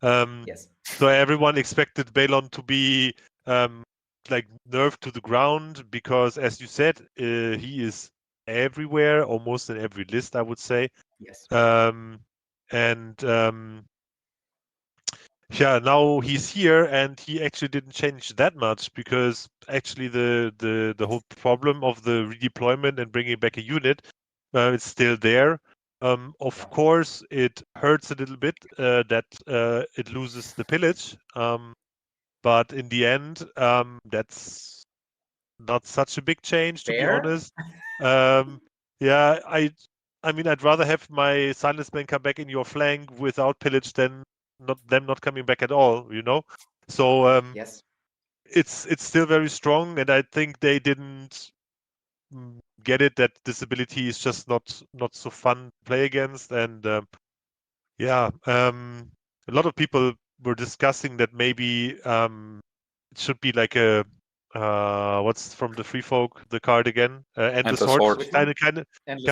Yes. So everyone expected Balon to be like nerfed to the ground, because, as you said, he is everywhere, almost in every list, I would say. Yes. Yeah, now he's here, and he actually didn't change that much, because actually the whole problem of the redeployment and bringing back a unit is still there. Of course, it hurts a little bit that it loses the pillage, but in the end, that's not such a big change, to be honest. Yeah, I mean, I'd rather have my Silence Man come back in your flank without pillage than them not coming back at all, you know? So yes. it's still very strong, and I think they didn't get it that this ability is just not so fun to play against. And a lot of people were discussing that maybe it should be like a what's from the FreeFolk, the card again, and the sword kind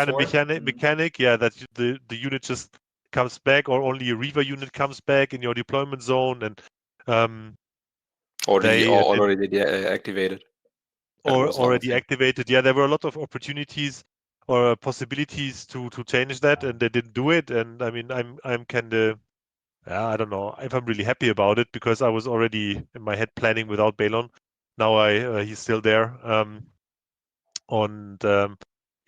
of mechanic. Yeah, that the unit just comes back, or only a Reaver unit comes back in your deployment zone, and already activated. Or already activated. Yeah, there were a lot of opportunities or possibilities to change that, and they didn't do it. And I mean, I'm kind of, I don't know if I'm really happy about it, because I was already in my head planning without Balon. Now he's still there.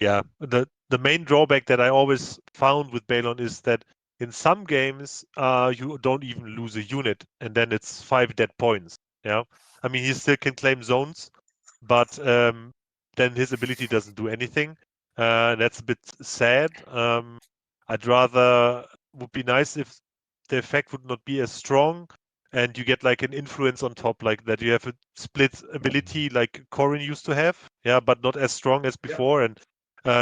The main drawback that I always found with Balon is that in some games you don't even lose a unit, and then it's 5 dead points. Yeah, I mean, he still can claim zones, but then his ability doesn't do anything. That's a bit sad. I'd rather, would be nice if the effect would not be as strong, and you get like an influence on top, like that you have a split ability like Corrin used to have, yeah, but not as strong as before. And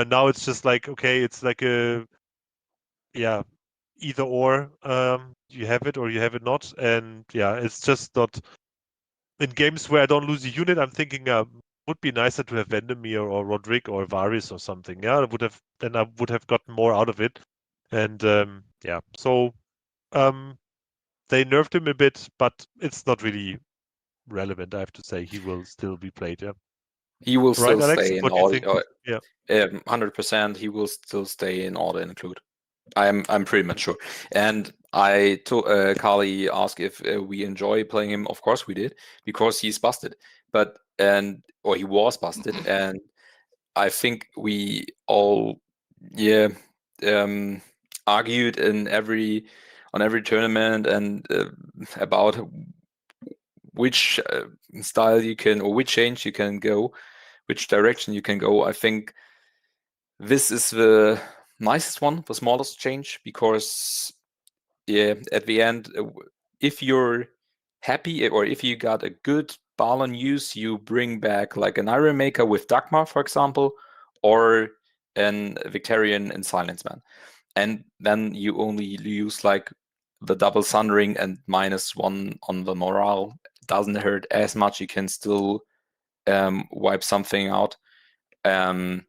now it's just like, okay, it's like a, either or, you have it or you have it not. And yeah, it's just not, in games where I don't lose a unit, I'm thinking would be nicer to have Vandermeer or Roderick or Varys or something. Yeah, I would have gotten more out of it. And so they nerfed him a bit, but it's not really relevant. I have to say, he will still be played. Yeah, he will still Alex? stay in What do you think? Yeah, 100%. He will still stay in order include. I'm pretty much sure. And I told Kali asked if we enjoy playing him. Of course we did, because he's busted. Or he was busted, and I think we all argued on every tournament and about which style you can, or which change you can go, which direction you can go. I think this is the nicest one, the smallest change, because at the end, if you're happy, or if you got a good Balon use, you bring back like an Iron Maker with Dagmar, for example, or an Victorian in Silence Man, and then you only use like the double Sundering and -1 on the morale. Doesn't hurt as much. You can still wipe something out, and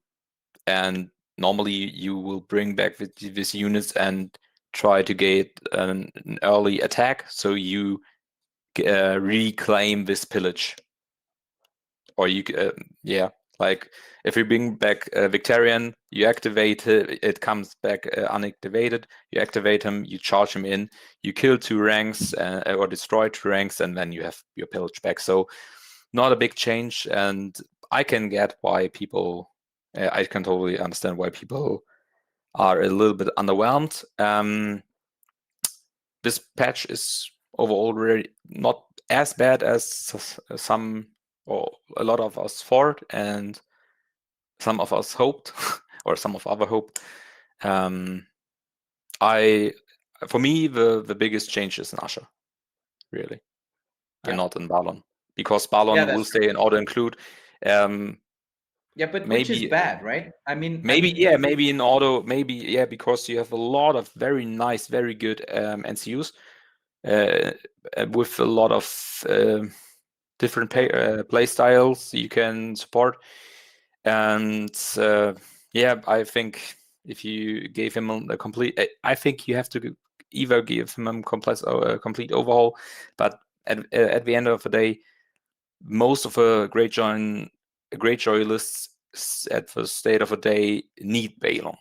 normally you will bring back these units and try to get an early attack, so you reclaim this pillage. Or you, like if you bring back Victorian, you activate it comes back unactivated. You activate him, you charge him in, you kill 2 ranks or destroy 2 ranks, and then you have your pillage back. So not a big change, and I can get why people. I can totally understand why people are a little bit underwhelmed. This patch is overall really not as bad as some or a lot of us thought, and some of us hoped, or some of our hope. For me, the biggest change is in Usher, really, and not in Balon, because Balon will stay in auto include. But maybe, which is bad, right? I mean, maybe in auto, because you have a lot of very nice, very good NCUs with a lot of different play styles you can support. And I think if you gave him a complete, I think you have to either give him a complete overhaul. But at the end of the day, most of the Greyjoy lists at the state of the day need Balon,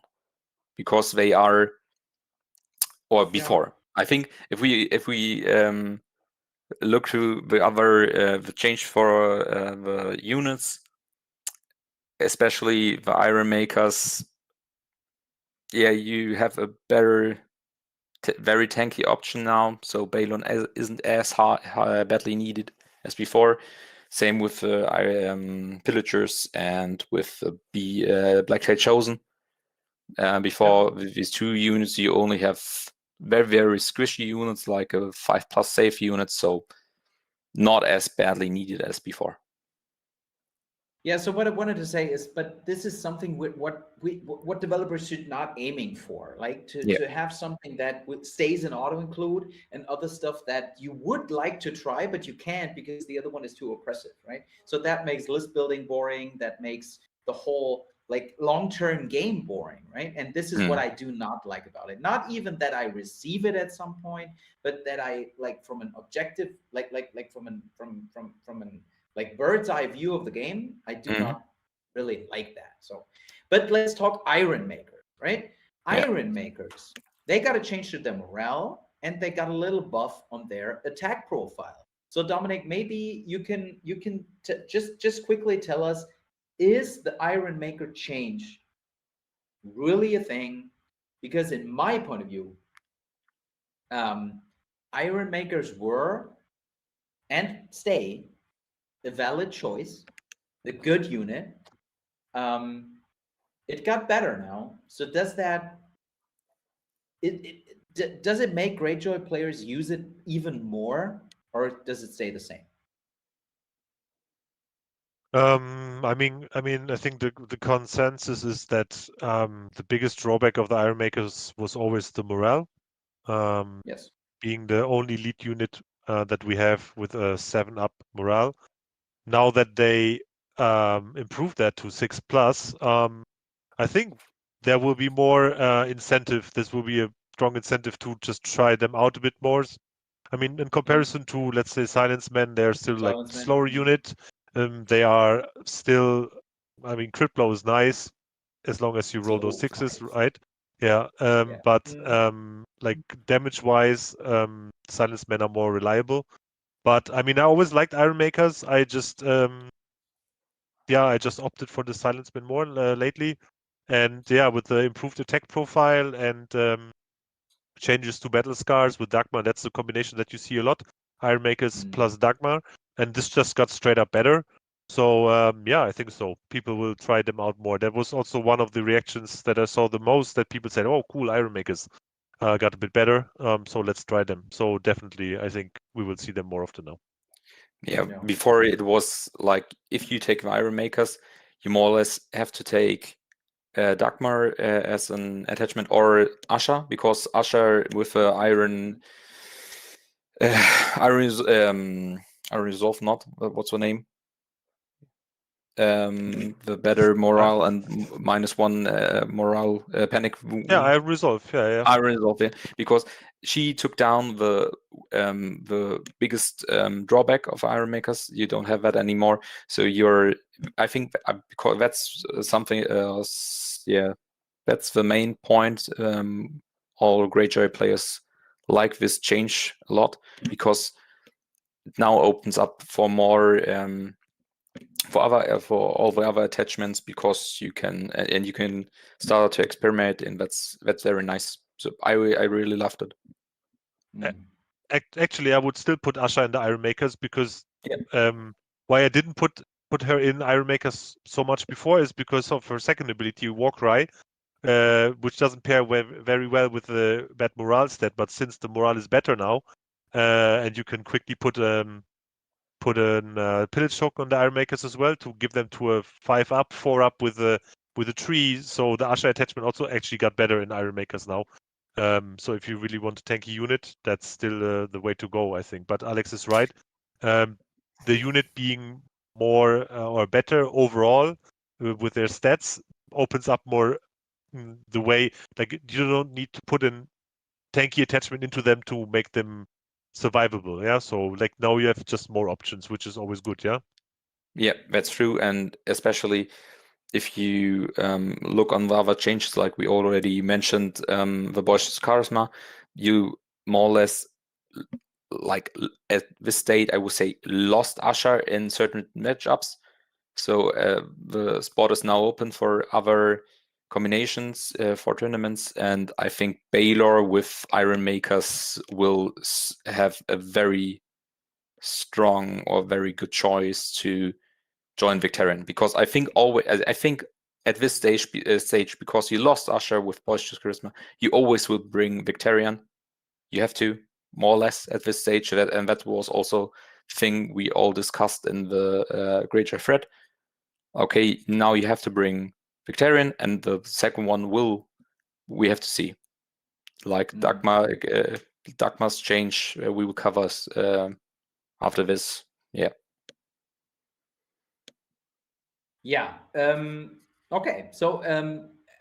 because they are, or before. I think if we look to the other the change for the units, especially the Iron Makers, you have a better, very tanky option now. So Balon isn't as badly needed as before. Same with Pillagers and with the Black Shade Chosen. Before, with these 2 units, you only have very, very squishy units, like a 5+ safe unit. So not as badly needed as before. Yeah, so what I wanted to say is, but this is something what developers should not aiming for, like to have something that stays in auto include and other stuff that you would like to try, but you can't because the other one is too oppressive, right? So that makes list building boring. That makes the whole like long-term game boring, right? And this is what I do not like about it. Not even that I receive it at some point, but that I like from an objective, like from an like bird's eye view of the game, I do not really like that. So, but let's talk Iron Makers, right? Iron Makers, they got to change to their morale and they got a little buff on their attack profile. So Dominic, maybe you can just quickly tell us, is the Iron Maker change really a thing? Because in my point of view, Iron Makers were and stay a valid choice, the good unit. It got better now. So does that does it make Greyjoy players use it even more, or does it stay the same? I mean, I think the consensus is that the biggest drawback of the Iron Makers was always the morale. Yes. Being the only lead unit that we have with a 7+ morale. Now that they improved that to 6+, I think there will be more incentive. This will be a strong incentive to just try them out a bit more. I mean, in comparison to, let's say, Silence Men, they're still like slower unit. They are still, I mean, crit blow is nice as long as you roll those 6s, right? Yeah. But like damage-wise, Silence Men are more reliable. But I mean, I always liked Iron Makers. I just opted for the Silence Men more lately. And yeah, with the improved attack profile and changes to battle scars with Dagmar, that's the combination that you see a lot. Iron Makers plus Dagmar. And this just got straight up better. So yeah, I think so. People will try them out more. That was also one of the reactions that I saw the most, that people said, oh, cool, Iron Makers got a bit better. So let's try them. So definitely, I think we will see them more often now. Yeah, before it was like, if you take Iron Makers, you more or less have to take Dagmar as an attachment, or Asher, because Asher with Iron Resolve, not what's her name? The better morale and -1 morale panic. Yeah, Iron Resolve. Yeah. Iron Resolve, yeah, because she took down the biggest drawback of Iron Makers. You don't have that anymore. So I think because that's something else. Yeah, that's the main point. All Greyjoy players like this change a lot, because it now opens up for more. For all the other attachments, because you can start to experiment, and that's very nice. So I really loved it. Actually, I would still put Asha in the Iron Makers, because why I didn't put her in Iron Makers so much before is because of her second ability, Warcry, which doesn't pair very well with the bad morale stat. But since the morale is better now, and you can quickly put a Pillage Hook on the Iron Makers as well to give them to a 5+ 4+ with a tree. So the Asha attachment also actually got better in Iron Makers now. So if you really want a tanky unit, that's still the way to go, I think. But Alex is right. The unit being more or better overall with their stats opens up more the way, like, you don't need to put in tanky attachment into them to make them survivable. Yeah, so like now you have just more options, which is always good. Yeah, that's true. And especially if you look on the other changes, like we already mentioned, the Boisterous Charisma, you more or less, like at this state, I would say, lost Asher in certain matchups. So the spot is now open for other combinations for tournaments, and I think Baylor with Iron Makers will have a very strong or very good choice to join Victarion, because I think at this stage, because you lost Asher with Boisterous Charisma, you always will bring Victarion. You have to, more or less, at this stage, and that was also thing we all discussed in the Greyjoy thread. Okay, now you have to bring Victarion, and the second one we have to see. Like Dagmar's change, we will cover after this. Yeah. Yeah. Okay. So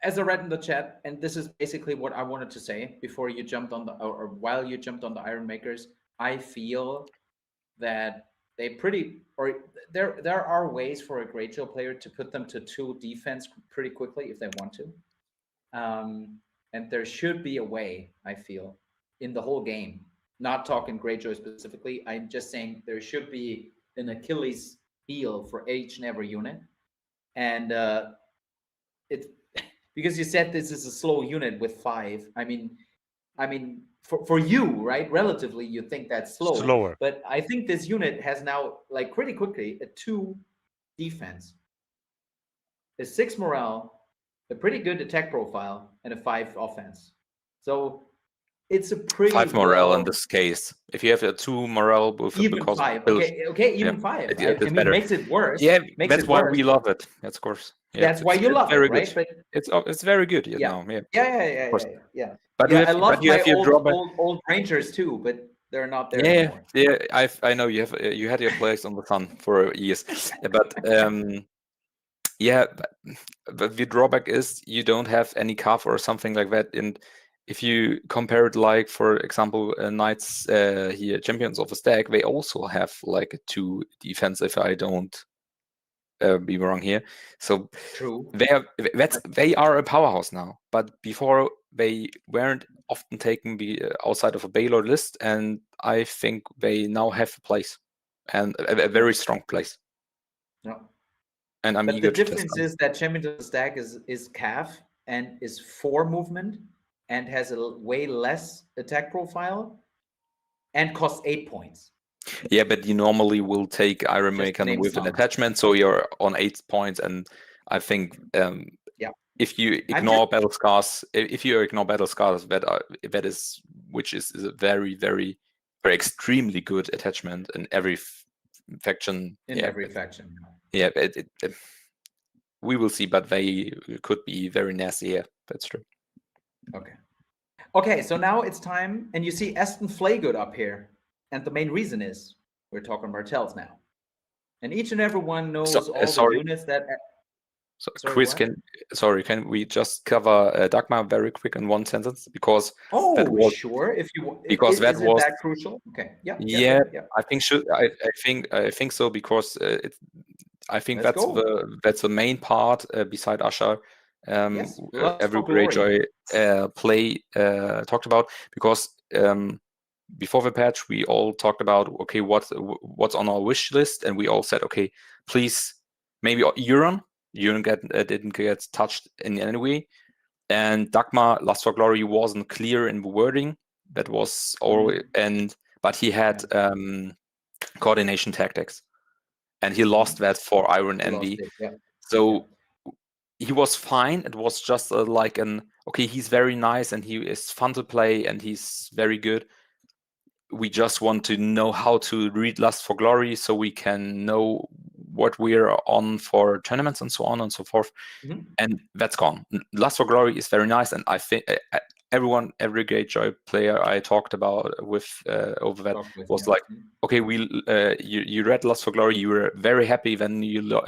as I read in the chat, and this is basically what I wanted to say before you jumped on or while you jumped on the Iron Makers, I feel that there are ways for a Greyjoy player to put them to 2 defense pretty quickly if they want to. And there should be a way, I feel, in the whole game. Not talking Greyjoy specifically. I'm just saying there should be an Achilles heel for each and every unit. And it's because you said this is a slow unit with 5. I mean, for you, right? Relatively, you think that's Slower. But I think this unit has now, like, pretty quickly a 2 defense, a 6 morale, a pretty good attack profile, and a 5 offense. So it's a pretty 5 morale in this case. If you have a 2 morale with even 5. Okay, even 5. It's I mean, better. makes it worse. Yeah, that's why we love it. That's of course. Yeah, that's why you love it, right? But it's very good. Yeah. Yeah. But you I love my drawback. old Rangers too, but they're not there Yeah, anymore. yeah. I know you had your place on the sun for years, but yeah. But the drawback is you don't have any CAF or something like that. And if you compare it, like for example, Knights here, Champions of the Stag, they also have like a 2 defense. If I don't be wrong here, so true. They are a powerhouse now, but before they weren't often taken outside of a Baylor list, and I think they now have a place, and a very strong place. Yeah. And but the difference is that Champions of the Stag is CAF and is 4 movement and has a way less attack profile and costs 8 points. Yeah, but you normally will take Iron Maker with an attachment, so you're on 8 points. And I think if you ignore battle scars, that is a very, very, very extremely good attachment in every faction. Every faction. Yeah, we will see, but they could be very nasty. Yeah, that's true. Okay, so now it's time, and you see Aston Flaygood up here. And the main reason is we're talking Martells now. And each and every one knows all the units that... So, Chris, can we just cover Dagmar very quick in one sentence? Because sure. If you because is that crucial? Okay. Yeah. I think so, because I think that's the main part beside Usher. Every Greyjoy play talked about, because before the patch we all talked about what's on our wish list, and we all said please maybe ReRun didn't get touched in any way, and Dagmar Lust for Glory wasn't clear in the wording. That was always but he had coordination tactics, and he lost that for Iron Envy. So he was fine. It was just he's very nice and he is fun to play and he's very good. We just want to know how to read Lust for Glory so we can know what we're on for tournaments and so on and so forth. And that's gone. Lust for Glory is very nice, and I think every Greyjoy player I talked about with over that was like, you read Lust for Glory, you were very happy, then you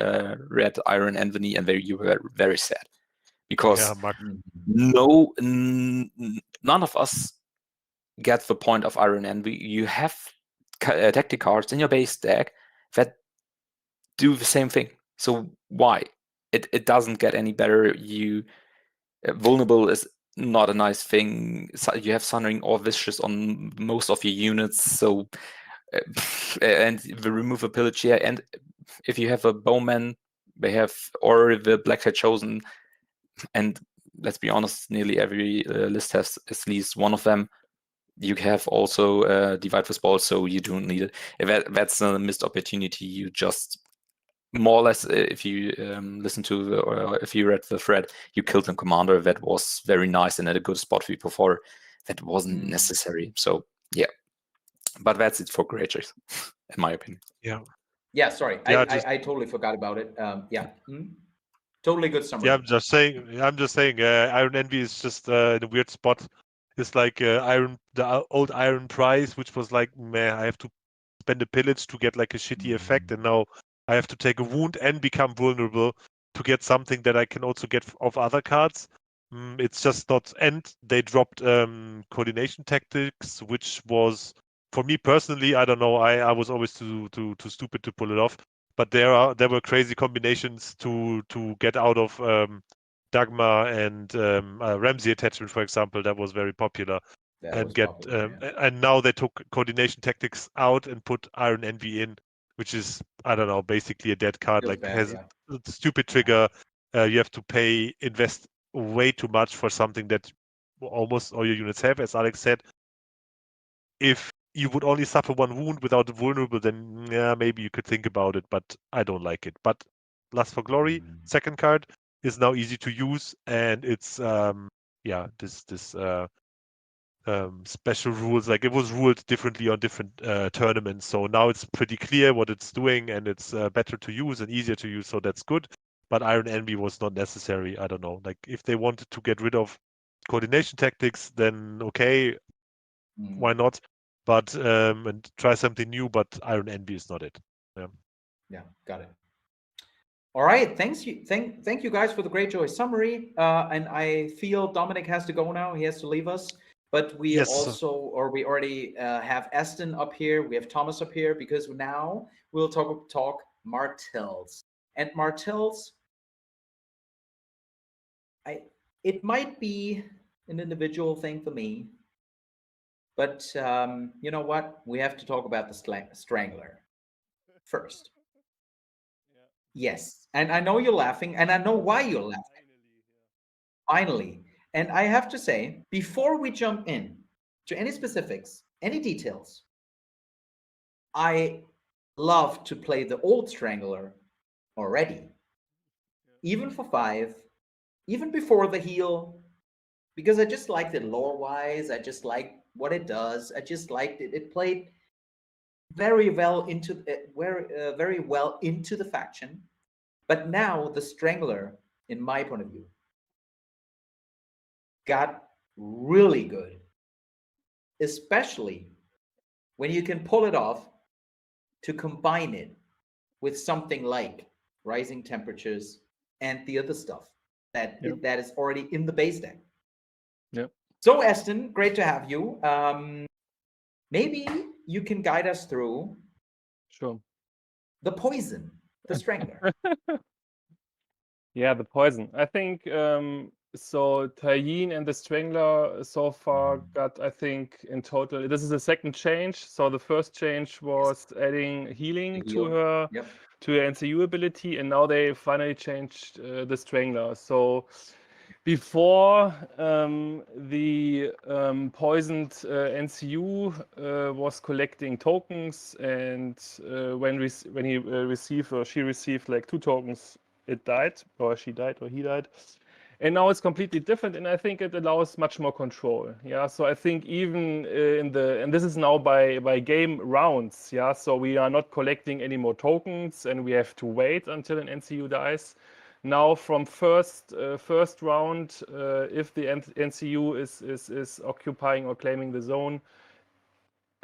read Iron Envy, and you were very sad because none of us get the point of Iron Envy. You have tactic cards in your base deck that do the same thing. So why? It doesn't get any better. Vulnerable is not a nice thing. So you have Sundering or Vicious on most of your units. So and the remove a pillage here. And if you have a Bowman, they have or the Blackhead Chosen, and let's be honest, nearly every list has at least one of them. You have also Divide with Ball, so you don't need it. That's a missed opportunity. You just more or less, if you listen to if you read the thread, you killed a commander that was very nice and at a good spot for you before. That wasn't necessary. So yeah, But that's it for Greyjoys, in my opinion. Yeah, sorry. Yeah, I totally forgot about it. Yeah. Totally good summary. Yeah, I'm just saying. Iron Envy is just in a weird spot. It's like the old Iron Prize, which was like, meh, I have to spend a pillage to get like a shitty effect, and now I have to take a wound and become vulnerable to get something that I can also get off other cards. It's just not. And they dropped coordination tactics, which was, for me personally, I don't know. I was always too stupid to pull it off. But there were crazy combinations to get out of Dagmar and Ramsey attachment, for example. That was very popular. And now they took coordination tactics out and put Iron Envy in, which is, I don't know, basically a dead card. Feels like bad, has yeah. a stupid trigger. You have to invest way too much for something that almost all your units have, as Alex said. If you would only suffer one wound without a vulnerable, then yeah, maybe you could think about it, but I don't like it. But Lust for Glory, second card, is now easy to use, and it's this special rules, like it was ruled differently on different tournaments. So now it's pretty clear what it's doing, and it's better to use and easier to use, so that's good. But Iron Envy was not necessary. I don't know. Like if they wanted to get rid of coordination tactics, then okay, why not? But and try something new. But Iron Envy is not it. Yeah, got it. All right, thank you guys for the Greyjoy summary. And I feel Dominic has to go now; he has to leave us. But we we already have Aston up here. We have Thomas up here because now we'll talk Martells. And Martells, it might be an individual thing for me, but you know what? We have to talk about the Strangler first. Yes, and I know you're laughing, and I know why you're laughing. Finally. And I have to say, before we jump in to any specifics, any details, I love to play the old Strangler already. Even for 5, even before the heal, because I just liked it lore-wise. I just liked what it does. I just liked it. It played very well into the faction. But now the Strangler, in my point of view, got really good, especially when you can pull it off to combine it with something like rising temperatures and the other stuff that is already in the base deck. Yep. So Aston, great to have you. Maybe you can guide us through the poison, the Strangler. Yeah, the poison. I think so. Targaryens and the Strangler so far got, I think, in total. This is the second change. So the first change was adding healing to her NCU ability, and now they finally changed the Strangler. So before the poisoned NCU was collecting tokens, and when he received or she received like 2 tokens, it died, or she died, or he died. And now it's completely different, and I think it allows much more control. Yeah, so I think even and this is now by game rounds. Yeah, so we are not collecting any more tokens, and we have to wait until an NCU dies. Now from first round, if the NCU is occupying or claiming the zone,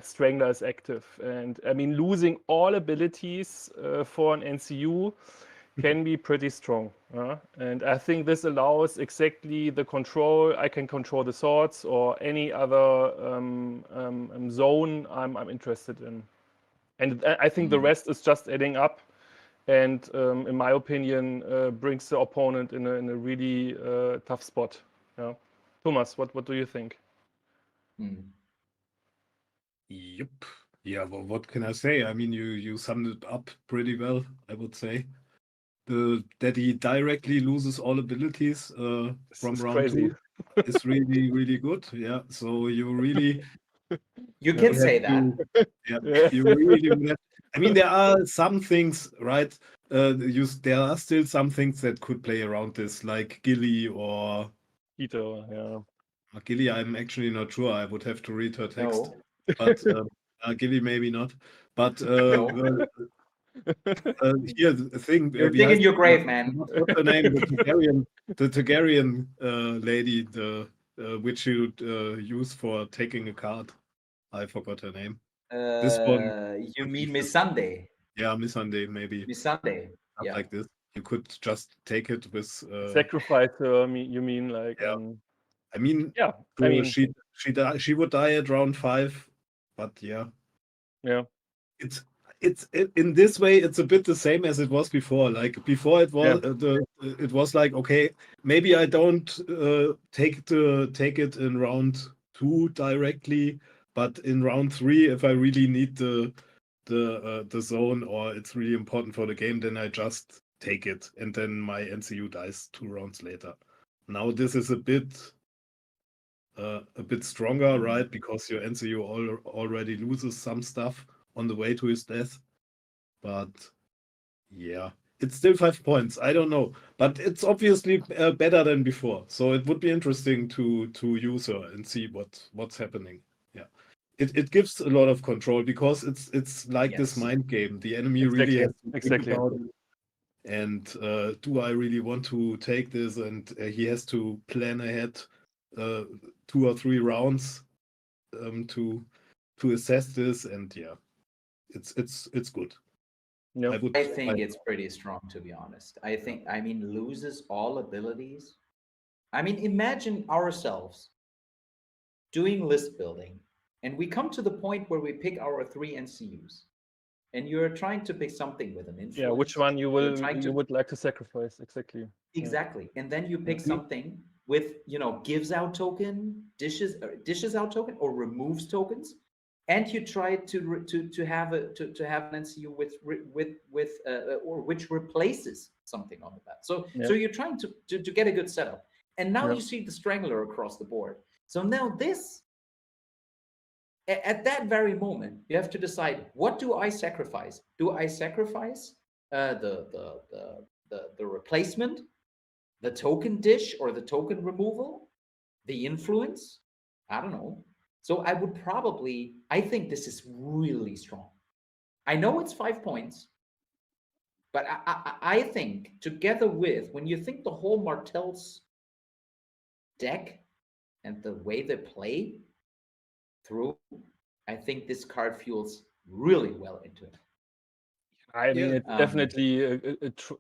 Strangler is active. And I mean, losing all abilities for an NCU can be pretty strong. And I think this allows exactly the control. I can control the swords or any other zone I'm interested in. And I think the rest is just adding up. And in my opinion, brings the opponent in a really tough spot. Yeah. Thomas, what do you think? Yep. Yeah, well, what can I say? I mean, you summed it up pretty well, I would say. That he directly loses all abilities from round 2 is really, really good. Yeah, so you really... You can say that. You really... I mean, there are some things, right? There are still some things that could play around this, like Gilly or... Keto, yeah. Gilly, I'm actually not sure. I would have to read her text. No. But Gilly maybe not, but No. here the thing. You're digging your grave, man. What's her name? The Targaryen lady, which you use for taking a card. I forgot her name. This one. You mean Miss Sunday? Yeah, Miss Sunday maybe. Miss Sunday. Stuff Yeah. like this. You could just take it with Sacrifice her. You mean like? Yeah. I mean, Yeah. I mean, she would die at round 5, but yeah. Yeah. It's in this way it's a bit the same as it was before. Like before it was it was like, okay, maybe I don't take it in round 2 directly, but in round 3 if I really need the zone or it's really important for the game, then I just take it and then my NCU dies 2 rounds later. Now this is a bit stronger, right? Because your NCU already loses some stuff on the way to his death. But yeah, it's still 5 points. I don't know, but it's obviously better than before. So it would be interesting to use her and see what's happening. Yeah, it gives a lot of control because it's like this mind game. The enemy really has to think about it. And do I really want to take this? And he has to plan ahead 2 or 3 rounds to assess this. And yeah, it's good. No. I think it's pretty strong, to be honest. I mean, loses all abilities. I mean, imagine ourselves doing list building, and we come to the point where we pick our 3 NCUs, and you're trying to pick something with an influence. Yeah, which one you would like to sacrifice exactly? Exactly, and then you pick something with gives out token, dishes out token, or removes tokens. And you try to have an NCU with or which replaces something on the bat. So you're trying to get a good setup. And now you see the Strangler across the board. So now this, at that very moment, you have to decide, what do I sacrifice? Do I sacrifice the replacement, the token dish or the token removal, the influence? I don't know. So I think this is really strong. I know it's 5 points, but I think together with, when you think the whole Martells deck and the way they play through, I think this card fuels really well into it. I mean, it's definitely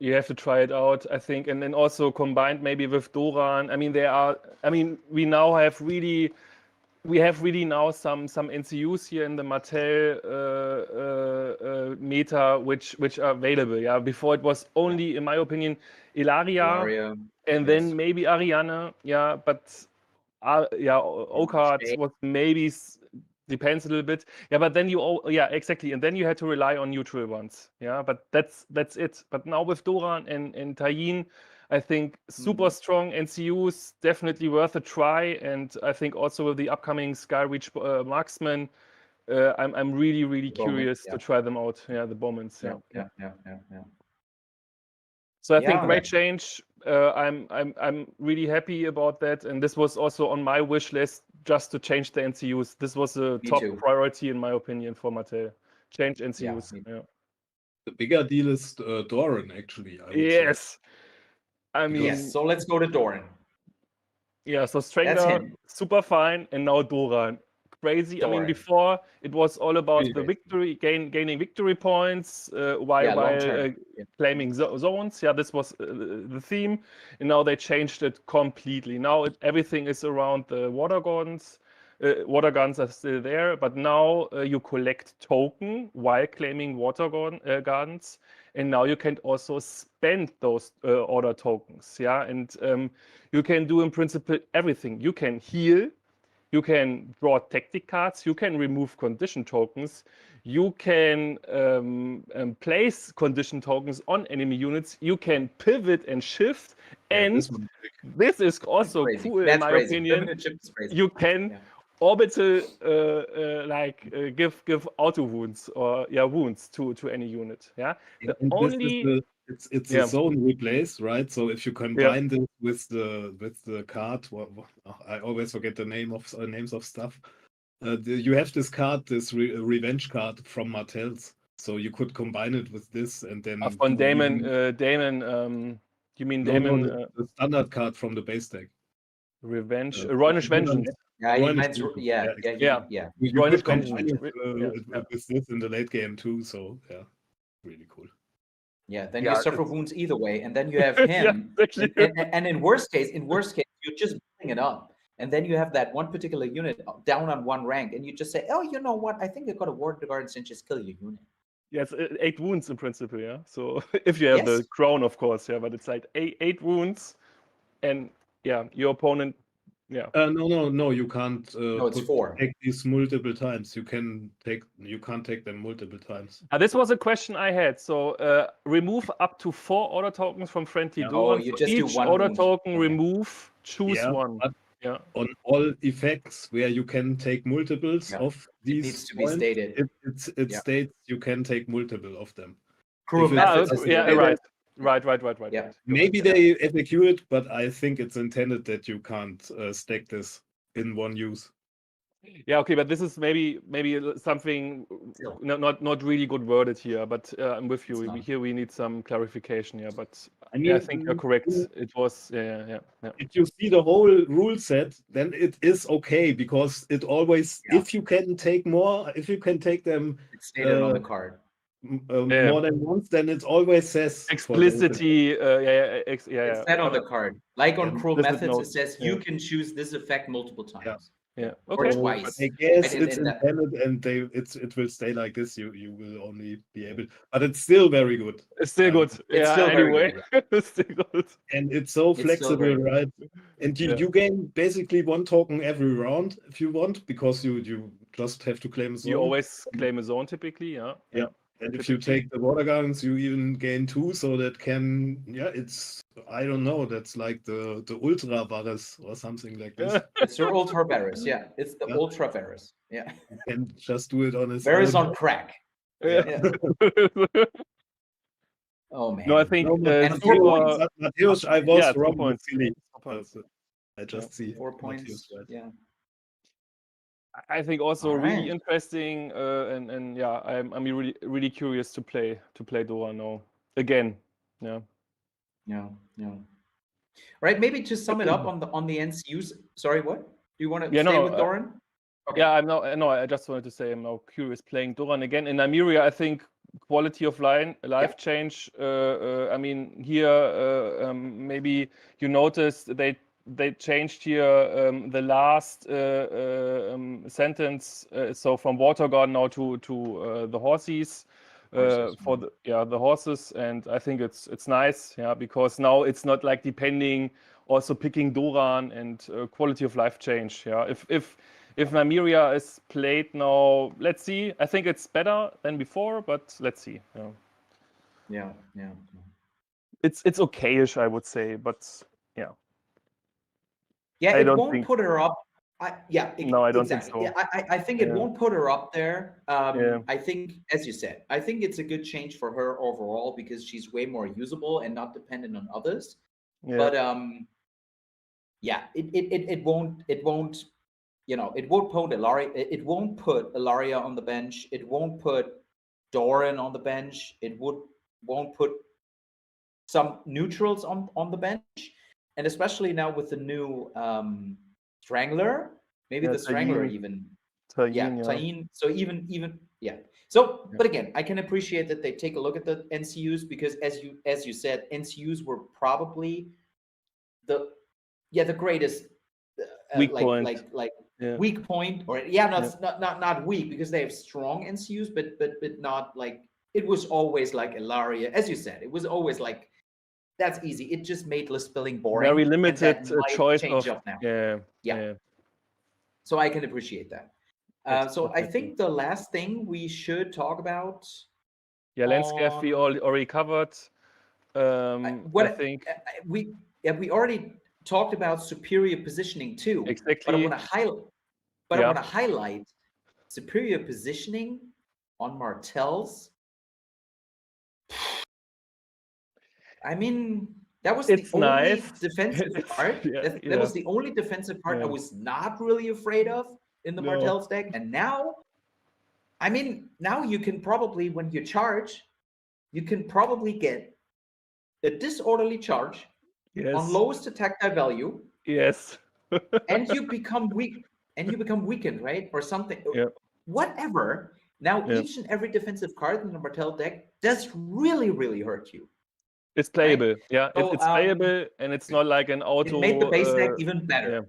you have to try it out, I think, and then also combined maybe with Doran. I mean, we now have really. We have really now some NCUs here in the Martell meta which are available. Yeah, before it was only, in my opinion, Ilaria and then maybe Ariane. Yeah, but Okard was maybe depends a little bit. Yeah, but then exactly, and then you had to rely on neutral ones. Yeah, but that's it. But now with Doran and Targaryens, I think super strong NCUs, definitely worth a try. And I think also with the upcoming Skyreach Marksman, I'm really curious to try them out. Yeah, the Bowmans. Yeah. So I think great change. I'm really happy about that. And this was also on my wish list, just to change the NCUs. This was a top priority in my opinion for Martell. Change NCUs. Yeah. The bigger deal is Doran, actually. I would say. I mean, yes. So let's go to Doran. Yeah, so Strangler, super fine, and now Doran. Crazy. I mean, before it was all about the victory, gaining victory points while claiming zones. Yeah, this was the theme, and now they changed it completely. Now everything is around the water guns. Water guns are still there, but now you collect token while claiming water guns, and now you can also spend those order tokens. Yeah, and you can do in principle everything. You can heal, you can draw tactic cards, you can remove condition tokens, you can place condition tokens on enemy units, you can pivot and shift, and this is also cool in my opinion. You can orbital give auto wounds or wounds to any unit. Yeah, it's a zone replace, right? So if you combine this with the card, I always forget the names of stuff. You have this card, this revenge card from Martells, so you could combine it with this and then. Von Damon, you mean Damon? No, the standard card from the base deck. Revenge, Rhonish Vengeance. Yeah, he meant, yeah. You Rhonish could combine Vengeance. it with this in the late game too, so yeah, really cool. Yeah, then you suffer wounds either way, and then you have him. And in worst case, you're just building it up, and then you have that one particular unit down on 1 rank, and you just say, "Oh, you know what? I think I got a Ward the Guardians and just kill your unit." Yeah, it's 8 wounds in principle. Yeah, so if you have the crown, of course, yeah, but it's like 8 wounds, and yeah, your opponent. Yeah. No, you can't. No, it's 4. Take these multiple times. You can't take them multiple times. This was a question I had. So remove up to 4 order tokens from friendly Doran. you For just do each 1 order wound. choose one. But Yeah. on all effects where you can take multiples of these, it needs to be stated. It states you can take multiple of them. Cruel methods. Right. Yeah. Maybe they FAQ it, but I think it's intended that you can't stack this in one use. Yeah, okay, but this is maybe something not really good worded here. But I'm with you. Here we need some clarification. Yeah, but I think you're correct. It was yeah. If you see the whole rule set, then it is okay because it always if you can take more, if you can take them, it's stated on the card. More than once, then it always says explicitly. It's said on the card, like on Cruel Methods, it says you can choose this effect multiple times. Yeah. Or twice. I guess it's intended, and it will stay like this. You will only be able, but it's still very good. It's still good. It's still anyway, very it's still good. And it's so flexible, right? And you gain basically 1 token every round if you want, because you just have to claim a zone. You always claim a zone typically, yeah. And if you take the Water Gardens, you even gain 2, so that can, it's, I don't know, that's like the Ultra Varus or something like this. It's your Ultra Varus, yeah. It's the Ultra Varus, yeah. And just do it on his Varus own. on crack. Yeah. Oh, man. No, I think Mateusz, I was wrong. 4 points. I just see 4 points, Mateusz, right. yeah. I think also All really right. interesting, and yeah, I'm really curious to play Doran now again. Yeah. Right. Maybe to sum it up on the NCUs. Sorry, what? Do you want to stay with Doran? Okay. Yeah, I just wanted to say I'm now curious playing Doran again. In Nymeria, I think quality of life change. I mean, here maybe you noticed they changed here the last sentence, so from Water Garden now to the horses, for the horses, and I think it's nice, because now it's not like depending also picking Doran and quality of life change. If Nymeria is played now, let's see. I think it's better than before, but let's see. Yeah. It's okayish, I would say, but yeah. Yeah, it won't put her up. No, I don't think so. Yeah, I think it won't put her up there. I think, as you said, I think it's a good change for her overall because she's way more usable and not dependent on others. Yeah. But it won't put Ilaria. It won't put Ilaria on the bench. It won't put Doran on the bench. It won't put some neutrals on the bench. And especially now with the new Strangler, maybe the Strangler even. Tayin. So even. So, but again, I can appreciate that they take a look at the NCUs because, as you said, NCUs were probably the greatest weak point. Weak point, or not weak because they have strong NCUs, but not like it was always like Ilaria, as you said. It was always like. That's easy. It just made list spilling boring. Very limited choice of now. Yeah. So I can appreciate that. So I think the last thing we should talk about. Yeah, landscape we already covered. I think we already talked about superior positioning too. Exactly. But I want to highlight superior positioning on Martells. I mean, that was the only defensive part. That was the only defensive part I was not really afraid of. in the No. Martells deck, and now, I mean, now you can probably, when you charge, you can probably get a disorderly charge Yes. on lowest attack die value, Yes. and you become weak, and you become weakened, right, or something, Yeah. whatever. Now, Yeah. each and every defensive card in the Martell deck does really, really hurt you. It's playable. Yeah, So, it's playable, and it's not like an auto. It made the base deck even better. Yeah,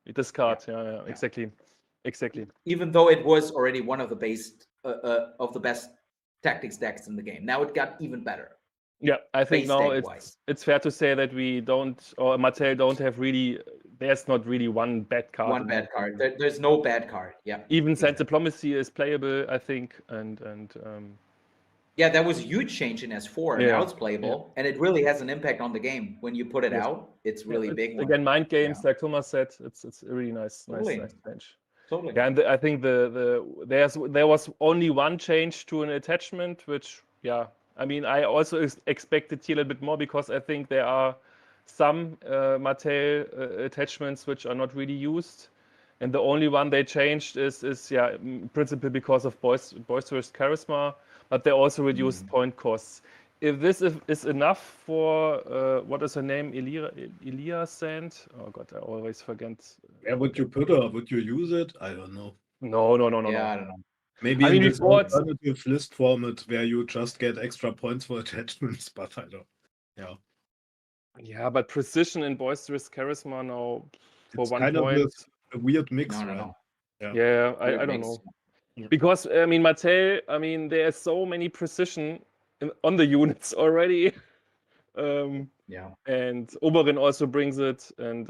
it discard. Yeah, exactly. Even though it was already one of the best tactics decks in the game, now it got even better. Yeah, I think Base now deck-wise. it's fair to say that we don't, or Mattel don't have really. There's not really one bad card. One bad card. There's no bad card. Yeah. Even Sense Diplomacy is playable, I think, and yeah, that was a huge change in S4. Yeah. Now it's playable, and it really has an impact on the game when you put it Yes. out. It's really yeah, big. One. Again, mind games, Yeah. like Thomas said, it's a really nice Totally. change. Totally. Yeah, and I think there was only one change to an attachment, which I mean, I also expected here a little bit more because I think there are some Mattel attachments which are not really used, and the only one they changed is in principle because of boisterous charisma, but they also reduced point costs. If this is enough for what is her name, Elia Sand? Oh God, I always forget. Where would you put her? Would you use it? I don't know. No. Yeah, I don't know. Maybe I mean, in this before it's- alternative list format where you just get extra points for attachments, but I don't. Yeah. Yeah, but precision and boisterous charisma now for It's 1 kind of point. a weird mix, No, right? no. Yeah, I Weird don't mix. know. Yeah. Because I mean, Mattel, I mean, there's so many precision on the units already. Yeah. And Oberyn also brings it, and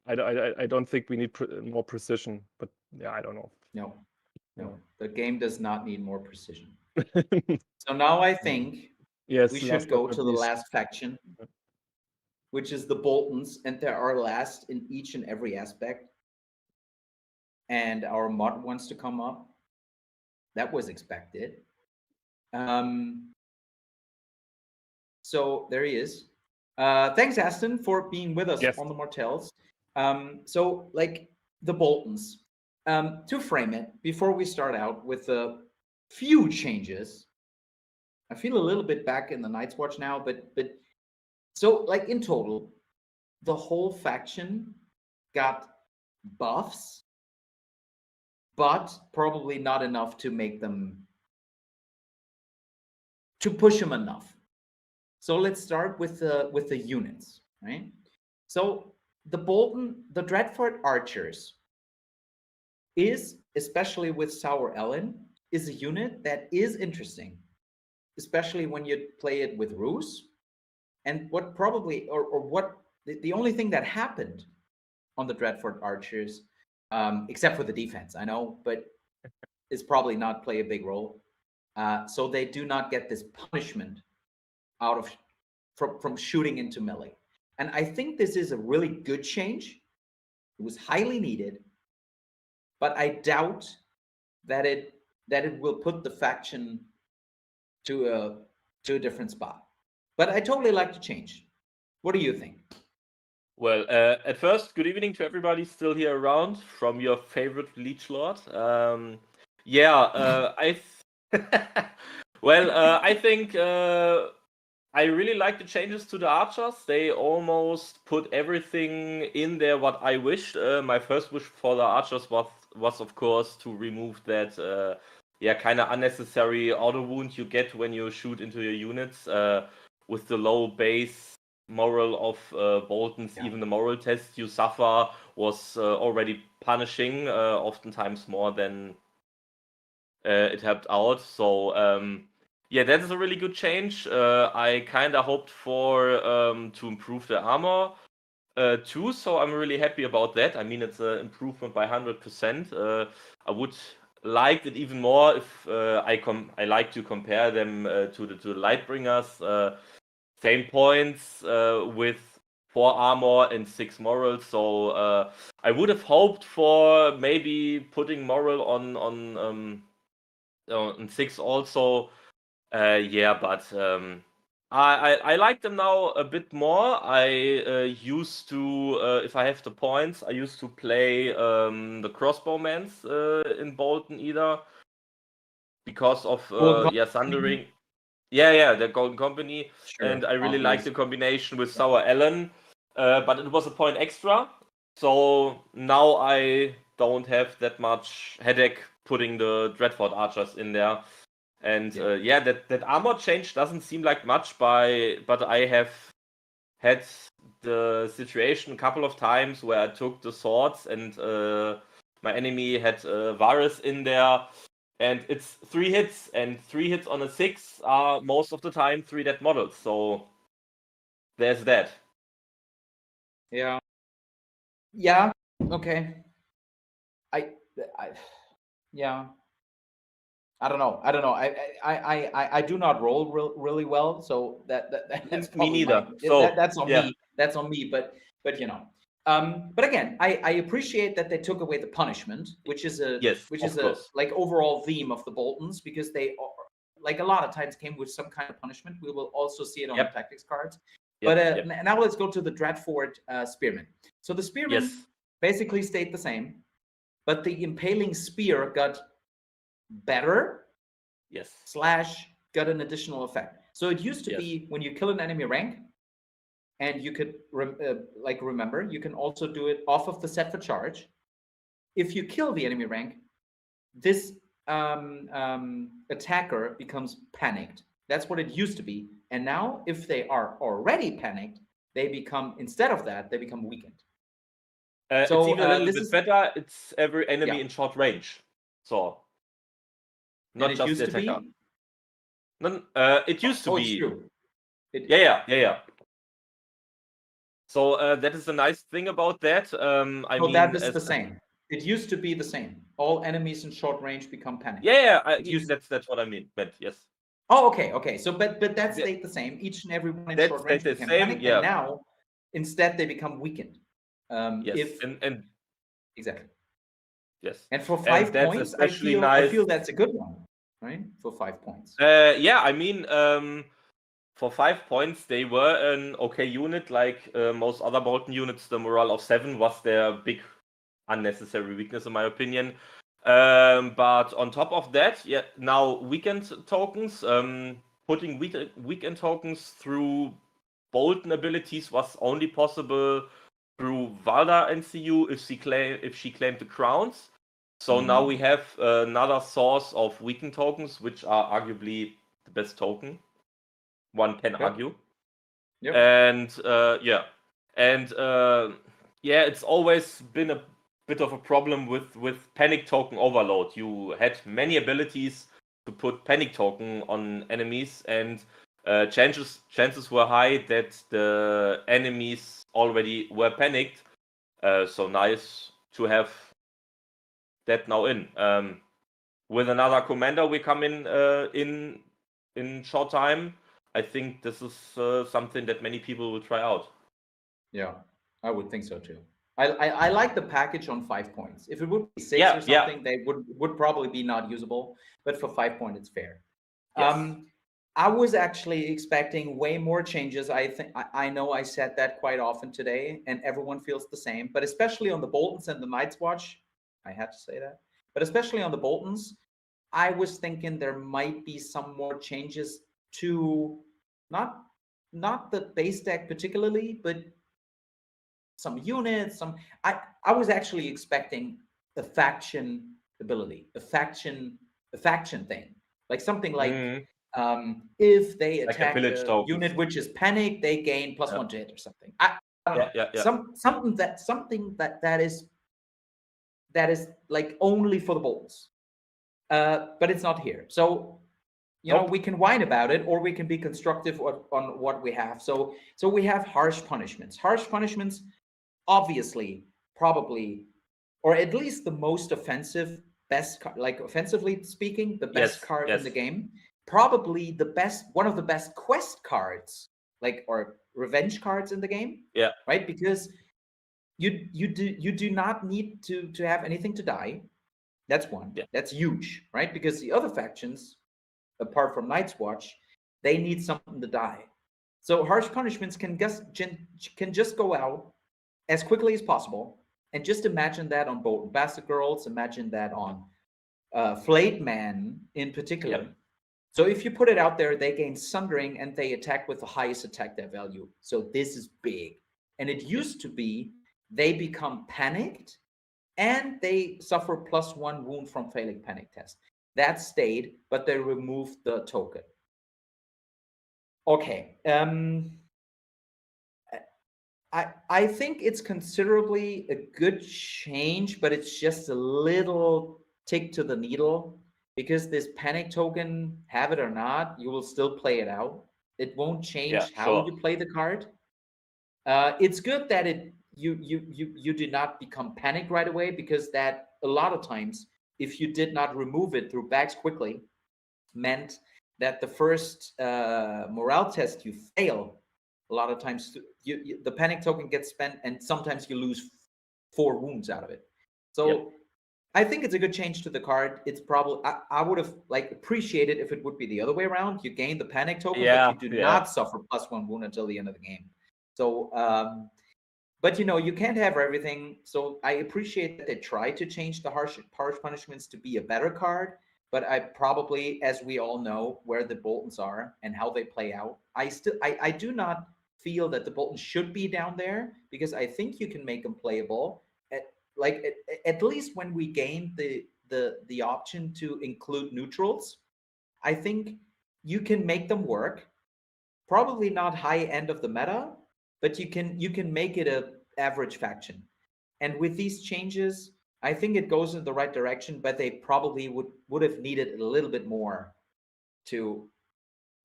I don't think we need more precision. But yeah, I don't know. No. The game does not need more precision. So now I think Yes, we last should but go not to the least. last faction, which is the Boltons, and they are last in each and every aspect. And our mod wants to come up. That was expected. So there he is. Thanks, Aston, for being with us Yes. on the Martells. So, like the Boltons, to frame it, before we start out with a few changes, I feel a little bit back in the Night's Watch now, but so like in total, the whole faction got buffs, but probably not enough to make them to push them enough. So let's start with the units, right? So the Dreadfort Archers is, especially with Sour Ellen, is a unit that is interesting, especially when you play it with Roos. And what probably, or what, the only thing that happened on the Dreadfort Archers, except for the defense, I know, but it's probably not play a big role. So they do not get this punishment out of from shooting into melee. And I think this is a really good change. It was highly needed, but I doubt that it will put the faction to a different spot. But I totally like the change. What do you think? Well, at first, good evening to everybody still here around from your favorite Leech Lord. I think I really like the changes to the archers. They almost put everything in there what I wished. My first wish for the archers was of course to remove that kind of unnecessary auto wound you get when you shoot into your units with the low base moral of Boltons. Even the moral test you suffer was already punishing, oftentimes more than it helped out. So that is a really good change. I kind of hoped for to improve the armor too, so I'm really happy about that. I mean, it's an improvement by 100%. I would like it even more if I like to compare them to the Lightbringers. Same points with 4 armor and 6 moral. So I would have hoped for maybe putting moral on 6 also. But I like them now a bit more. I used to, if I have the points, I used to play the crossbowmans in Bolton either because of Sundering. Yeah, the Golden Company, Sure, and I really like obvious. the combination with Sour Ellen, but it was a point extra, so now I don't have that much headache putting the Dreadfort archers in there. And that armor change doesn't seem like much, but I have had the situation a couple of times where I took the swords and my enemy had Varys in there, and it's 3 hits, and 3 hits on a 6 are most of the time 3 dead models, so there's that. Yeah. Okay. Yeah. I don't know. I do not roll really well, so that's Me neither. That's on me. That's on me. But but again, I appreciate that they took away the punishment, which is a like overall theme of the Boltons, because they like a lot of times came with some kind of punishment. We will also see it on the tactics cards. But now let's go to the Dreadfort Spearmen. So the Spearmen basically stayed the same, but the Impaling Spear got better, / got an additional effect. So it used to be when you kill an enemy rank, and you could remember, you can also do it off of the set for charge. If you kill the enemy rank, this attacker becomes panicked. That's what it used to be. And now, if they are already panicked, they become, instead of that, they become weakened. So it's even a little bit better. It's every enemy in short range. So not just the attacker. It used to be. It's true. Yeah. So that is the nice thing about that. I mean, that is the same. It used to be the same. All enemies in short range become panicked. That's what I mean. But yes. Oh, okay. So, but that stayed the same. Each and every one in short range became panicked, and now instead they become weakened. Exactly. Yes. And for 5 points, I feel that's a good one, right? For 5 points. I mean, for 5 points, they were an okay unit. Like most other Bolton units, the morale of 7 was their big unnecessary weakness, in my opinion. But on top of that, now weekend tokens, putting weekend tokens through Bolton abilities was only possible through Valda NCU if she claimed the crowns. So now we have another source of weekend tokens, which are arguably the best token. One can argue. Yep. And it's always been a bit of a problem with panic token overload. You had many abilities to put panic token on enemies, and chances were high that the enemies already were panicked. So nice to have that now in. With another commander we come in short time. I think this is something that many people will try out. Yeah, I would think so too. I like the package on 5 points. If it would be 6 or something, they would probably be not usable. But for 5 points, it's fair. Yes. I was actually expecting way more changes. I know I said that quite often today, and everyone feels the same. But especially on the Boltons and the Night's Watch, I had to say that. But especially on the Boltons, I was thinking there might be some more changes to not the base deck particularly, but some units. I was actually expecting a faction ability, a faction thing, like something like if they attack a unit which is panicked, they gain +1 to hit or something. I don't know. Something that is like only for the Boltons. But it's not here. So you know, we can whine about it, or we can be constructive on what we have. So we have harsh punishments. Harsh punishments, obviously, probably, or at least the most offensive, offensively speaking, the best card in the game. Probably the best, one of the best quest cards, or revenge cards in the game. Yeah. Right? Because you do not need to have anything to die. That's one. Yeah. That's huge, right? Because the other factions, apart from Night's Watch, they need something to die. So harsh punishments can just go out as quickly as possible. And just imagine that on Bolton Bastard Girls, imagine that on Flayed Man in particular. Yep. So if you put it out there, they gain Sundering and they attack with the highest attack their value. So this is big. And it used to be they become panicked and they suffer +1 wound from failing panic test. That stayed, but they removed the token. Okay. I think it's considerably a good change, but it's just a little tick to the needle because this panic token, have it or not, you will still play it out. It won't change how you play the card. It's good that you do not become panicked right away, because that a lot of times, if you did not remove it through bags quickly, meant that the first morale test you fail. A lot of times the panic token gets spent and sometimes you lose 4 wounds out of it. So I think it's a good change to the card. It's probably, I would have appreciated if it would be the other way around. You gain the panic token, but you do not suffer +1 wound until the end of the game. So, but you can't have everything. So I appreciate that they try to change the harsh punishments to be a better card. But I probably, as we all know, where the Boltons are and how they play out, I do not feel that the Boltons should be down there, because I think you can make them playable. At least when we gain the option to include neutrals, I think you can make them work. Probably not high end of the meta, but you can make it a average faction. And with these changes, I think it goes in the right direction, but they probably would have needed a little bit more to.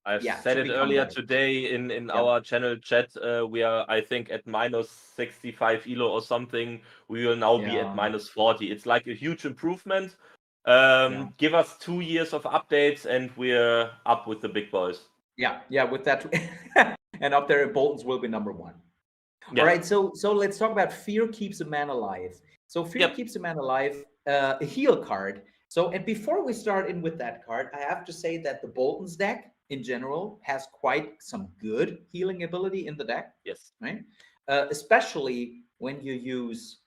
I've said it earlier today in our channel chat. We are, I think, at -65 elo or something. We will now be at -40. It's like a huge improvement. Give us 2 years of updates and we're up with the big boys. Yeah, with that. And up there, Boltons will be number 1. Yeah. All right, so let's talk about Fear Keeps a Man Alive. So Fear Keeps a Man Alive, a heal card. So, and before we start in with that card, I have to say that the Boltons deck in general has quite some good healing ability in the deck. Yes. Right? Especially when you use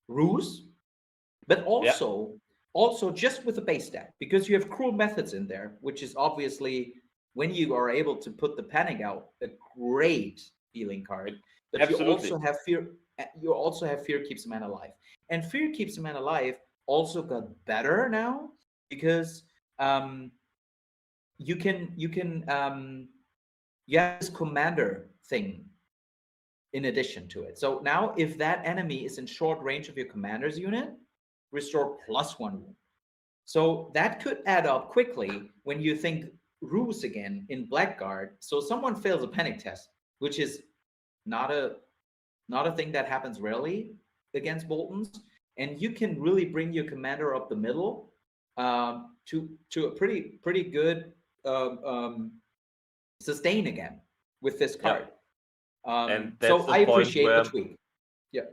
Ruse, but also just with the base deck, because you have Cruel Methods in there, which is obviously, when you are able to put the panic out, a great healing card. But Absolutely. you also have Fear Keeps a Man Alive. And Fear Keeps a Man Alive also got better now, because you have this commander thing in addition to it. So now if that enemy is in short range of your commander's unit, restore +1 wound. So that could add up quickly when you think Ruse again in Blackguard. So someone fails a panic test, which is not a thing that happens rarely against Boltons, and you can really bring your commander up the middle to a pretty good sustain again with this card. And that's so the I appreciate point the tweak. Yeah.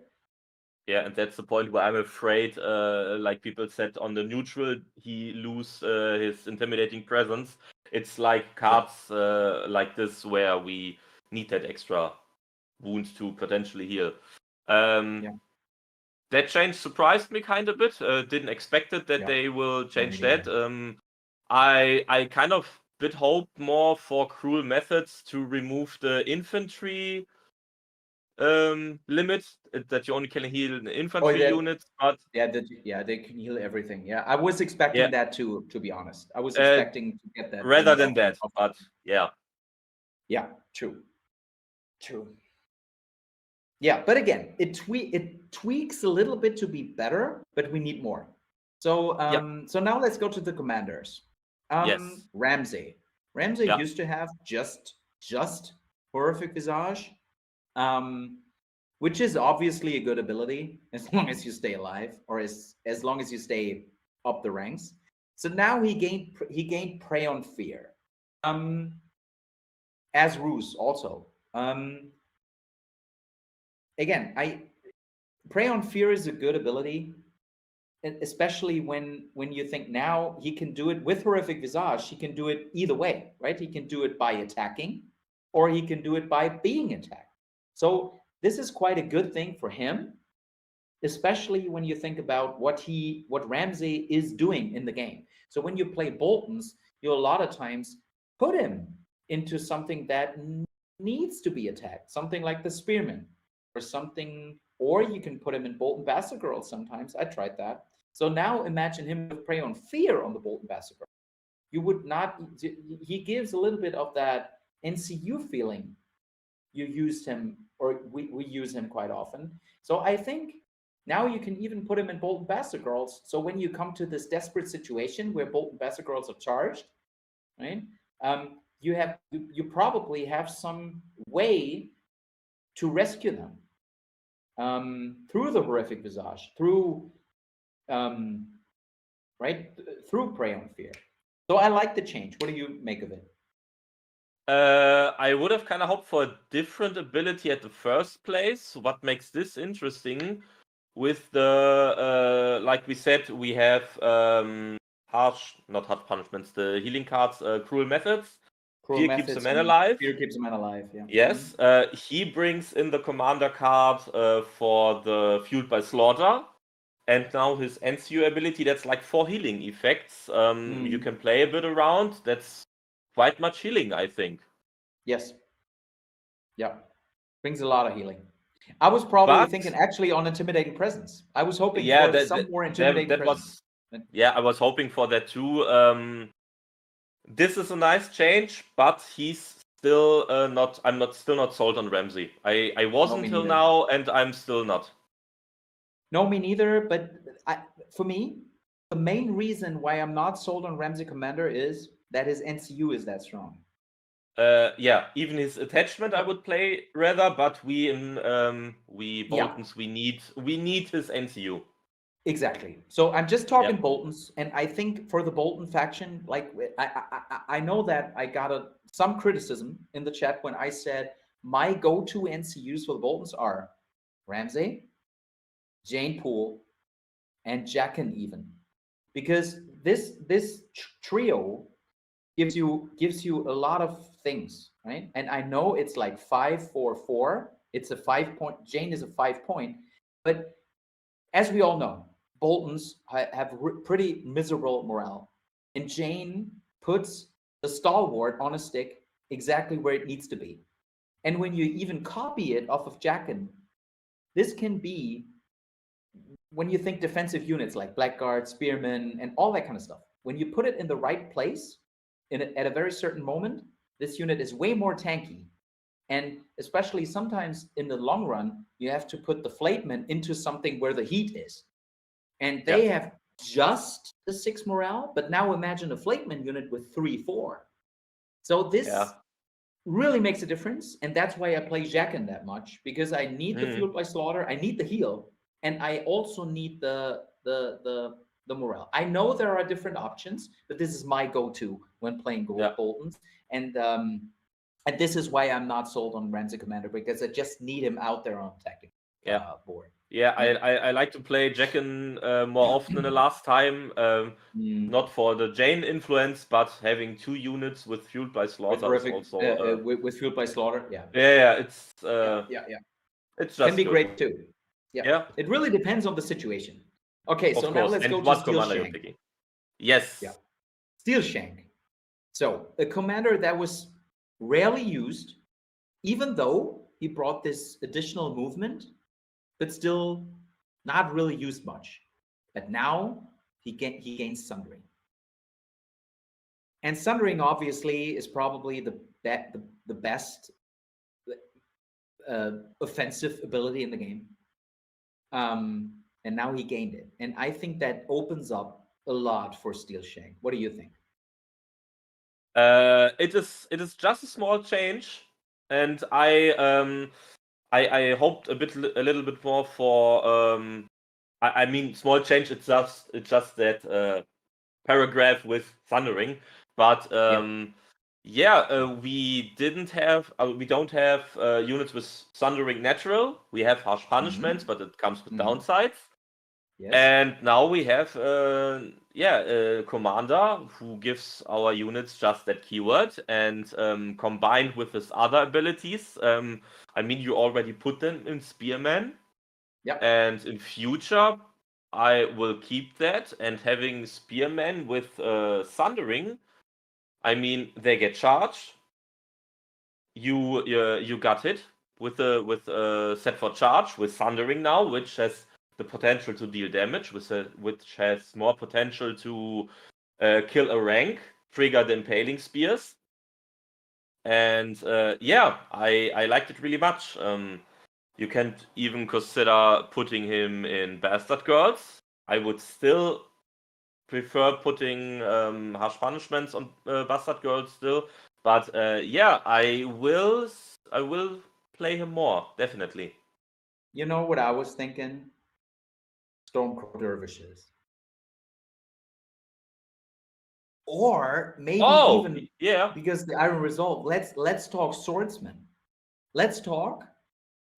Yeah, and that's the point where I'm afraid, like people said, on the neutral, he lose his intimidating presence. It's like cards like this where we need that extra wound to potentially heal. That change surprised me kind of a bit. Didn't expect it that they will change that. I kind of bit hoped more for Cruel Methods to remove the infantry limit, that you only can heal an infantry unit, but they can heal everything. Yeah, I was expecting that too, to be honest. I was expecting to get that rather than that, but yeah, true. Yeah, but again, it tweaks a little bit to be better, but we need more. So so now let's go to the commanders. Ramsay used to have just Horrific Visage, which is obviously a good ability as long as you stay alive, or as long as you stay up the ranks. So now he gained Prey on Fear, as Ruse also. Again, Prey on Fear is a good ability. especially when you think now he can do it with Horrific Visage, he can do it either way, right? He can do it by attacking, or he can do it by being attacked. So this is quite a good thing for him, especially when you think about what Ramsay is doing in the game. So when you play Boltons, you a lot of times put him into something that needs to be attacked, something like the Spearman, or something, or you can put him in Bolton Bastard Girls sometimes. I tried that. So now imagine him with Prey on Fear on the Bolton Bastard Girl. You would not, he gives a little bit of that NCU feeling. You used him, or we use him quite often. So I think now you can even put him in Bolton Bastard Girls. So when you come to this desperate situation where Bolton Bastard Girls are charged, right? You probably have some way to rescue them through the Horrific Visage, through through Prey on Fear. So I like the change. What do you make of it? I would have kind of hoped for a different ability at the first place. What makes this interesting with the, like we said, we have not harsh punishments, the healing cards, Cruel Methods. Fear keeps a man alive. Fear keeps a man alive, yeah. Yes, he brings in the commander card for the Fueled by Slaughter. And now his NCU ability, that's like 4 healing effects. You can play a bit around. That's quite much healing, I think. Yes. Yeah. Brings a lot of healing. I was probably thinking actually on Intimidating Presence. I was hoping for some more Intimidating Presence. I was hoping for that too. This is a nice change, but he's still not. I'm still not sold on Ramsay. I wasn't until now, and I'm still not. No, me neither. But for me, the main reason why I'm not sold on Ramsay Commander is that his NCU is that strong. Yeah, even his attachment I would play rather, but we Boltons, we need his NCU. Exactly. So I'm just talking Boltons, and I think for the Bolton faction, like I know that I got some criticism in the chat when I said my go-to NCUs for the Boltons are Ramsay, Jane Poole, and Jaqen even, because this trio gives you a lot of things, right? And I know it's like 5-4-4. It's a 5-point. Jane is a 5-point, but as we all know, Boltons have pretty miserable morale, and Jane puts the stalwart on a stick exactly where it needs to be. And when you even copy it off of Jaqen, this can be, when you think defensive units like Blackguard, Spearmen, and all that kind of stuff, when you put it in the right place, at a very certain moment, this unit is way more tanky. And especially sometimes in the long run, you have to put the Flatemen into something where the heat is. And they have just the 6 morale, but now imagine a Flateman unit with 3-4. So this really makes a difference. And that's why I play Jaqen that much, because I need the Fueled by Slaughter, I need the heal, and I also need the morale. I know there are different options, but this is my go-to when playing Boltons. And this is why I'm not sold on Ramsay Commander, because I just need him out there on tactic board. Yeah, I like to play Jaqen more often than the last time. Not for the Jane influence, but having 2 units with Fueled by Slaughter is also with Fueled by Slaughter. It's it's just can be great too. Yeah, it really depends on the situation. Okay, so now let's go to Steel Shank. Yes. Yeah. Steel Shank. So a commander that was rarely used, even though he brought this additional movement, but still not really used much. But now he gains Sundering. And Sundering obviously is probably the best offensive ability in the game. And now he gained it. And I think that opens up a lot for Steel Shank. What do you think? It is just a small change, and I hoped a little bit more for I mean small change. It's just that paragraph with Thundering, but we don't have units with Thundering natural. We have harsh punishments, but it comes with downsides. Yes. And now we have a commander who gives our units just that keyword, and combined with his other abilities, I mean, you already put them in Spearman. Yep. And in future, I will keep that, and having Spearmen with Thundering, I mean, they get charged. You got hit with set for charge with Thundering now, which has the potential to deal damage, which has more potential to kill a rank, trigger the Impaling Spears. And I liked it really much. You can even consider putting him in Bastard Girls. I would still prefer putting harsh punishments on Bastard Girls still, but I will play him more, definitely. You know what I was thinking? Stormcrow Dervishes. Or maybe even because the Iron Resolve. Let's talk swordsman. Let's talk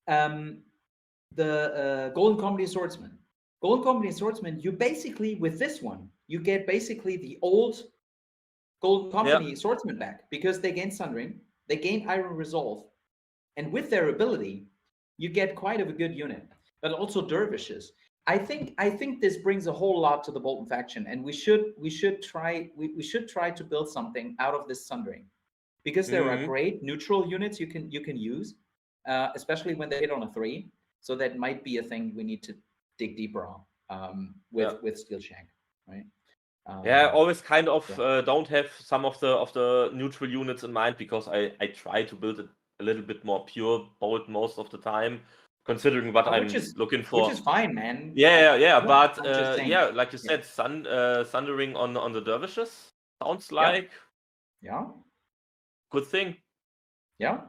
the Golden Company Swordsman. Golden Company Swordsman, you basically, with this one, you get basically the old Golden Company Swordsman back because they gain Sundering, they gain Iron Resolve, and with their ability, you get quite of a good unit. But also dervishes. I think this brings a whole lot to the Bolton faction, and we should try to build something out of this Sundering, because there are great neutral units you can use, especially when they hit on a 3. So that might be a thing we need to dig deeper on with Steel Shank, right? I always kind of don't have some of the neutral units in mind, because I try to build it a little bit more pure bolt most of the time, considering what I'm looking for. Which is fine, man. But like you said, Thundering on the dervishes sounds like good thing. Yeah.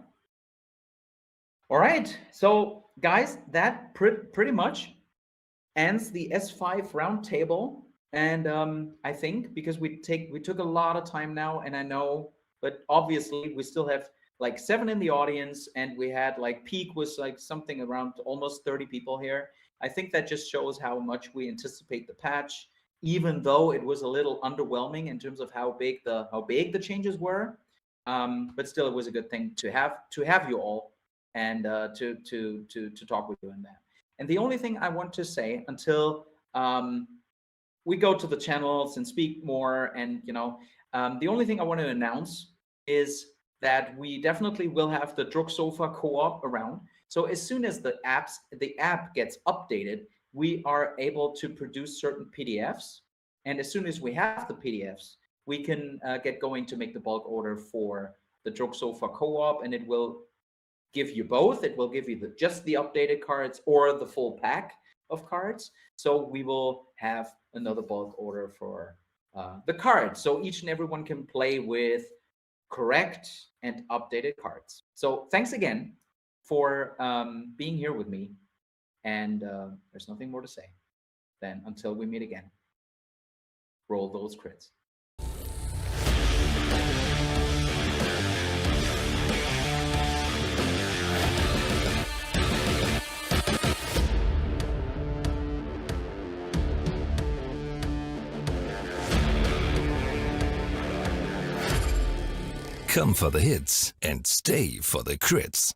All right, so guys, that pretty much ends the S5 roundtable. And I think because we took a lot of time now, and I know, but obviously we still have like 7 in the audience, and we had like peak was like something around almost 30 people here. I think that just shows how much we anticipate the patch, even though it was a little underwhelming in terms of how big the changes were. But still, it was a good thing to have you all and to talk with you in that. And the only thing I want to say until we go to the channels and speak more, and the only thing I want to announce is that we definitely will have the Druk Sofa co-op around. So as soon as the app gets updated, we are able to produce certain PDFs, and as soon as we have the PDFs, we can get going to make the bulk order for the Druk Sofa co-op, and it will give you both. It will give you just the updated cards or the full pack of cards. So we will have another bulk order for the cards, so each and everyone can play with correct and updated cards. So thanks again for being here with me, and there's nothing more to say than until we meet again, roll those crits. Come for the hits and stay for the crits.